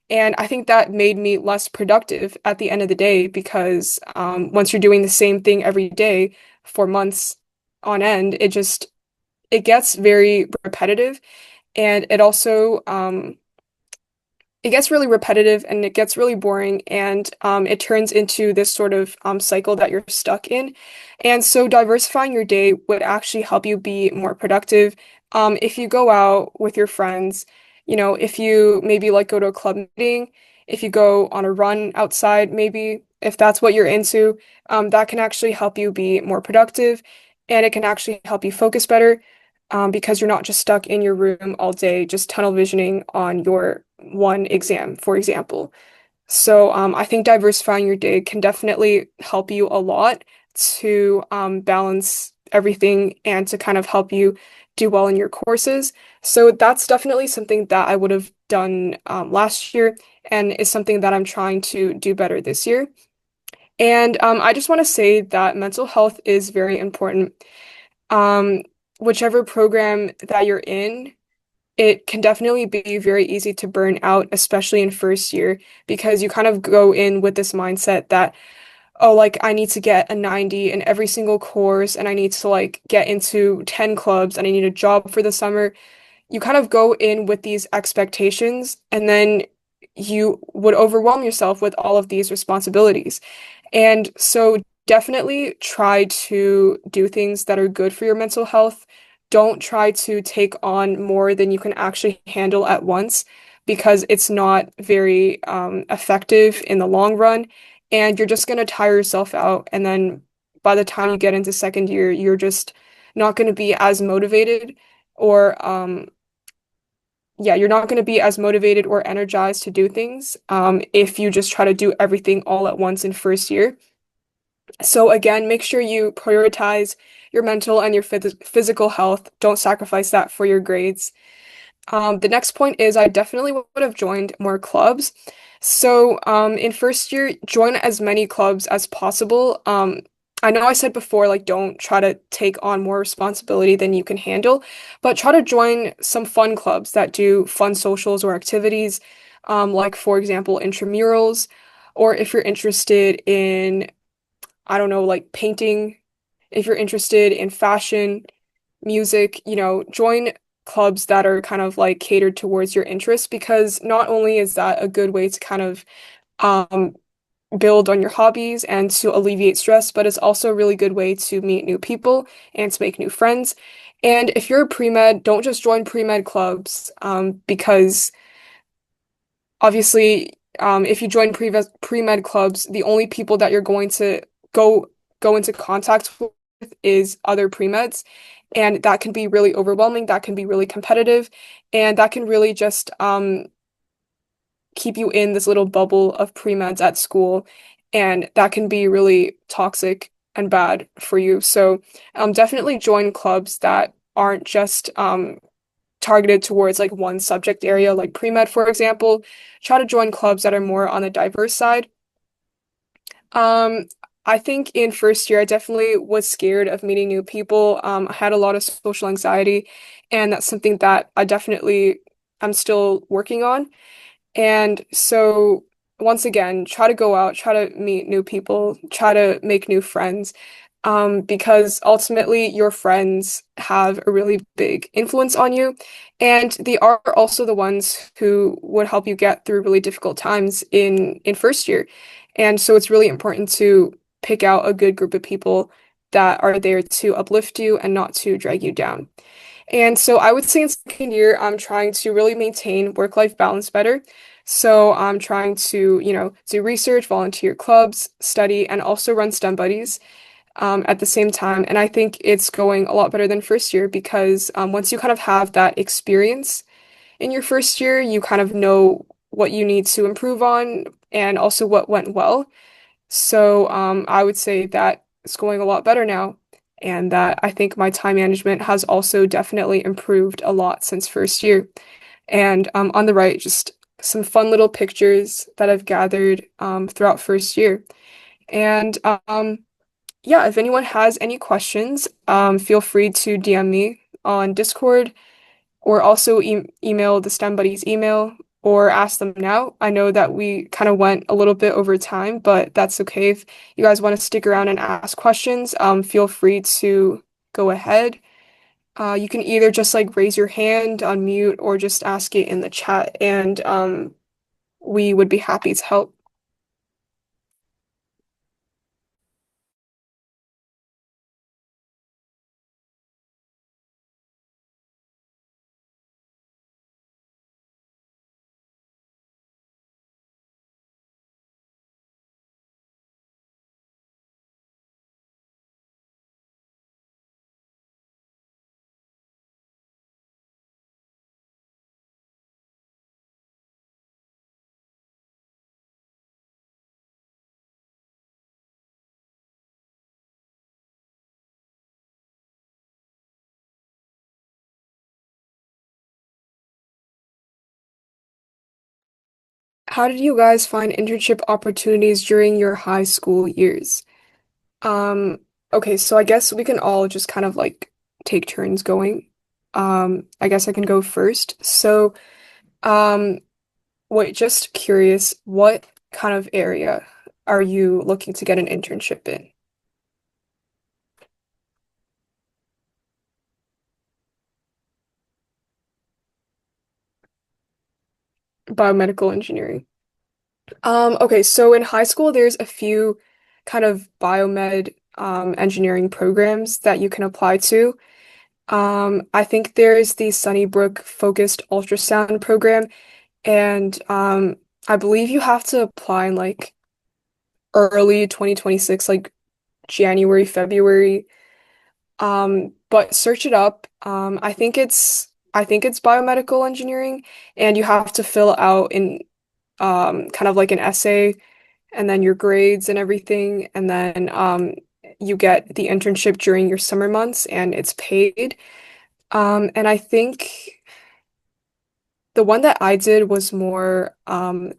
Speaker 2: And I think that made me less productive at the end of the day because once you're doing the same thing every day for months on end, it gets very repetitive and it gets really repetitive and it gets really boring and it turns into this sort of cycle that you're stuck in. And so diversifying your day would actually help you be more productive. If you go out with your friends, if you maybe like go to a club meeting, if you go on a run outside, maybe if that's what you're into, that can actually help you be more productive and it can actually help you focus better because you're not just stuck in your room all day, just tunnel visioning on your one exam, for example. So I think diversifying your day can definitely help you a lot to balance everything and to kind of help you do well in your courses. So that's definitely something that I would have done last year and is something that I'm trying to do better this year. And I just want to say that mental health is very important. Um, Whichever program that you're in, it can definitely be very easy to burn out, especially in first year, because you kind of go in with this mindset that, oh, like I need to get a 90 in every single course and I need to like get into 10 clubs and I need a job for the summer. You kind of go in with these expectations and then you would overwhelm yourself with all of these responsibilities. And so definitely try to do things that are good for your mental health. Don't try to take on more than you can actually handle at once because it's not very effective in the long run. And you're just going to tire yourself out. And then by the time you get into second year, you're just not going to be as motivated or yeah, you're not going to be as motivated or energized to do things if you just try to do everything all at once in first year. So again, make sure you prioritize your mental and your physical health. Don't sacrifice that for your grades. The next point is I definitely would have joined more clubs. So in first year, join as many clubs as possible. I know I said before, like, don't try to take on more responsibility than you can handle, but try to join some fun clubs that do fun socials or activities, like, for example, intramurals, or if you're interested in, I don't know, like painting, if you're interested in fashion, music, join clubs that are kind of like catered towards your interests because not only is that a good way to kind of um, build on your hobbies and to alleviate stress, but it's also a really good way to meet new people and to make new friends. And if you're a pre-med, don't just join pre-med clubs, because obviously, if you join pre-med clubs, the only people that you're going to go into contact with is other pre-meds, and that can be really overwhelming. That can be really competitive, and that can really just keep you in this little bubble of pre-meds at school, and that can be really toxic and bad for you. So, definitely join clubs that aren't just targeted towards like one subject area, like pre-med, for example. Try to join clubs that are more on the diverse side. Um, I think in first year, I definitely was scared of meeting new people. I had a lot of social anxiety, and that's something that I'm still working on. And so, once again, try to go out, try to meet new people, try to make new friends, because ultimately your friends have a really big influence on you. And they are also the ones who would help you get through really difficult times in first year. And so it's really important to pick out a good group of people that are there to uplift you and not to drag you down. And so I would say in second year, I'm trying to really maintain work-life balance better. So I'm trying to, do research, volunteer clubs, study, and also run STEM buddies at the same time. And I think it's going a lot better than first year because once you kind of have that experience in your first year, you kind of know what you need to improve on and also what went well. So I would say that it's going a lot better now, and that I think my time management has also definitely improved a lot since first year. And on the right, just some fun little pictures that I've gathered throughout first year. And yeah, if anyone has any questions, feel free to DM me on Discord or also email the STEM Buddies email or ask them now. I know that we kind of went a little bit over time, but that's okay. If you guys want to stick around and ask questions, feel free to go ahead. You can either just like raise your hand, unmute, or just ask it in the chat, and we would be happy to help. How did you guys find internship opportunities during your high school years? Um, okay, so I guess we can all just kind of like take turns going. I guess I can go first. So, um, wait, just curious, what kind of area are you looking to get an internship in? Biomedical engineering. Okay, so in high school, there's a few kind of biomed engineering programs that you can apply to. I think there's the Sunnybrook Focused Ultrasound program, and I believe you have to apply in like early 2026, like January, February. But search it up. I think it's biomedical engineering, and you have to fill out in kind of like an essay and then your grades and everything, and then you get the internship during your summer months and it's paid. And I think the one that I did was more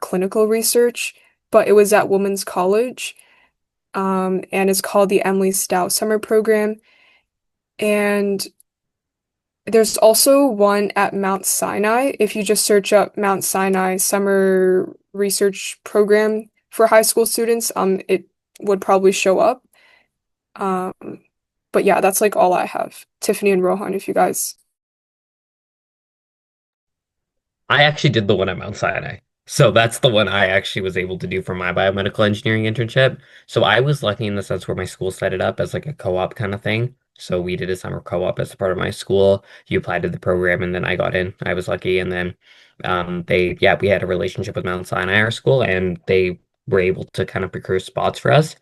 Speaker 2: clinical research, but it was at Women's College, and it's called the Emily Stout Summer Program. And there's also one at Mount Sinai. If you just search up Mount Sinai Summer Research Program for high school students, it would probably show up. Um, but yeah, that's like all I have. Tiffany and Rohan, if you guys.
Speaker 7: I actually did the one at Mount Sinai. So that's the one I actually was able to do for my biomedical engineering internship. So I was lucky in the sense where my school set it up as like a co-op kind of thing. So we did a summer co-op as a part of my school. You applied to the program and then I got in. I was lucky. And then we had a relationship with Mount Sinai, our school, and they were able to kind of procure spots for us.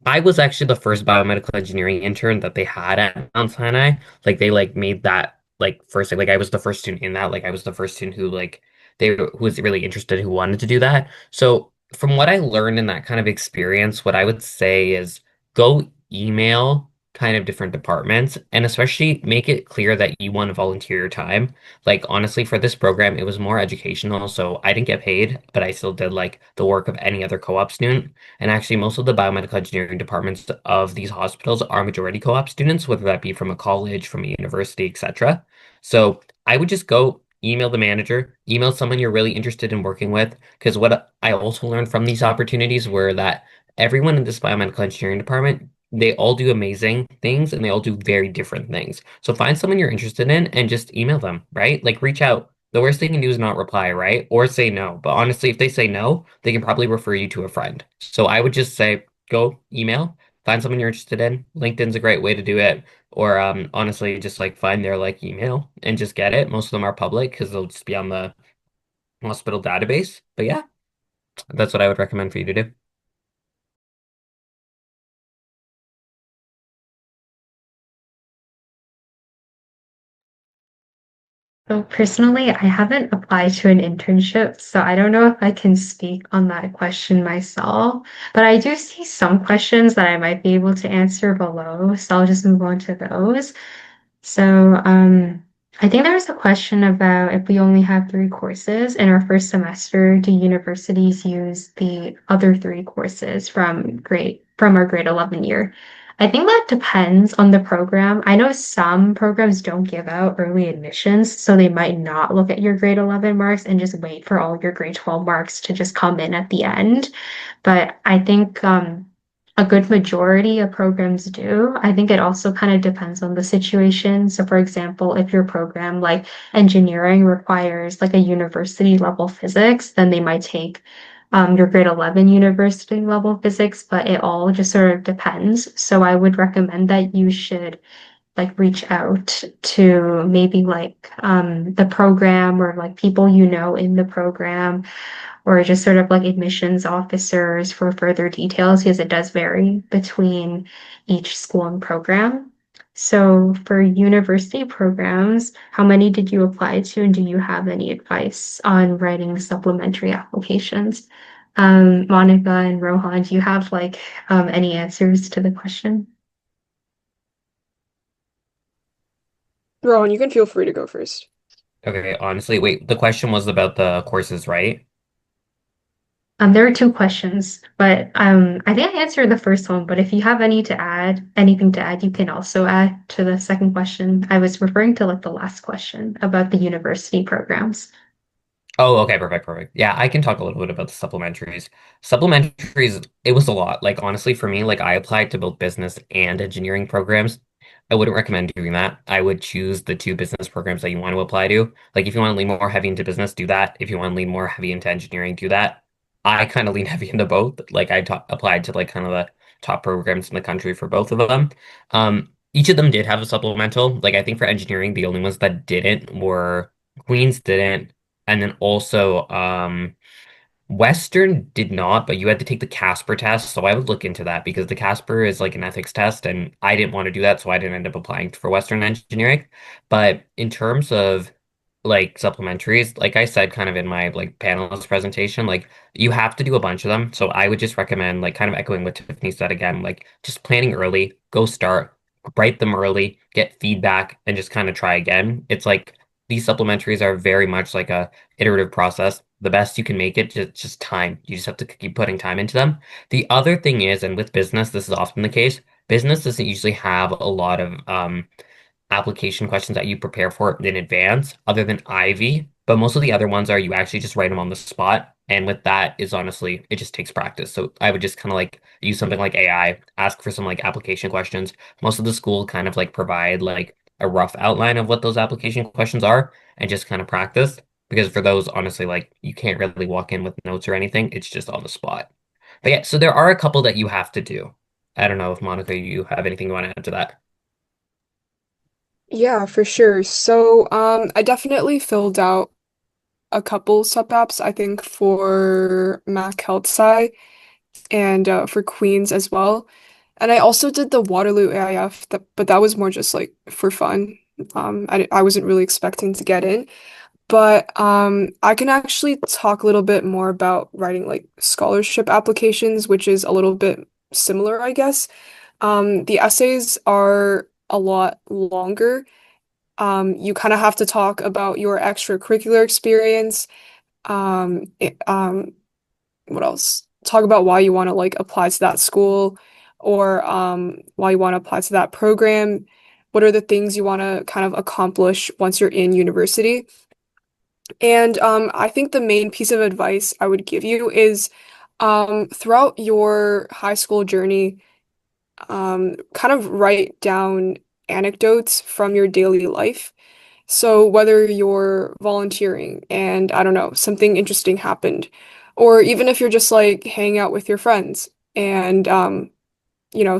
Speaker 7: I was actually the first biomedical engineering intern that they had at Mount Sinai. Like they like made that like first like I was the first student in that. Like I was the first student who was really interested who wanted to do that. So from what I learned in that kind of experience, what I would say is go email kind of different departments and especially make it clear that you want to volunteer your time. Like honestly, for this program, it was more educational, so I didn't get paid, but I still did like the work of any other co-op student. And actually, most of the biomedical engineering departments of these hospitals are majority co-op students, whether that be from a college, from a university, etc. So I would just go email the manager, email someone you're really interested in working with. Because what I also learned from these opportunities were that everyone in this biomedical engineering department, they all do amazing things and they all do very different things. So find someone you're interested in and just email them, right? Like reach out. The worst they can do is not reply, right? Or say no. But honestly, if they say no, they can probably refer you to a friend. So I would just say go email, find someone you're interested in. LinkedIn's a great way to do it. Or honestly, just like find their like email and just get it. Most of them are public because they'll just be on the hospital database. But yeah, that's what I would recommend for you to do.
Speaker 1: So personally, I haven't applied to an internship, so I don't know if I can speak on that question myself. But I do see some questions that I might be able to answer below, so I'll just move on to those. So, I think there was a question about if we only have three courses in our first semester, do universities use the other three courses from our grade 11 year? I think that depends on the program. I know some programs don't give out early admissions, so they might not look at your grade 11 marks and just wait for all your grade 12 marks to just come in at the end. But I think a good majority of programs do. I think it also kind of depends on the situation. So, for example, if your program like engineering requires like a university level physics, then they might take your grade 11 university level physics, but it all just sort of depends. So, I would recommend that you should like reach out to maybe like the program or like people you know in the program or just sort of like admissions officers for further details because it does vary between each school and program. So for university programs, how many did you apply to, and do you have any advice on writing supplementary applications? Monica and Rohan, do you have like any answers to the question?
Speaker 2: Rowan, you can feel free to go first.
Speaker 7: Okay, honestly, wait, the question was about the courses, right?
Speaker 1: There are two questions, but I think I answered the first one, but if you have anything to add, you can also add to the second question. I was referring to like the last question about the university programs.
Speaker 7: Oh, okay, perfect, perfect. Yeah, I can talk a little bit about the supplementaries. Supplementaries, it was a lot. Like honestly, for me, like I applied to both business and engineering programs. I wouldn't recommend doing that. I would choose the two business programs that you want to apply to. Like if you want to lean more heavy into business, do that. If you want to lean more heavy into engineering, do that. I kind of lean heavy into both. Like applied to like kind of the top programs in the country for both of them. Each of them did have a supplemental. Like I think for engineering, the only ones that didn't were Queens didn't. And then also, Western did not, but you had to take the Casper test. So I would look into that because the Casper is like an ethics test, and I didn't want to do that, so I didn't end up applying for Western engineering. But in terms of like supplementaries, like I said, kind of in my like panelist presentation, like you have to do a bunch of them. So I would just recommend, like kind of echoing what Tiffany said again, like just planning early, go start, write them early, get feedback, and just kind of try again. It's like these supplementaries are very much like a iterative process. The best you can make it, just time. You just have to keep putting time into them. The other thing is, and with business, this is often the case, business doesn't usually have a lot of application questions that you prepare for in advance, other than Ivy. But most of the other ones are you actually just write them on the spot. And with that is honestly, it just takes practice. So I would just kind of like use something like AI, ask for some like application questions. Most of the school kind of like provide like a rough outline of what those application questions are and just kind of practice. because for those, honestly, like you can't really walk in with notes or anything. It's just on the spot. But yeah, so there are a couple that you have to do. I don't know if Monica, you have anything you want to add to that.
Speaker 2: Yeah, for sure. So, I definitely filled out a couple sub apps, I think, for Mac Health Sci and for Queens as well. And I also did the Waterloo AIF, but that was more just like for fun. I wasn't really expecting to get in. But I can actually talk a little bit more about writing like scholarship applications, which is a little bit similar, I guess. The essays are a lot longer. You kind of have to talk about your extracurricular experience. Um, it- um, what else? Talk about why you want to like apply to that school or why you want to apply to that program. What are the things you want to kind of accomplish once you're in university? And I think the main piece of advice I would give you is throughout your high school journey, kind of write down anecdotes from your daily life. So whether you're volunteering and I don't know, something interesting happened, or even if you're just like hanging out with your friends and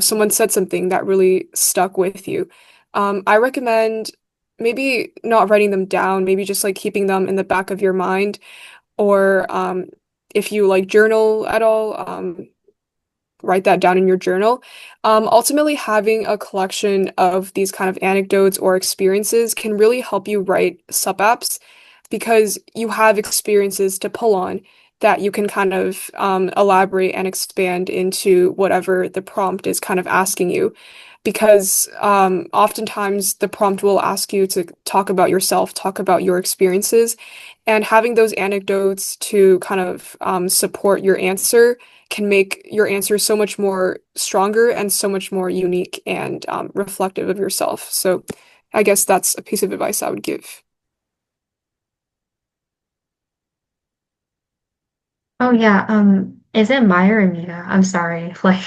Speaker 2: someone said something that really stuck with you. I recommend maybe not writing them down, maybe just like keeping them in the back of your mind, or if you like journal at all, write that down in your journal. Ultimately, having a collection of these kind of anecdotes or experiences can really help you write sub apps because you have experiences to pull on that you can kind of elaborate and expand into whatever the prompt is kind of asking you. Because oftentimes the prompt will ask you to talk about yourself, talk about your experiences, and having those anecdotes to kind of support your answer can make your answer so much more stronger and so much more unique and reflective of yourself. So I guess that's a piece of advice I would give.
Speaker 1: Oh yeah, is it Maya or Mia? I'm sorry. Like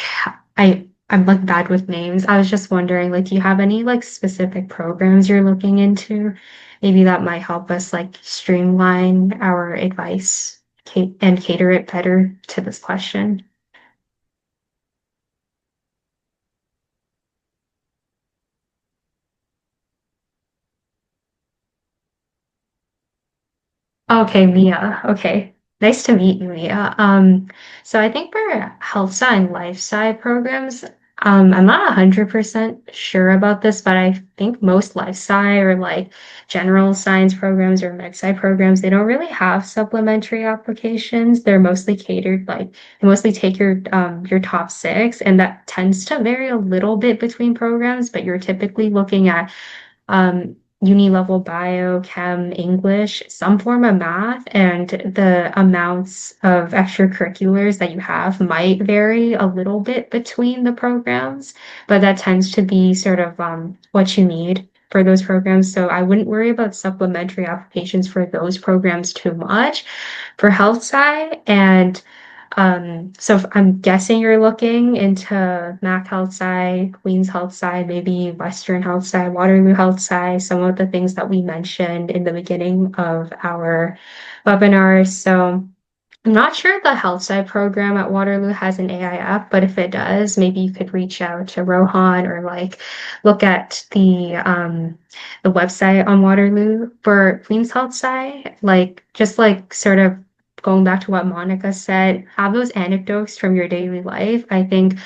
Speaker 1: I'm like bad with names. I was just wondering, like, do you have any like specific programs you're looking into? Maybe that might help us like streamline our advice and cater it better to this question. Okay, Mia. Okay. Nice to meet you, Mia. So I think for health sci and life sci programs, I'm not 100% sure about this, but I think most life sci or like general science programs or med sci programs, they don't really have supplementary applications. They're mostly catered like they mostly take your top six, and that tends to vary a little bit between programs, but you're typically looking at uni level bio, chem, English, some form of math, and the amounts of extracurriculars that you have might vary a little bit between the programs, but that tends to be sort of what you need for those programs. So I wouldn't worry about supplementary applications for those programs too much. For health sci and so I'm guessing you're looking into Mac Health Sci, Queens Health Sci, maybe Western Health Sci, Waterloo Health Sci, some of the things that we mentioned in the beginning of our webinar. So I'm not sure if the health sci program at Waterloo has an AI app, but if it does, maybe you could reach out to Rohan or like look at the website on Waterloo for Queens Health Sci, like just like sort of going back to what Monica said, have those anecdotes from your daily life. I think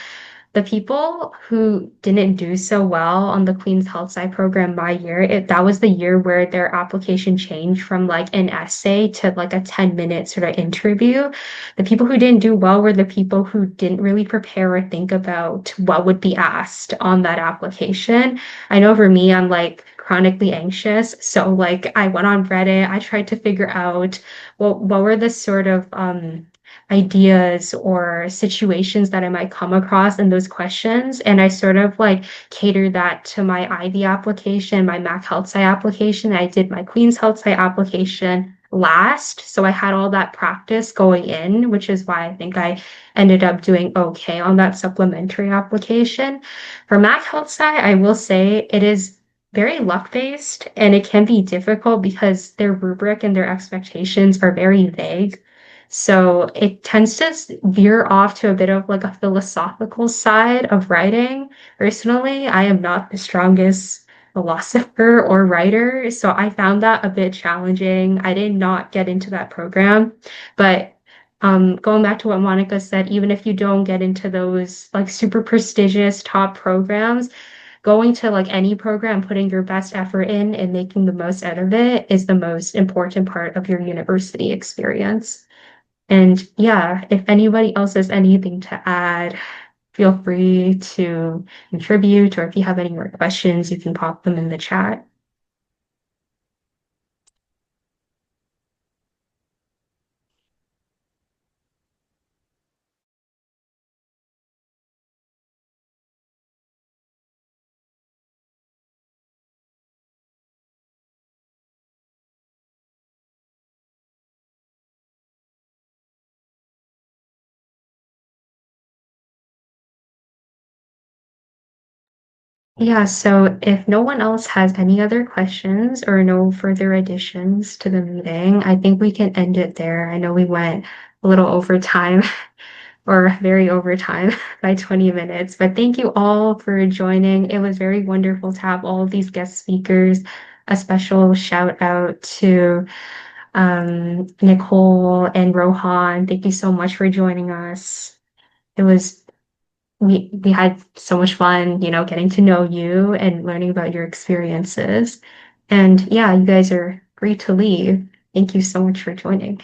Speaker 1: the people who didn't do so well on the Queen's Health Sci program my year, that was the year where their application changed from like an essay to like a 10-minute sort of interview. The people who didn't do well were the people who didn't really prepare or think about what would be asked on that application. I know for me, I'm like chronically anxious. So like I went on Reddit, I tried to figure out what were the sort of ideas or situations that I might come across in those questions. And I sort of like catered that to my Ivy application, my Mac Health Sci application. I did my Queen's Health Sci application last. So I had all that practice going in, which is why I think I ended up doing okay on that supplementary application. For Mac Health Sci, I will say it is very luck-based, and it can be difficult because their rubric and their expectations are very vague. So it tends to veer off to a bit of like a philosophical side of writing. Personally, I am not the strongest philosopher or writer, so I found that a bit challenging. I did not get into that program, but going back to what Monica said, even if you don't get into those like super prestigious top programs, going to like any program, putting your best effort in and making the most out of it is the most important part of your university experience. And yeah, if anybody else has anything to add, feel free to contribute, or if you have any more questions, you can pop them in the chat. Yeah, so if no one else has any other questions or no further additions to the meeting, I think we can end it there. I know we went a little over time or very over time by 20 minutes, but thank you all for joining. It was very wonderful to have all of these guest speakers. A special shout out to Nicole and Rohan. Thank you so much for joining us. It was we had so much fun, getting to know you and learning about your experiences. And yeah, you guys are great to leave. Thank you so much for joining.